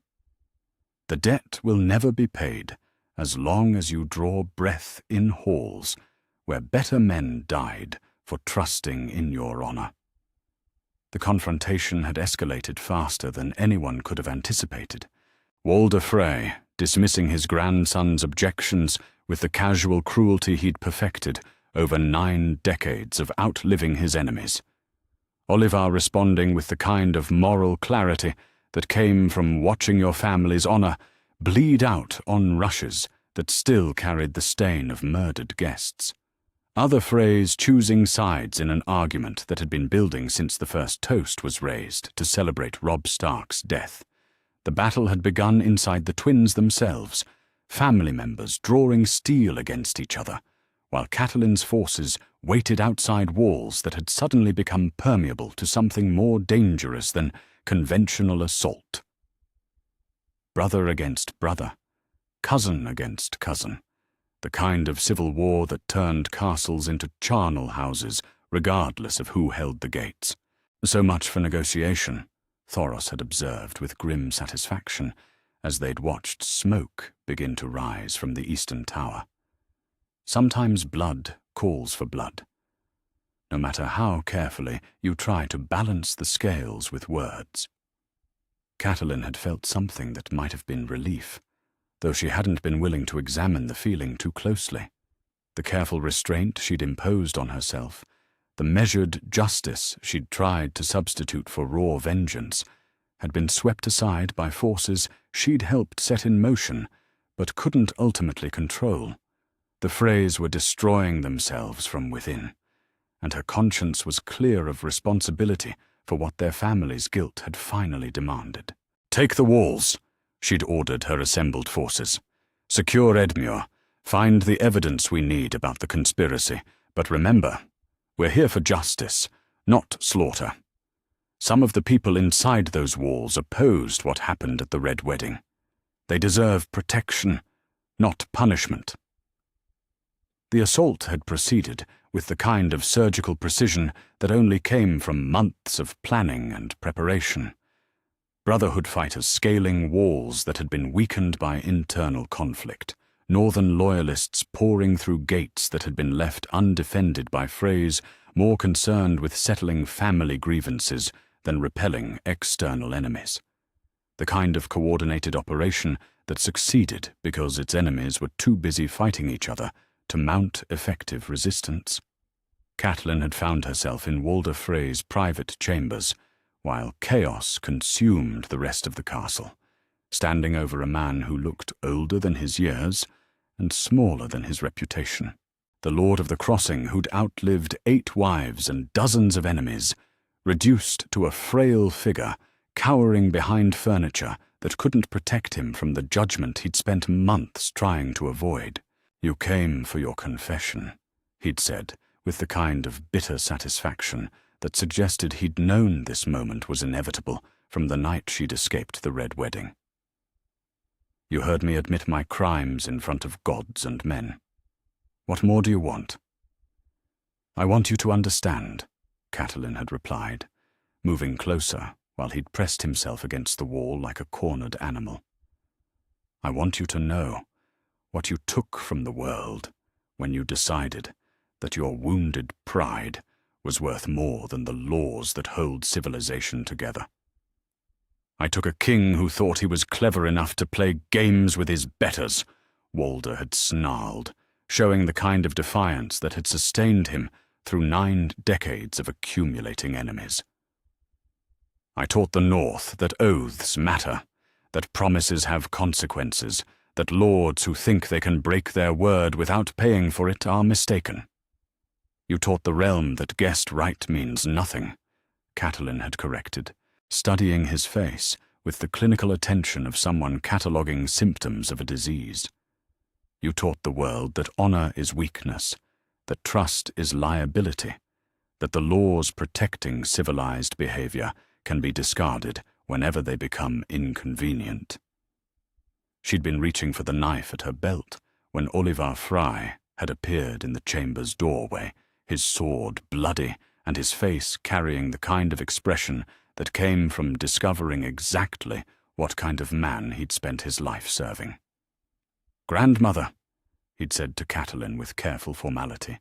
[SPEAKER 1] "The debt will never be paid as long as you draw breath in halls where better men died for trusting in your honor." The confrontation had escalated faster than anyone could have anticipated. Walder Frey, dismissing his grandson's objections with the casual cruelty he'd perfected over 9 decades of outliving his enemies. Oliver responding with the kind of moral clarity that came from watching your family's honor bleed out on rushes that still carried the stain of murdered guests. Other Freys choosing sides in an argument that had been building since the first toast was raised to celebrate Robb Stark's death. The battle had begun inside the twins themselves, family members drawing steel against each other, while Catelyn's forces waited outside walls that had suddenly become permeable to something more dangerous than conventional assault. Brother against brother, cousin against cousin, the kind of civil war that turned castles into charnel houses regardless of who held the gates. "So much for negotiation," Thoros had observed with grim satisfaction as they'd watched smoke begin to rise from the eastern tower. "Sometimes blood calls for blood. No matter how carefully you try to balance the scales with words." Catelyn had felt something that might have been relief, though she hadn't been willing to examine the feeling too closely. The careful restraint she'd imposed on herself, The measured justice she'd tried to substitute for raw vengeance had been swept aside by forces she'd helped set in motion but couldn't ultimately control. The Freys were destroying themselves from within, and her conscience was clear of responsibility for what their family's guilt had finally demanded. "Take the walls," she'd ordered her assembled forces. "Secure Edmure. Find the evidence we need about the conspiracy. But remember, we're here for justice, not slaughter. Some of the people inside those walls opposed what happened at the Red Wedding. They deserve protection, not punishment." The assault had proceeded with the kind of surgical precision that only came from months of planning and preparation. Brotherhood fighters scaling walls that had been weakened by internal conflict, Northern loyalists pouring through gates that had been left undefended by Freys, more concerned with settling family grievances than repelling external enemies. The kind of coordinated operation that succeeded because its enemies were too busy fighting each other to mount effective resistance. Catelyn had found herself in Walder Frey's private chambers, while chaos consumed the rest of the castle, standing over a man who looked older than his years and smaller than his reputation. The Lord of the Crossing, who'd outlived 8 wives and dozens of enemies, reduced to a frail figure cowering behind furniture that couldn't protect him from the judgment he'd spent months trying to avoid. "You came for your confession," he'd said, with the kind of bitter satisfaction that suggested he'd known this moment was inevitable from the night she'd escaped the Red Wedding. "You heard me admit my crimes in front of gods and men. What more do you want?" "I want you to understand," Catelyn had replied, moving closer while he'd pressed himself against the wall like a cornered animal. "I want you to know what you took from the world when you decided that your wounded pride was worth more than the laws that hold civilization together. I took a king who thought he was clever enough to play games with his betters," Walder had snarled, showing the kind of defiance that had sustained him through 9 decades of accumulating enemies. "I taught the North that oaths matter, that promises have consequences, that lords who think they can break their word without paying for it are mistaken. You taught the realm that guessed right means nothing," Catelyn had corrected, studying his face with the clinical attention of someone cataloguing symptoms of a disease. "You taught the world that honor is weakness, that trust is liability, that the laws protecting civilized behavior can be discarded whenever they become inconvenient." She'd been reaching for the knife at her belt when Oliver Frey had appeared in the chamber's doorway, his sword bloody and his face carrying the kind of expression that came from discovering exactly what kind of man he'd spent his life serving. "Grandmother," he'd said to Catelyn with careful formality,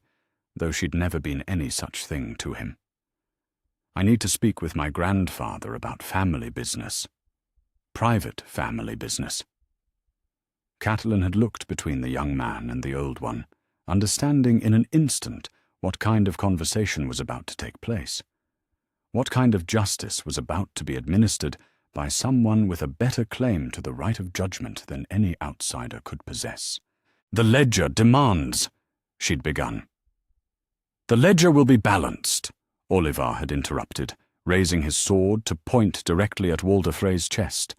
[SPEAKER 1] though she'd never been any such thing to him. "I need to speak with my grandfather about family business. Private family business." Catelyn had looked between the young man and the old one, understanding in an instant what kind of conversation was about to take place. What kind of justice was about to be administered by someone with a better claim to the right of judgment than any outsider could possess. "The ledger demands," she'd begun. "The ledger will be balanced," Oliver had interrupted, raising his sword to point directly at Walder Frey's chest.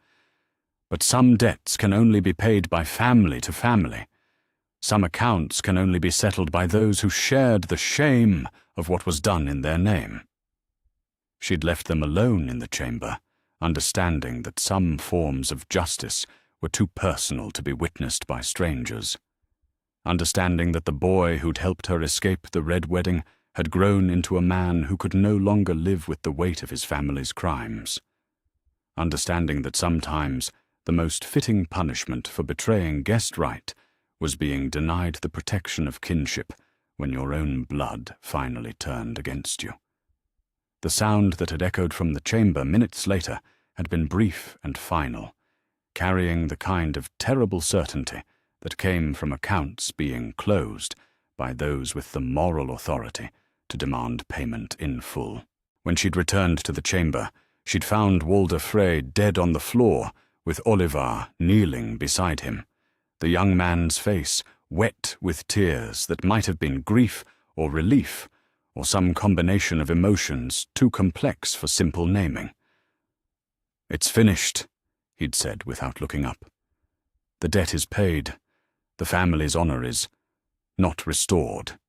[SPEAKER 1] "But some debts can only be paid by family to family. Some accounts can only be settled by those who shared the shame of what was done in their name." She'd left them alone in the chamber, understanding that some forms of justice were too personal to be witnessed by strangers. Understanding that the boy who'd helped her escape the Red Wedding had grown into a man who could no longer live with the weight of his family's crimes. Understanding that sometimes the most fitting punishment for betraying guest right was being denied the protection of kinship when your own blood finally turned against you. The sound that had echoed from the chamber minutes later had been brief and final, carrying the kind of terrible certainty that came from accounts being closed by those with the moral authority to demand payment in full. When she'd returned to the chamber, she'd found Walder Frey dead on the floor, with Oliver kneeling beside him, the young man's face wet with tears that might have been grief or relief, or some combination of emotions too complex for simple naming. "It's finished," he'd said without looking up. "The debt is paid. The family's honor is not restored,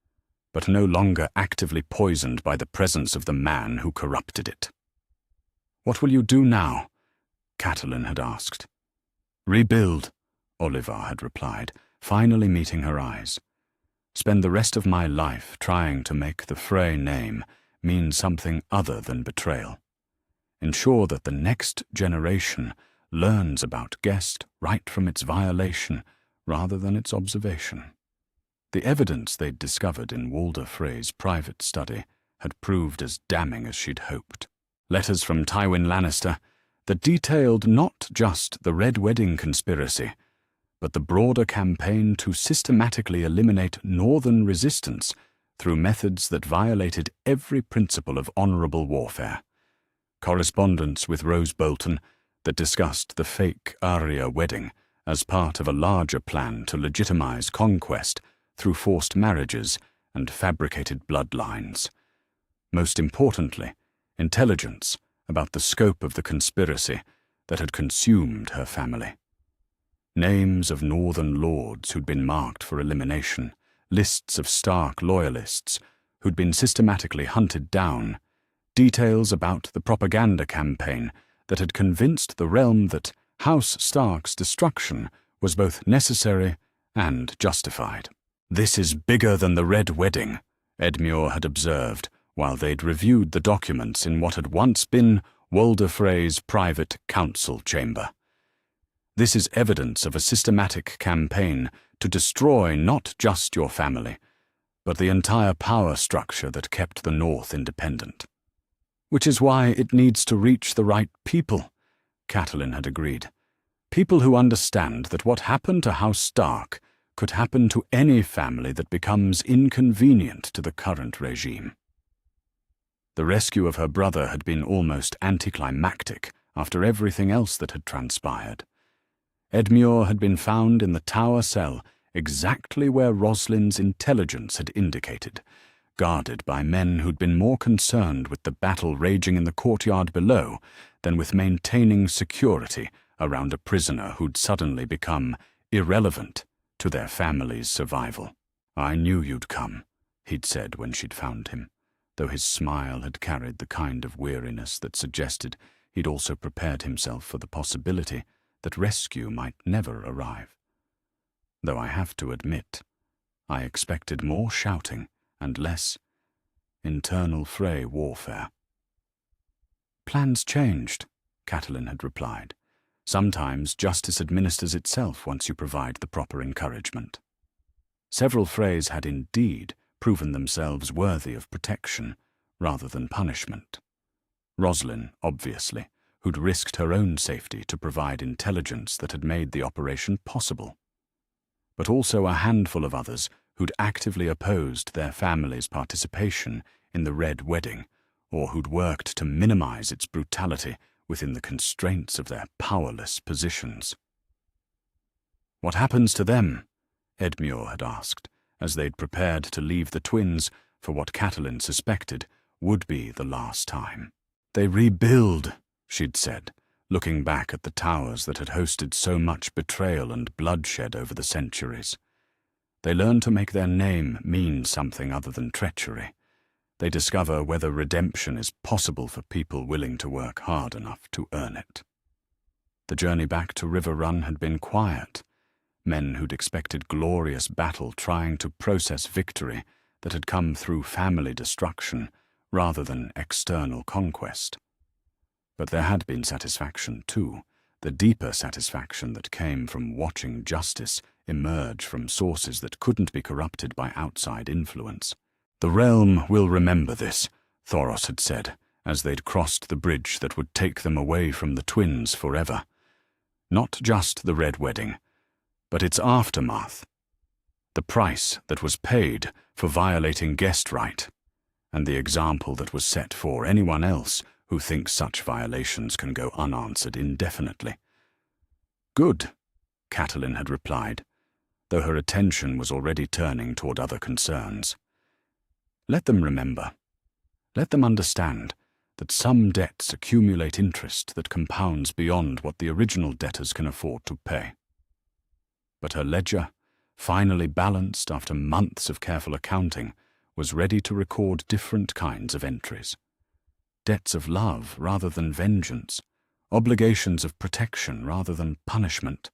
[SPEAKER 1] but no longer actively poisoned by the presence of the man who corrupted it." "What will you do now?" Catelyn had asked. "Rebuild," Oliver had replied, finally meeting her eyes. "Spend the rest of my life trying to make the Frey name mean something other than betrayal. Ensure that the next generation learns about Guest right from its violation rather than its observation." The evidence they'd discovered in Walder Frey's private study had proved as damning as she'd hoped. Letters from Tywin Lannister that detailed not just the Red Wedding conspiracy, but the broader campaign to systematically eliminate Northern resistance through methods that violated every principle of honorable warfare. Correspondence with Rose Bolton that discussed the fake Arya wedding as part of a larger plan to legitimize conquest through forced marriages and fabricated bloodlines. Most importantly, intelligence about the scope of the conspiracy that had consumed her family. Names of Northern lords who'd been marked for elimination, lists of Stark loyalists who'd been systematically hunted down, details about the propaganda campaign that had convinced the realm that House Stark's destruction was both necessary and justified. "This is bigger than the Red Wedding," Edmure had observed while they'd reviewed the documents in what had once been Walder Frey's private council chamber. "This is evidence of a systematic campaign to destroy not just your family, but the entire power structure that kept the North independent. Which is why it needs to reach the right people," Catelyn had agreed. "People who understand that what happened to House Stark could happen to any family that becomes inconvenient to the current regime." The rescue of her brother had been almost anticlimactic after everything else that had transpired. Edmure had been found in the tower cell exactly where Roslyn's intelligence had indicated, guarded by men who'd been more concerned with the battle raging in the courtyard below than with maintaining security around a prisoner who'd suddenly become irrelevant to their family's survival. "I knew you'd come," he'd said when she'd found him, though his smile had carried the kind of weariness that suggested he'd also prepared himself for the possibility that rescue might never arrive. "Though I have to admit, I expected more shouting and less internal Frey warfare." "Plans changed," Catelyn had replied. "Sometimes justice administers itself once you provide the proper encouragement." Several Freys had indeed proven themselves worthy of protection rather than punishment. Roslyn, obviously, who'd risked her own safety to provide intelligence that had made the operation possible. But also a handful of others who'd actively opposed their family's participation in the Red Wedding, or who'd worked to minimize its brutality within the constraints of their powerless positions. "What happens to them?" Edmure had asked, as they'd prepared to leave the twins for what Catelyn suspected would be the last time. "They rebuild," she'd said, looking back at the towers that had hosted so much betrayal and bloodshed over the centuries. "They learn to make their name mean something other than treachery. They discover whether redemption is possible for people willing to work hard enough to earn it." The journey back to River Run had been quiet. Men who'd expected glorious battle trying to process victory that had come through family destruction rather than external conquest. But there had been satisfaction too, the deeper satisfaction that came from watching justice emerge from sources that couldn't be corrupted by outside influence. "The realm will remember this," Thoros had said, as they'd crossed the bridge that would take them away from the twins forever. Not just the Red Wedding, but its aftermath. The price that was paid for violating guest right. and the example that was set for anyone else who thinks such violations can go unanswered indefinitely. "Good," Catelyn had replied, though her attention was already turning toward other concerns. "Let them remember. Let them understand that some debts accumulate interest that compounds beyond what the original debtors can afford to pay." But her ledger, finally balanced after months of careful accounting, was ready to record different kinds of entries. Debts of love rather than vengeance, obligations of protection rather than punishment,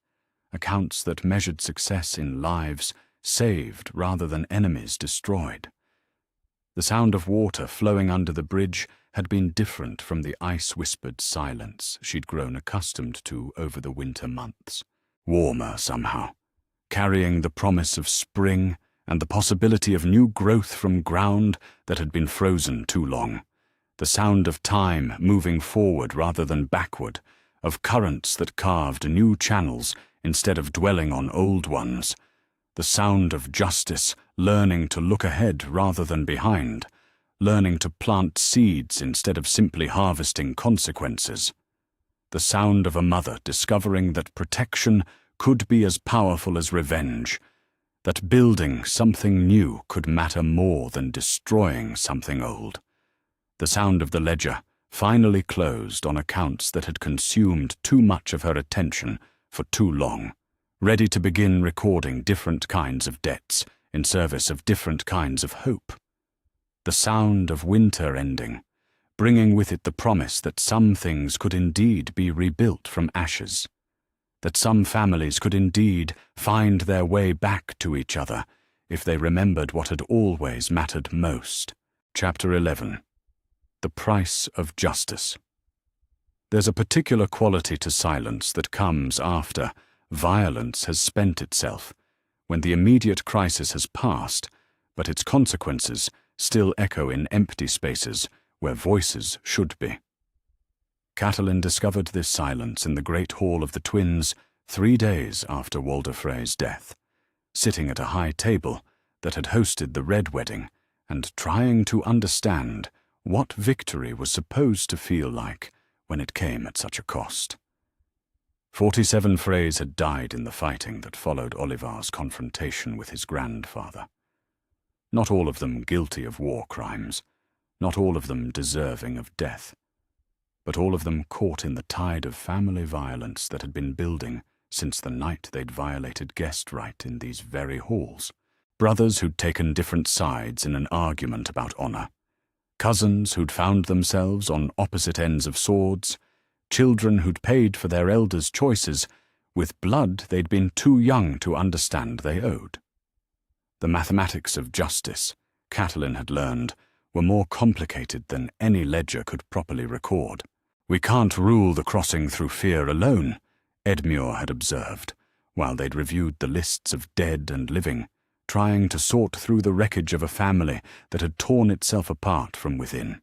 [SPEAKER 1] accounts that measured success in lives saved rather than enemies destroyed. The sound of water flowing under the bridge had been different from the ice-whispered silence she'd grown accustomed to over the winter months. Warmer somehow, carrying the promise of spring and the possibility of new growth from ground that had been frozen too long. The sound of time moving forward rather than backward, of currents that carved new channels instead of dwelling on old ones. The sound of justice learning to look ahead rather than behind, learning to plant seeds instead of simply harvesting consequences. The sound of a mother discovering that protection could be as powerful as revenge, that building something new could matter more than destroying something old. The sound of the ledger, finally closed on accounts that had consumed too much of her attention for too long, ready to begin recording different kinds of debts in service of different kinds of hope. The sound of winter ending, bringing with it the promise that some things could indeed be rebuilt from ashes, that some families could indeed find their way back to each other if they remembered what had always mattered most. Chapter 11. The Price of Justice. There's a particular quality to silence that comes after violence has spent itself, when the immediate crisis has passed, but its consequences still echo in empty spaces where voices should be. Catelyn discovered this silence in the great hall of the twins 3 days after Walder Frey's death, sitting at a high table that had hosted the Red Wedding and trying to understand what victory was supposed to feel like when it came at such a cost. 47 Freys had died in the fighting that followed Olivar's confrontation with his grandfather. Not all of them guilty of war crimes, not all of them deserving of death, but all of them caught in the tide of family violence that had been building since the night they'd violated guest right in these very halls. Brothers who'd taken different sides in an argument about honor, cousins who'd found themselves on opposite ends of swords, children who'd paid for their elders' choices with blood they'd been too young to understand they owed. The mathematics of justice, Catelyn had learned, were more complicated than any ledger could properly record. "We can't rule the crossing through fear alone," Edmure had observed, while they'd reviewed the lists of dead and living, trying to sort through the wreckage of a family that had torn itself apart from within.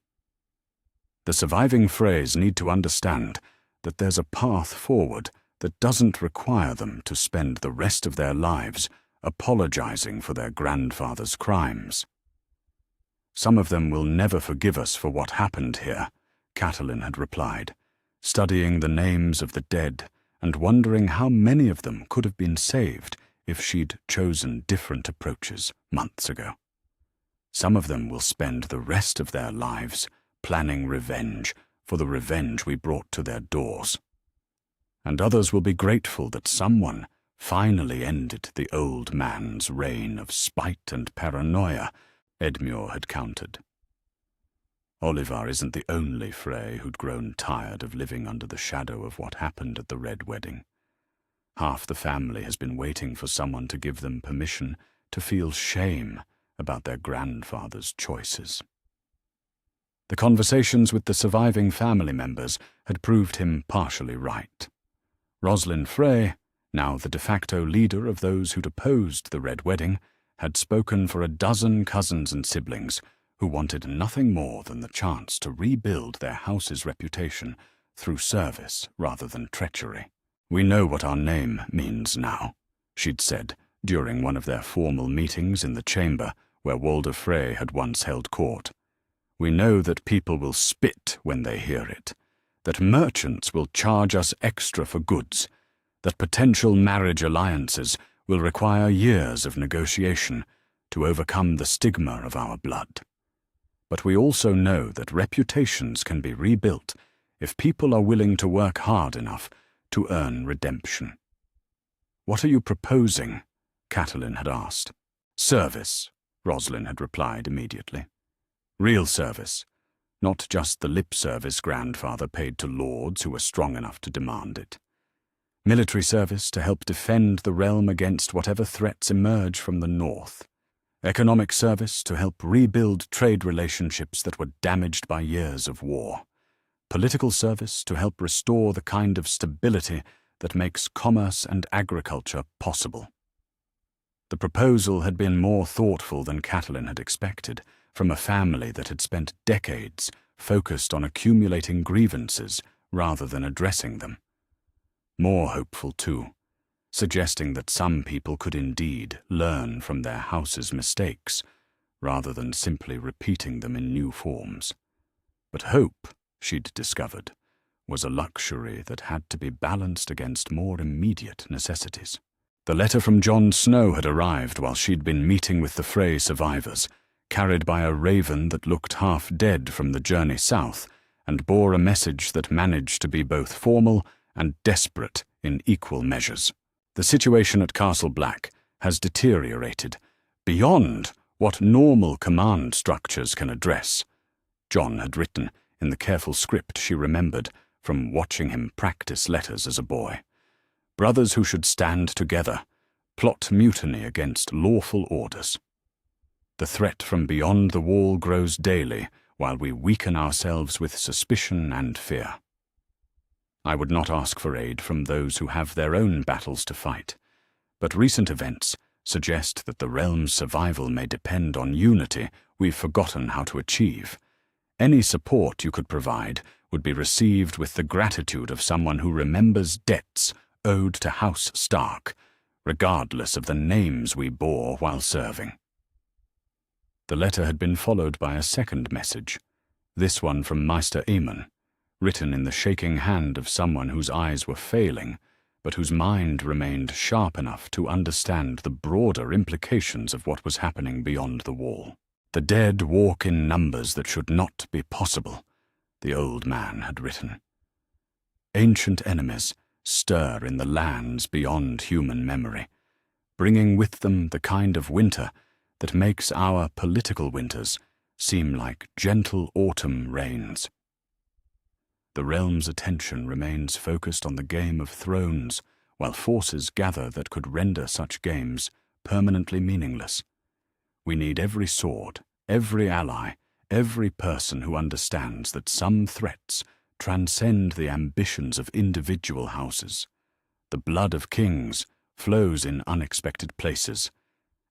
[SPEAKER 1] The surviving Freys need to understand that there's a path forward that doesn't require them to spend the rest of their lives apologizing for their grandfather's crimes. "Some of them will never forgive us for what happened here," Catelyn had replied, studying the names of the dead and wondering how many of them could have been saved if she'd chosen different approaches months ago. "Some of them will spend the rest of their lives planning revenge for the revenge we brought to their doors. And others will be grateful that someone finally ended the old man's reign of spite and paranoia," Edmure had countered. Olivar isn't the only Frey who'd grown tired of living under the shadow of what happened at the Red Wedding. Half the family has been waiting for someone to give them permission to feel shame about their grandfather's choices. The conversations with the surviving family members had proved him partially right. Roslyn Frey, now the de facto leader of those who'd opposed the Red Wedding, had spoken for a dozen cousins and siblings who wanted nothing more than the chance to rebuild their house's reputation through service rather than treachery. "We know what our name means now," she'd said during one of their formal meetings in the chamber where Walder Frey had once held court. We know that people will spit when they hear it, that merchants will charge us extra for goods, that potential marriage alliances will require years of negotiation to overcome the stigma of our blood. But we also know that reputations can be rebuilt if people are willing to work hard enough to earn redemption. "What are you proposing?" Catelyn had asked. "Service," Roslin had replied immediately. "Real service, not just the lip service grandfather paid to lords who were strong enough to demand it. Military service to help defend the realm against whatever threats emerge from the north. Economic service to help rebuild trade relationships that were damaged by years of war. Political service to help restore the kind of stability that makes commerce and agriculture possible." The proposal had been more thoughtful than Catelyn had expected, from a family that had spent decades focused on accumulating grievances rather than addressing them. More hopeful, too, suggesting that some people could indeed learn from their house's mistakes, rather than simply repeating them in new forms. But hope, she'd discovered, was a luxury that had to be balanced against more immediate necessities. The letter from Jon Snow had arrived while she'd been meeting with the Frey survivors, carried by a raven that looked half dead from the journey south, and bore a message that managed to be both formal and desperate in equal measures. "The situation at Castle Black has deteriorated beyond what normal command structures can address," Jon had written in the careful script she remembered from watching him practice letters as a boy. "Brothers who should stand together, plot mutiny against lawful orders. The threat from beyond the wall grows daily while we weaken ourselves with suspicion and fear. I would not ask for aid from those who have their own battles to fight, but recent events suggest that the realm's survival may depend on unity we've forgotten how to achieve. Any support you could provide would be received with the gratitude of someone who remembers debts owed to House Stark, regardless of the names we bore while serving." The letter had been followed by a second message, this one from Maester Aemon, written in the shaking hand of someone whose eyes were failing, but whose mind remained sharp enough to understand the broader implications of what was happening beyond the wall. "The dead walk in numbers that should not be possible," the old man had written. "Ancient enemies stir in the lands beyond human memory, bringing with them the kind of winter that makes our political winters seem like gentle autumn rains. The realm's attention remains focused on the Game of Thrones, while forces gather that could render such games permanently meaningless. We need every sword, every ally, every person who understands that some threats transcend the ambitions of individual houses. The blood of kings flows in unexpected places,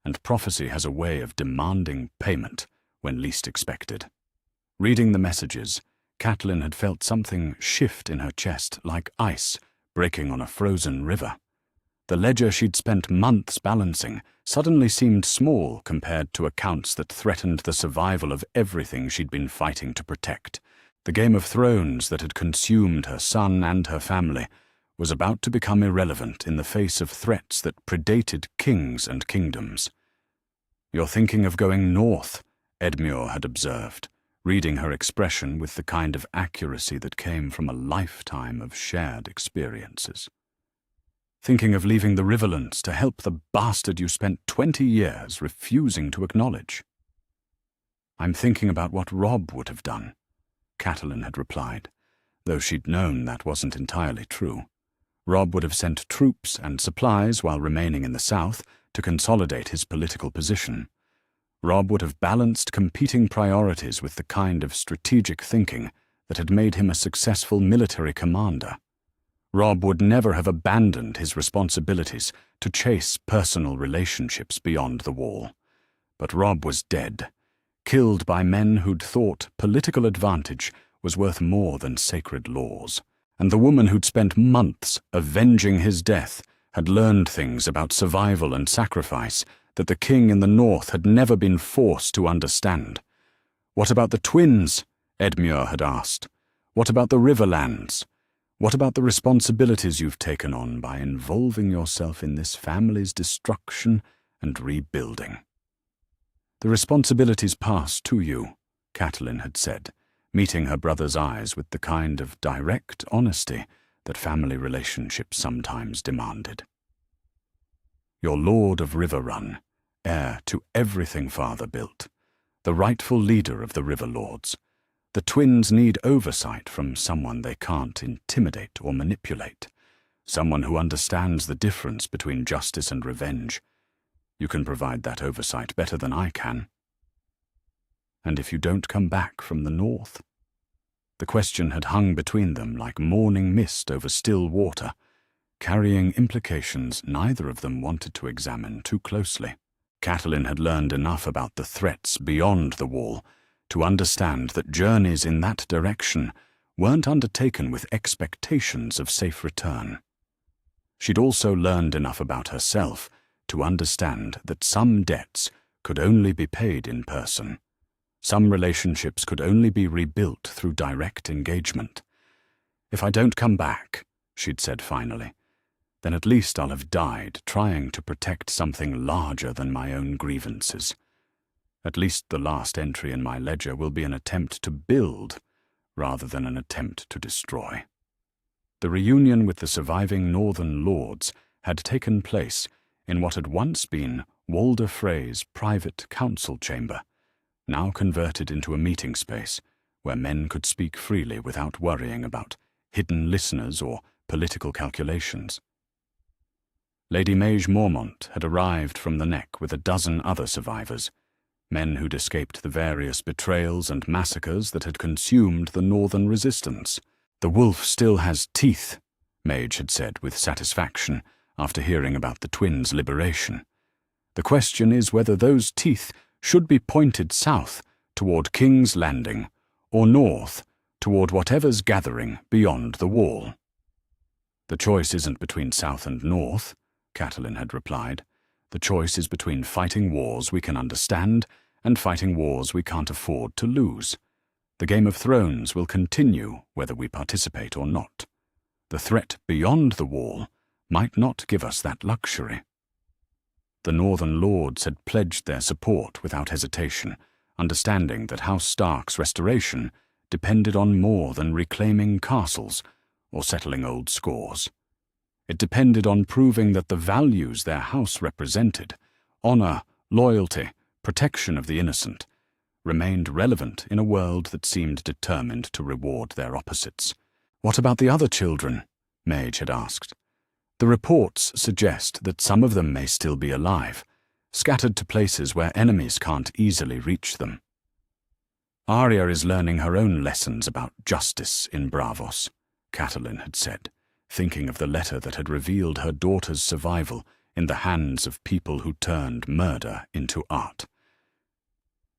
[SPEAKER 1] and prophecy has a way of demanding payment when least expected." Reading the messages, Catelyn had felt something shift in her chest like ice breaking on a frozen river. The ledger she'd spent months balancing suddenly seemed small compared to accounts that threatened the survival of everything she'd been fighting to protect. The Game of Thrones that had consumed her son and her family was about to become irrelevant in the face of threats that predated kings and kingdoms. "You're thinking of going north," Edmure had observed, reading her expression with the kind of accuracy that came from a lifetime of shared experiences. "Thinking of leaving the Riverlands to help the bastard you spent 20 years refusing to acknowledge." "I'm thinking about what Robb would have done," Catelyn had replied, though she'd known that wasn't entirely true. Robb would have sent troops and supplies while remaining in the south to consolidate his political position. Robb would have balanced competing priorities with the kind of strategic thinking that had made him a successful military commander. Robb would never have abandoned his responsibilities to chase personal relationships beyond the wall. But Robb was dead, killed by men who'd thought political advantage was worth more than sacred laws. And the woman who'd spent months avenging his death had learned things about survival and sacrifice that the king in the north had never been forced to understand. What about the twins? Edmure had asked. What about the Riverlands? What about the responsibilities you've taken on by involving yourself in this family's destruction and rebuilding? The responsibilities pass to you, Catelyn had said, meeting her brother's eyes with the kind of direct honesty that family relationships sometimes demanded. You're Lord of Riverrun, heir to everything Father built, the rightful leader of the River Lords. The twins need oversight from someone they can't intimidate or manipulate, someone who understands the difference between justice and revenge. You can provide that oversight better than I can. And if you don't come back from the north? The question had hung between them like morning mist over still water, carrying implications neither of them wanted to examine too closely. Catelyn had learned enough about the threats beyond the wall to understand that journeys in that direction weren't undertaken with expectations of safe return. She'd also learned enough about herself to understand that some debts could only be paid in person. Some relationships could only be rebuilt through direct engagement. If I don't come back, she'd said finally, then at least I'll have died trying to protect something larger than my own grievances. At least the last entry in my ledger will be an attempt to build rather than an attempt to destroy. The reunion with the surviving Northern Lords had taken place in what had once been Walder Freys' private council chamber, now converted into a meeting space where men could speak freely without worrying about hidden listeners or political calculations. Lady Maege Mormont had arrived from the Neck with a dozen other survivors, men who'd escaped the various betrayals and massacres that had consumed the Northern Resistance. The wolf still has teeth, Maege had said with satisfaction after hearing about the twins' liberation. The question is whether those teeth should be pointed south toward King's Landing or north toward whatever's gathering beyond the wall. The choice isn't between south and north, Catelyn had replied. The choice is between fighting wars we can understand and fighting wars we can't afford to lose. The Game of Thrones will continue whether we participate or not. The threat beyond the wall might not give us that luxury. The Northern Lords had pledged their support without hesitation, understanding that House Stark's restoration depended on more than reclaiming castles or settling old scores. It depended on proving that the values their house represented, honor, loyalty, protection of the innocent, remained relevant in a world that seemed determined to reward their opposites. What about the other children? Maege had asked. The reports suggest that some of them may still be alive, scattered to places where enemies can't easily reach them. Arya is learning her own lessons about justice in Braavos, Catelyn had said, thinking of the letter that had revealed her daughter's survival in the hands of people who turned murder into art.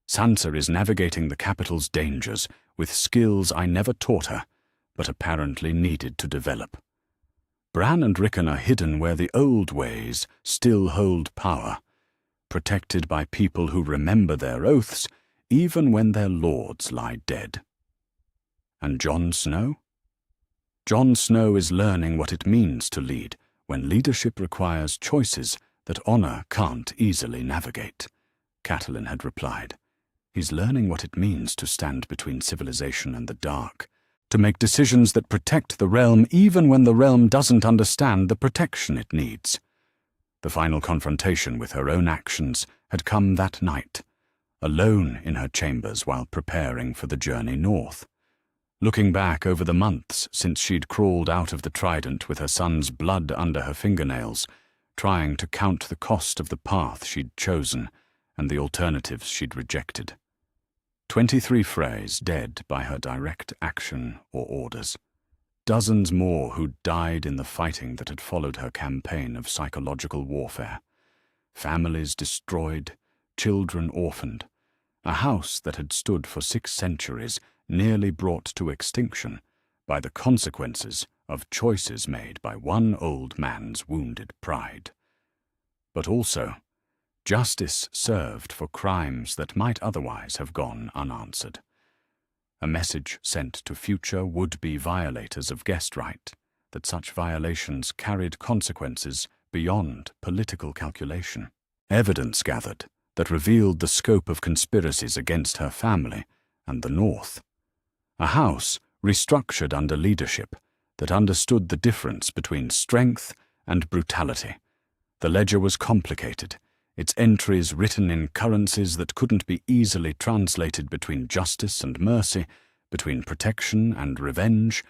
[SPEAKER 1] Sansa is navigating the capital's dangers with skills I never taught her, but apparently needed to develop. Bran and Rickon are hidden where the old ways still hold power, protected by people who remember their oaths even when their lords lie dead. And Jon Snow? Jon Snow is learning what it means to lead when leadership requires choices that honor can't easily navigate, Catelyn had replied. He's learning what it means to stand between civilization and the dark, to make decisions that protect the realm even when the realm doesn't understand the protection it needs. The final confrontation with her own actions had come that night, alone in her chambers while preparing for the journey north. Looking back over the months since she'd crawled out of the Trident with her son's blood under her fingernails, trying to count the cost of the path she'd chosen and the alternatives she'd rejected. 23 Freys dead by her direct action or orders. Dozens more who'd died in the fighting that had followed her campaign of psychological warfare. Families destroyed, children orphaned. A house that had stood for 6 centuries nearly brought to extinction by the consequences of choices made by one old man's wounded pride. But also Justice served for crimes that might otherwise have gone unanswered. A message sent to future would-be violators of guest right that such violations carried consequences beyond political calculation. Evidence gathered that revealed the scope of conspiracies against her family and the North. A house restructured under leadership that understood the difference between strength and brutality. The ledger was complicated, its entries written in currencies that couldn't be easily translated between justice and mercy, between protection and revenge,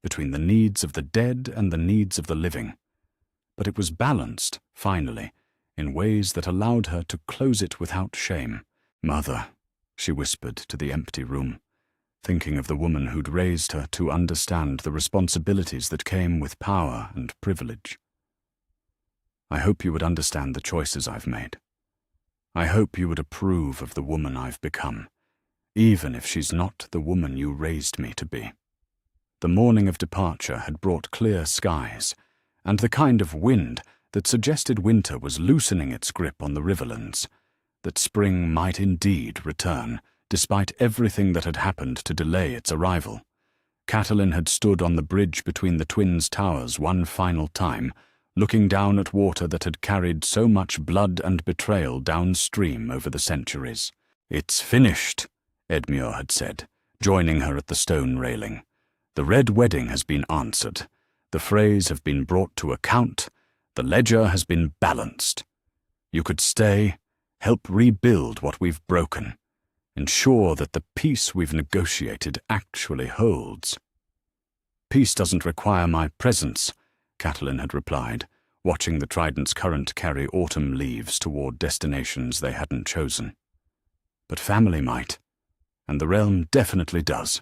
[SPEAKER 1] between the needs of the dead and the needs of the living. But it was balanced, finally, in ways that allowed her to close it without shame. "Mother," she whispered to the empty room, thinking of the woman who'd raised her to understand the responsibilities that came with power and privilege. "I hope you would understand the choices I've made. I hope you would approve of the woman I've become, even if she's not the woman you raised me to be." The morning of departure had brought clear skies, and the kind of wind that suggested winter was loosening its grip on the riverlands, that spring might indeed return, despite everything that had happened to delay its arrival. Catelyn had stood on the bridge between the twins' towers one final time, looking down at water that had carried so much blood and betrayal downstream over the centuries. "It's finished," Edmure had said, joining her at the stone railing. "The Red Wedding has been answered. The Freys have been brought to account. The ledger has been balanced. You could stay, help rebuild what we've broken, ensure that the peace we've negotiated actually holds." "Peace doesn't require my presence," Catelyn had replied, watching the Trident's current carry autumn leaves toward destinations they hadn't chosen. "But family might, and the realm definitely does."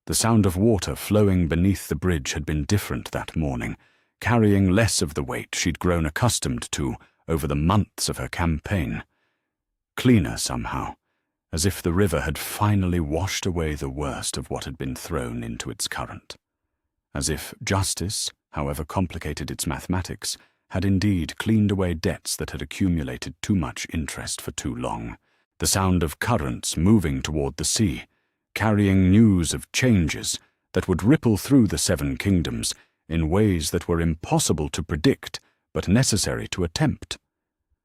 [SPEAKER 1] The sound of water flowing beneath the bridge had been different that morning, carrying less of the weight she'd grown accustomed to over the months of her campaign. Cleaner somehow, as if the river had finally washed away the worst of what had been thrown into its current. As if justice, however complicated its mathematics, had indeed cleaned away debts that had accumulated too much interest for too long. The sound of currents moving toward the sea, carrying news of changes that would ripple through the Seven Kingdoms in ways that were impossible to predict but necessary to attempt.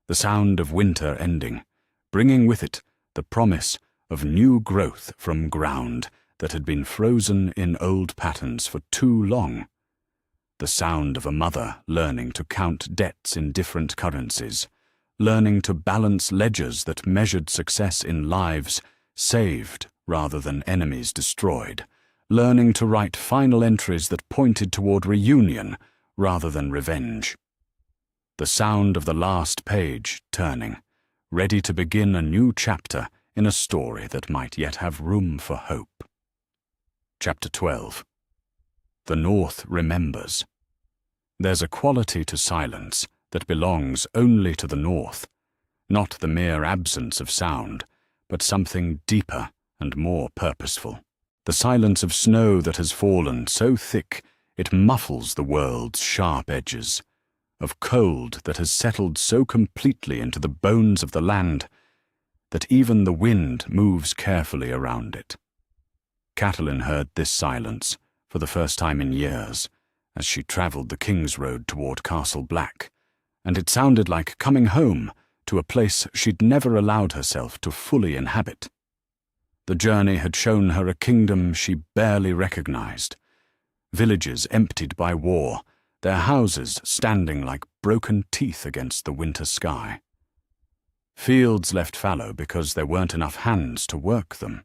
[SPEAKER 1] The sound of winter ending, bringing with it the promise of new growth from ground that had been frozen in old patterns for too long. The sound of a mother learning to count debts in different currencies, learning to balance ledgers that measured success in lives saved rather than enemies destroyed, learning to write final entries that pointed toward reunion rather than revenge. The sound of the last page turning, ready to begin a new chapter in a story that might yet have room for hope. Chapter 12. The North remembers. There's a quality to silence that belongs only to the North, not the mere absence of sound, but something deeper and more purposeful. The silence of snow that has fallen so thick it muffles the world's sharp edges, of cold that has settled so completely into the bones of the land that even the wind moves carefully around it. Catelyn heard this silence for the first time in years as she travelled the King's Road toward Castle Black, and it sounded like coming home to a place she'd never allowed herself to fully inhabit. The journey had shown her a kingdom she barely recognized, villages emptied by war, their houses standing like broken teeth against the winter sky. Fields left fallow because there weren't enough hands to work them,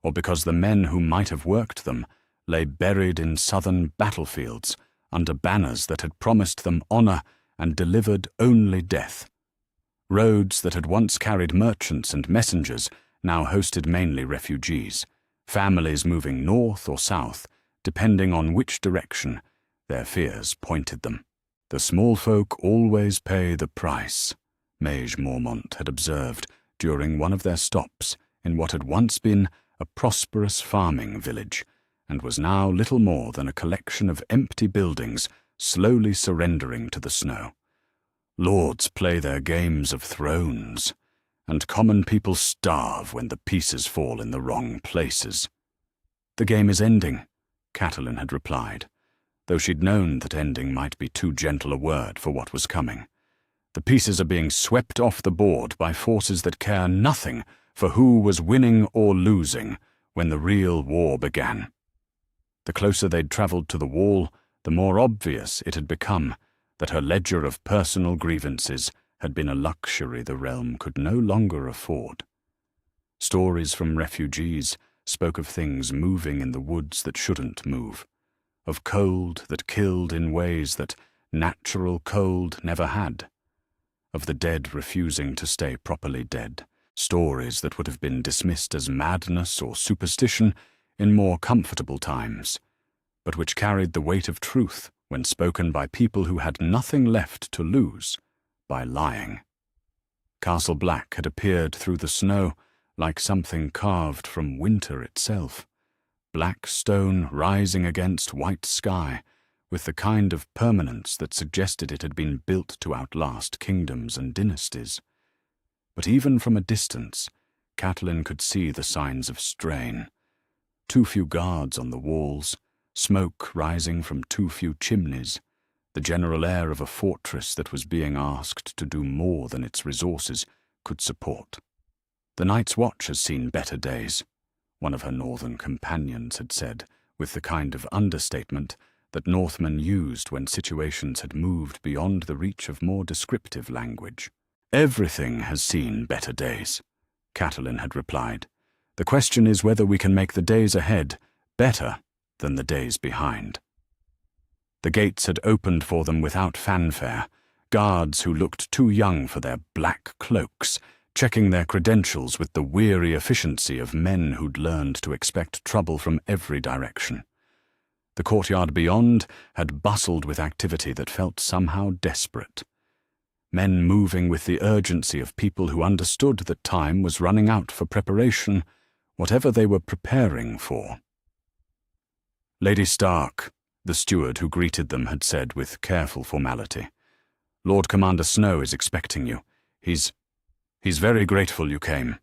[SPEAKER 1] or because the men who might have worked them lay buried in southern battlefields under banners that had promised them honor and delivered only death. Roads that had once carried merchants and messengers now hosted mainly refugees, families moving north or south, depending on which direction their fears pointed them. "The small folk always pay the price," Mage Mormont had observed during one of their stops in what had once been a prosperous farming village, and was now little more than a collection of empty buildings slowly surrendering to the snow. Lords play their games of thrones, and common people starve when the pieces fall in the wrong places. The game is ending, Catelyn had replied, though she'd known that ending might be too gentle a word for what was coming. The pieces are being swept off the board by forces that care nothing for who was winning or losing when the real war began. The closer they'd travelled to the wall, the more obvious it had become that her ledger of personal grievances had been a luxury the realm could no longer afford. Stories from refugees spoke of things moving in the woods that shouldn't move, of cold that killed in ways that natural cold never had, of the dead refusing to stay properly dead, stories that would have been dismissed as madness or superstition in more comfortable times, but which carried the weight of truth when spoken by people who had nothing left to lose by lying. Castle Black had appeared through the snow like something carved from winter itself, black stone rising against white sky, with the kind of permanence that suggested it had been built to outlast kingdoms and dynasties. But even from a distance, Catelyn could see the signs of strain. Too few guards on the walls, smoke rising from too few chimneys, the general air of a fortress that was being asked to do more than its resources could support. "The Night's Watch has seen better days," one of her northern companions had said, with the kind of understatement that Northmen used when situations had moved beyond the reach of more descriptive language. "Everything has seen better days," Catelyn had replied. "The question is whether we can make the days ahead better than the days behind." The gates had opened for them without fanfare, guards who looked too young for their black cloaks, checking their credentials with the weary efficiency of men who'd learned to expect trouble from every direction. The courtyard beyond had bustled with activity that felt somehow desperate. Men moving with the urgency of people who understood that time was running out for preparation, whatever they were preparing for. "Lady Stark," the steward who greeted them had said with careful formality, "Lord Commander Snow is expecting you. He's very grateful you came."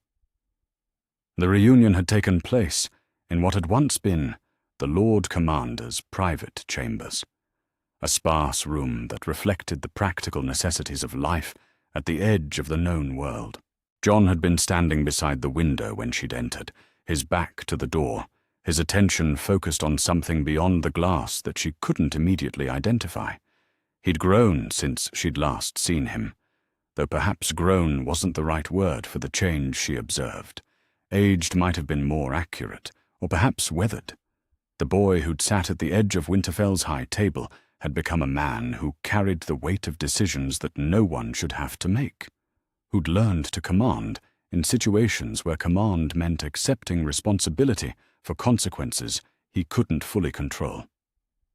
[SPEAKER 1] The reunion had taken place in what had once been the Lord Commander's private chambers, a sparse room that reflected the practical necessities of life at the edge of the known world. Jon had been standing beside the window when she'd entered, his back to the door, his attention focused on something beyond the glass that she couldn't immediately identify. He'd grown since she'd last seen him, though perhaps grown wasn't the right word for the change she observed. Aged might have been more accurate, or perhaps weathered. The boy who'd sat at the edge of Winterfell's high table had become a man who carried the weight of decisions that no one should have to make, who'd learned to command in situations where command meant accepting responsibility for consequences he couldn't fully control.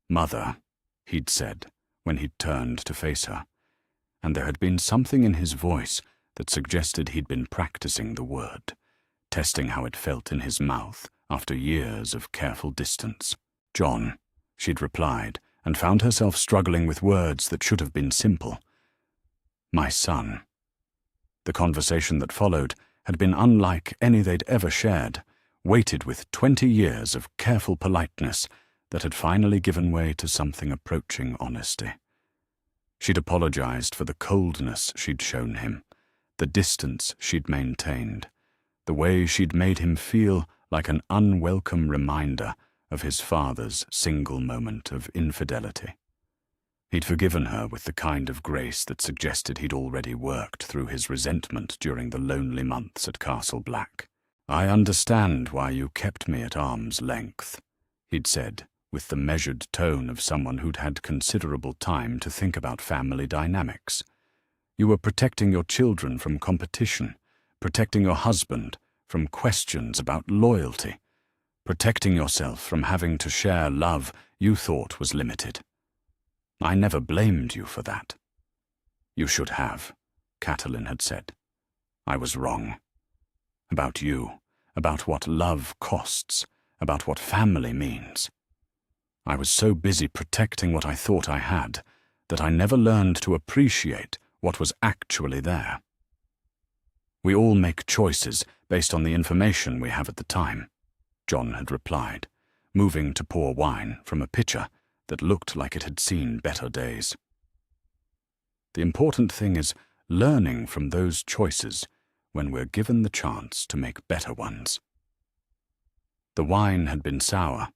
[SPEAKER 1] "Mother," he'd said when he'd turned to face her, and there had been something in his voice that suggested he'd been practicing the word, testing how it felt in his mouth after years of careful distance. "Jon," she'd replied, and found herself struggling with words that should have been simple. "My son." The conversation that followed had been unlike any they'd ever shared, weighted with 20 years of careful politeness that had finally given way to something approaching honesty. She'd apologized for the coldness she'd shown him, the distance she'd maintained, the way she'd made him feel like an unwelcome reminder of his father's single moment of infidelity. He'd forgiven her with the kind of grace that suggested he'd already worked through his resentment during the lonely months at Castle Black. "I understand why you kept me at arm's length," he'd said, with the measured tone of someone who'd had considerable time to think about family dynamics. "You were protecting your children from competition, protecting your husband from questions about loyalty, protecting yourself from having to share love you thought was limited. I never blamed you for that." "You should have," Catelyn had said. "I was wrong. About you, about what love costs, about what family means. I was so busy protecting what I thought I had that I never learned to appreciate what was actually there. We all make choices based on the information we have at the time, John had replied, moving to pour wine from a pitcher that looked like it had seen better days. The important thing is learning from those choices when we're given the chance to make better ones. The wine had been sour,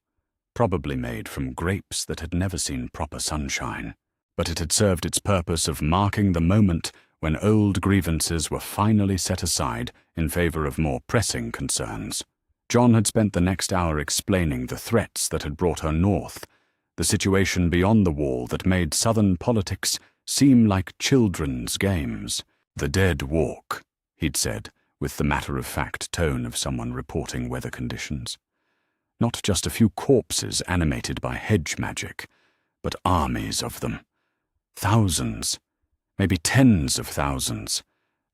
[SPEAKER 1] probably made from grapes that had never seen proper sunshine, but it had served its purpose of marking the moment when old grievances were finally set aside in favor of more pressing concerns. John had spent the next hour explaining the threats that had brought her north, the situation beyond the wall that made southern politics seem like children's games. The dead walk, he'd said, with the matter-of-fact tone of someone reporting weather conditions. Not just a few corpses animated by hedge magic, but armies of them. Thousands, maybe tens of thousands,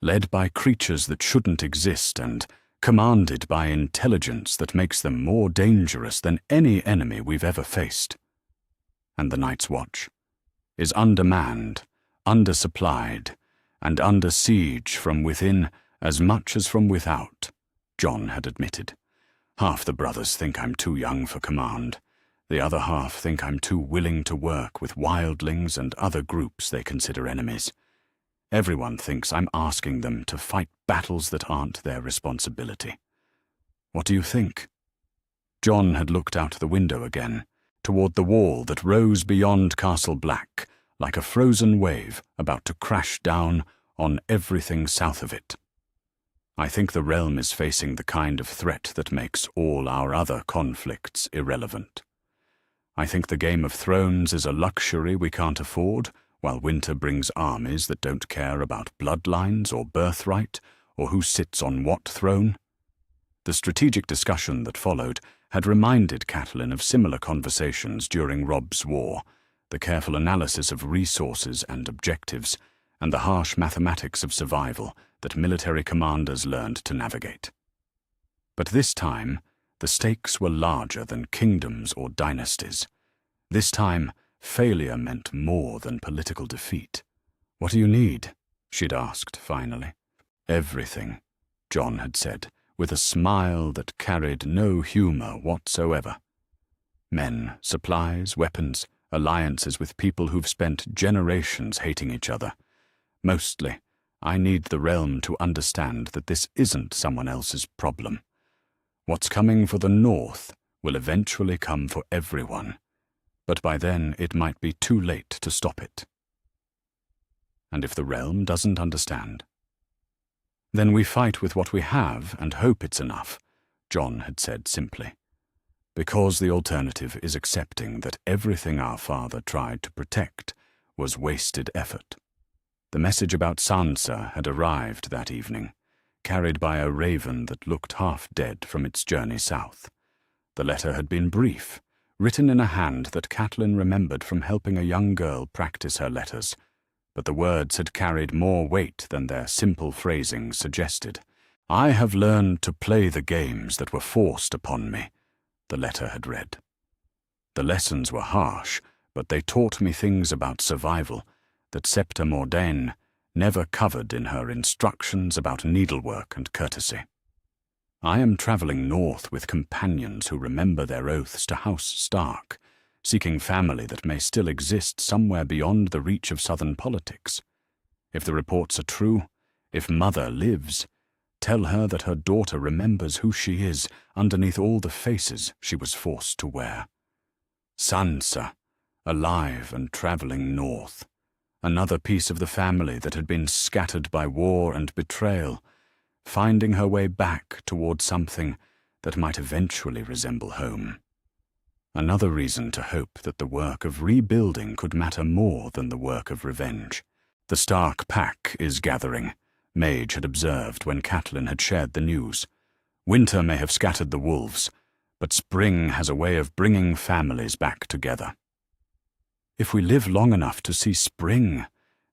[SPEAKER 1] led by creatures that shouldn't exist and commanded by intelligence that makes them more dangerous than any enemy we've ever faced. And the Night's Watch is undermanned, undersupplied, and under siege from within as much as from without, John had admitted. Half the brothers think I'm too young for command. The other half think I'm too willing to work with wildlings and other groups they consider enemies. Everyone thinks I'm asking them to fight battles that aren't their responsibility. What do you think? John had looked out the window again, toward the wall that rose beyond Castle Black, like a frozen wave about to crash down on everything south of it. I think the realm is facing the kind of threat that makes all our other conflicts irrelevant. I think the Game of Thrones is a luxury we can't afford, while winter brings armies that don't care about bloodlines or birthright or who sits on what throne. The strategic discussion that followed had reminded Catelyn of similar conversations during Robb's War, the careful analysis of resources and objectives, and the harsh mathematics of survival that military commanders learned to navigate. But this time, the stakes were larger than kingdoms or dynasties. This time, failure meant more than political defeat. "What do you need?" she'd asked finally. "Everything," John had said, with a smile that carried no humor whatsoever. "Men, supplies, weapons, alliances with people who've spent generations hating each other. Mostly, I need the realm to understand that this isn't someone else's problem. What's coming for the North will eventually come for everyone, but by then it might be too late to stop it. And if the realm doesn't understand, then we fight with what we have and hope it's enough," John had said simply, "because the alternative is accepting that everything our father tried to protect was wasted effort." The message about Sansa had arrived that evening, carried by a raven that looked half dead from its journey south. The letter had been brief, written in a hand that Catelyn remembered from helping a young girl practice her letters, but the words had carried more weight than their simple phrasing suggested. "I have learned to play the games that were forced upon me," the letter had read. "The lessons were harsh, but they taught me things about survival that Septa Mordain never covered in her instructions about needlework and courtesy. I am traveling north with companions who remember their oaths to House Stark, seeking family that may still exist somewhere beyond the reach of southern politics. If the reports are true, if Mother lives, tell her that her daughter remembers who she is underneath all the faces she was forced to wear. Sansa, alive and traveling north. Another piece of the family that had been scattered by war and betrayal, finding her way back toward something that might eventually resemble home. Another reason to hope that the work of rebuilding could matter more than the work of revenge. The Stark pack is gathering, Mage had observed when Catelyn had shared the news. Winter may have scattered the wolves, but spring has a way of bringing families back together. "If we live long enough to see spring,"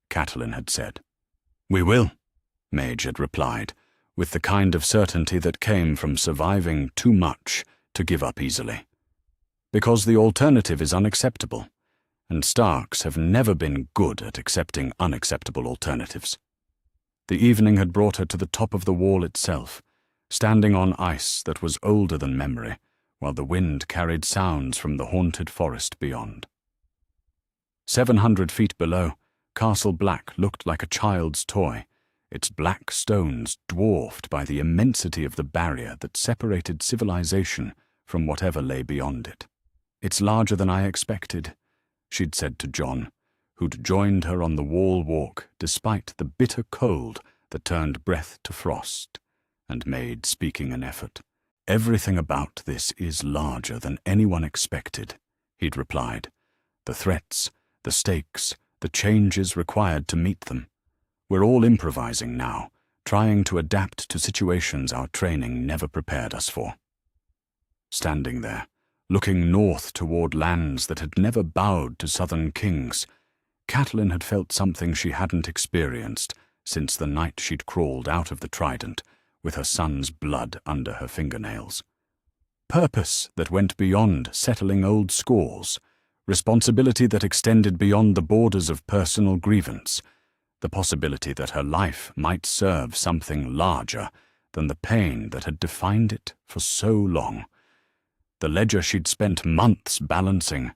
[SPEAKER 1] Catelyn had said. "We will," Mage had replied, with the kind of certainty that came from surviving too much to give up easily. "Because the alternative is unacceptable, and Starks have never been good at accepting unacceptable alternatives. The evening had brought her to the top of the wall itself, standing on ice that was older than memory, while the wind carried sounds from the haunted forest beyond. 700 feet below, Castle Black looked like a child's toy, its black stones dwarfed by the immensity of the barrier that separated civilization from whatever lay beyond it. "It's larger than I expected," she'd said to John, who'd joined her on the wall walk despite the bitter cold that turned breath to frost and made speaking an effort. "Everything about this is larger than anyone expected," he'd replied. "The threats, the stakes, the changes required to meet them. We're all improvising now, trying to adapt to situations our training never prepared us for." Standing there, looking north toward lands that had never bowed to southern kings, Catelyn had felt something she hadn't experienced since the night she'd crawled out of the Trident with her son's blood under her fingernails. Purpose that went beyond settling old scores, responsibility that extended beyond the borders of personal grievance, the possibility that her life might serve something larger than the pain that had defined it for so long. The ledger she'd spent months balancing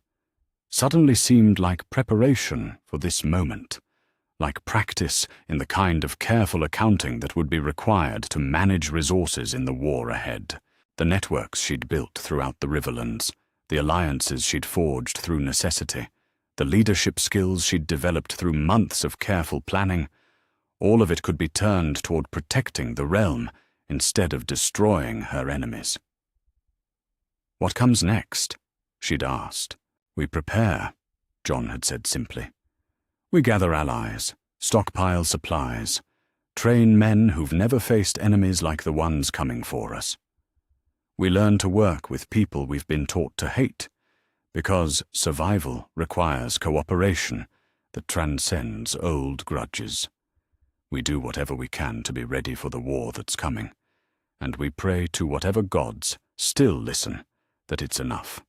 [SPEAKER 1] suddenly seemed like preparation for this moment, like practice in the kind of careful accounting that would be required to manage resources in the war ahead. The networks she'd built throughout the Riverlands, the alliances she'd forged through necessity, the leadership skills she'd developed through months of careful planning, all of it could be turned toward protecting the realm instead of destroying her enemies. "What comes next?" she'd asked. "We prepare," John had said simply. "We gather allies, stockpile supplies, train men who've never faced enemies like the ones coming for us. We learn to work with people we've been taught to hate, because survival requires cooperation that transcends old grudges. We do whatever we can to be ready for the war that's coming, and we pray to whatever gods still listen that it's enough.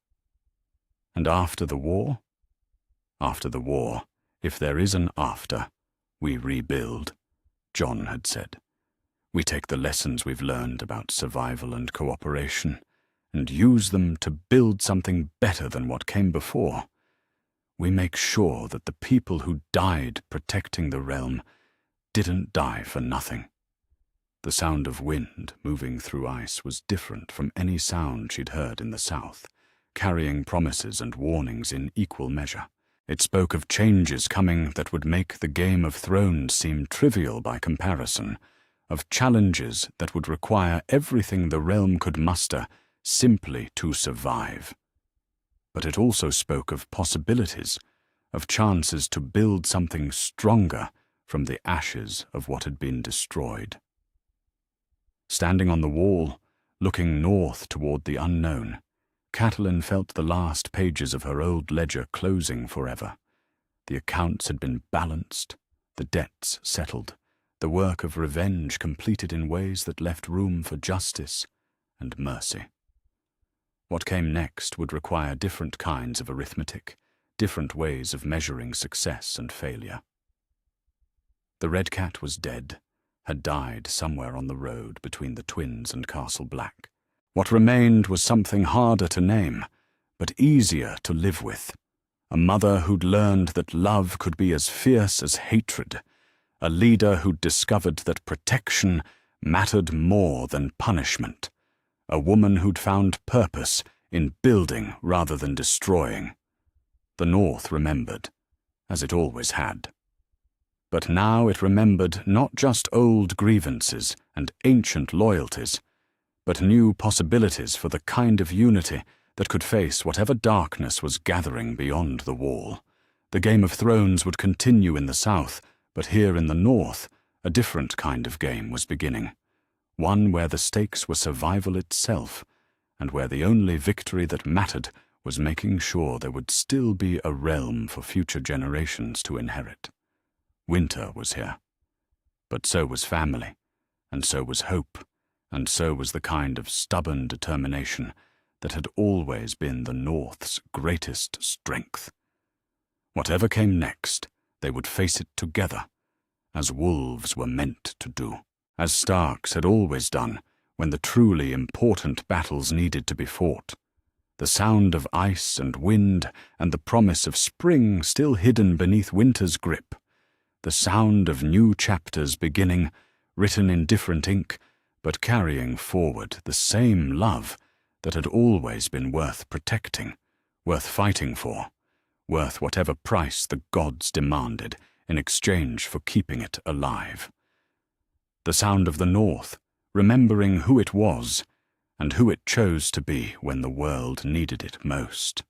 [SPEAKER 1] And after the war? After the war, if there is an after, we rebuild," John had said. "We take the lessons we've learned about survival and cooperation and use them to build something better than what came before. We make sure that the people who died protecting the realm didn't die for nothing." The sound of wind moving through ice was different from any sound she'd heard in the south, carrying promises and warnings in equal measure. It spoke of changes coming that would make the Game of Thrones seem trivial by comparison, of challenges that would require everything the realm could muster simply to survive. But it also spoke of possibilities, of chances to build something stronger from the ashes of what had been destroyed. Standing on the wall, looking north toward the unknown, Catelyn felt the last pages of her old ledger closing forever. The accounts had been balanced, the debts settled, the work of revenge completed in ways that left room for justice and mercy. What came next would require different kinds of arithmetic, different ways of measuring success and failure. The Red Cat was dead, had died somewhere on the road between the Twins and Castle Black. What remained was something harder to name, but easier to live with. A mother who'd learned that love could be as fierce as hatred, a leader who'd discovered that protection mattered more than punishment, a woman who'd found purpose in building rather than destroying. The North remembered, as it always had. But now it remembered not just old grievances and ancient loyalties, but new possibilities for the kind of unity that could face whatever darkness was gathering beyond the wall. The Game of Thrones would continue in the south, but here in the north, a different kind of game was beginning, one where the stakes were survival itself, and where the only victory that mattered was making sure there would still be a realm for future generations to inherit. Winter was here, but so was family, and so was hope, and so was the kind of stubborn determination that had always been the North's greatest strength. Whatever came next, they would face it together, as wolves were meant to do, as Starks had always done when the truly important battles needed to be fought. The sound of ice and wind and the promise of spring still hidden beneath winter's grip. The sound of new chapters beginning, written in different ink, but carrying forward the same love that had always been worth protecting, worth fighting for, worth whatever price the gods demanded in exchange for keeping it alive. The sound of the North, remembering who it was and who it chose to be when the world needed it most.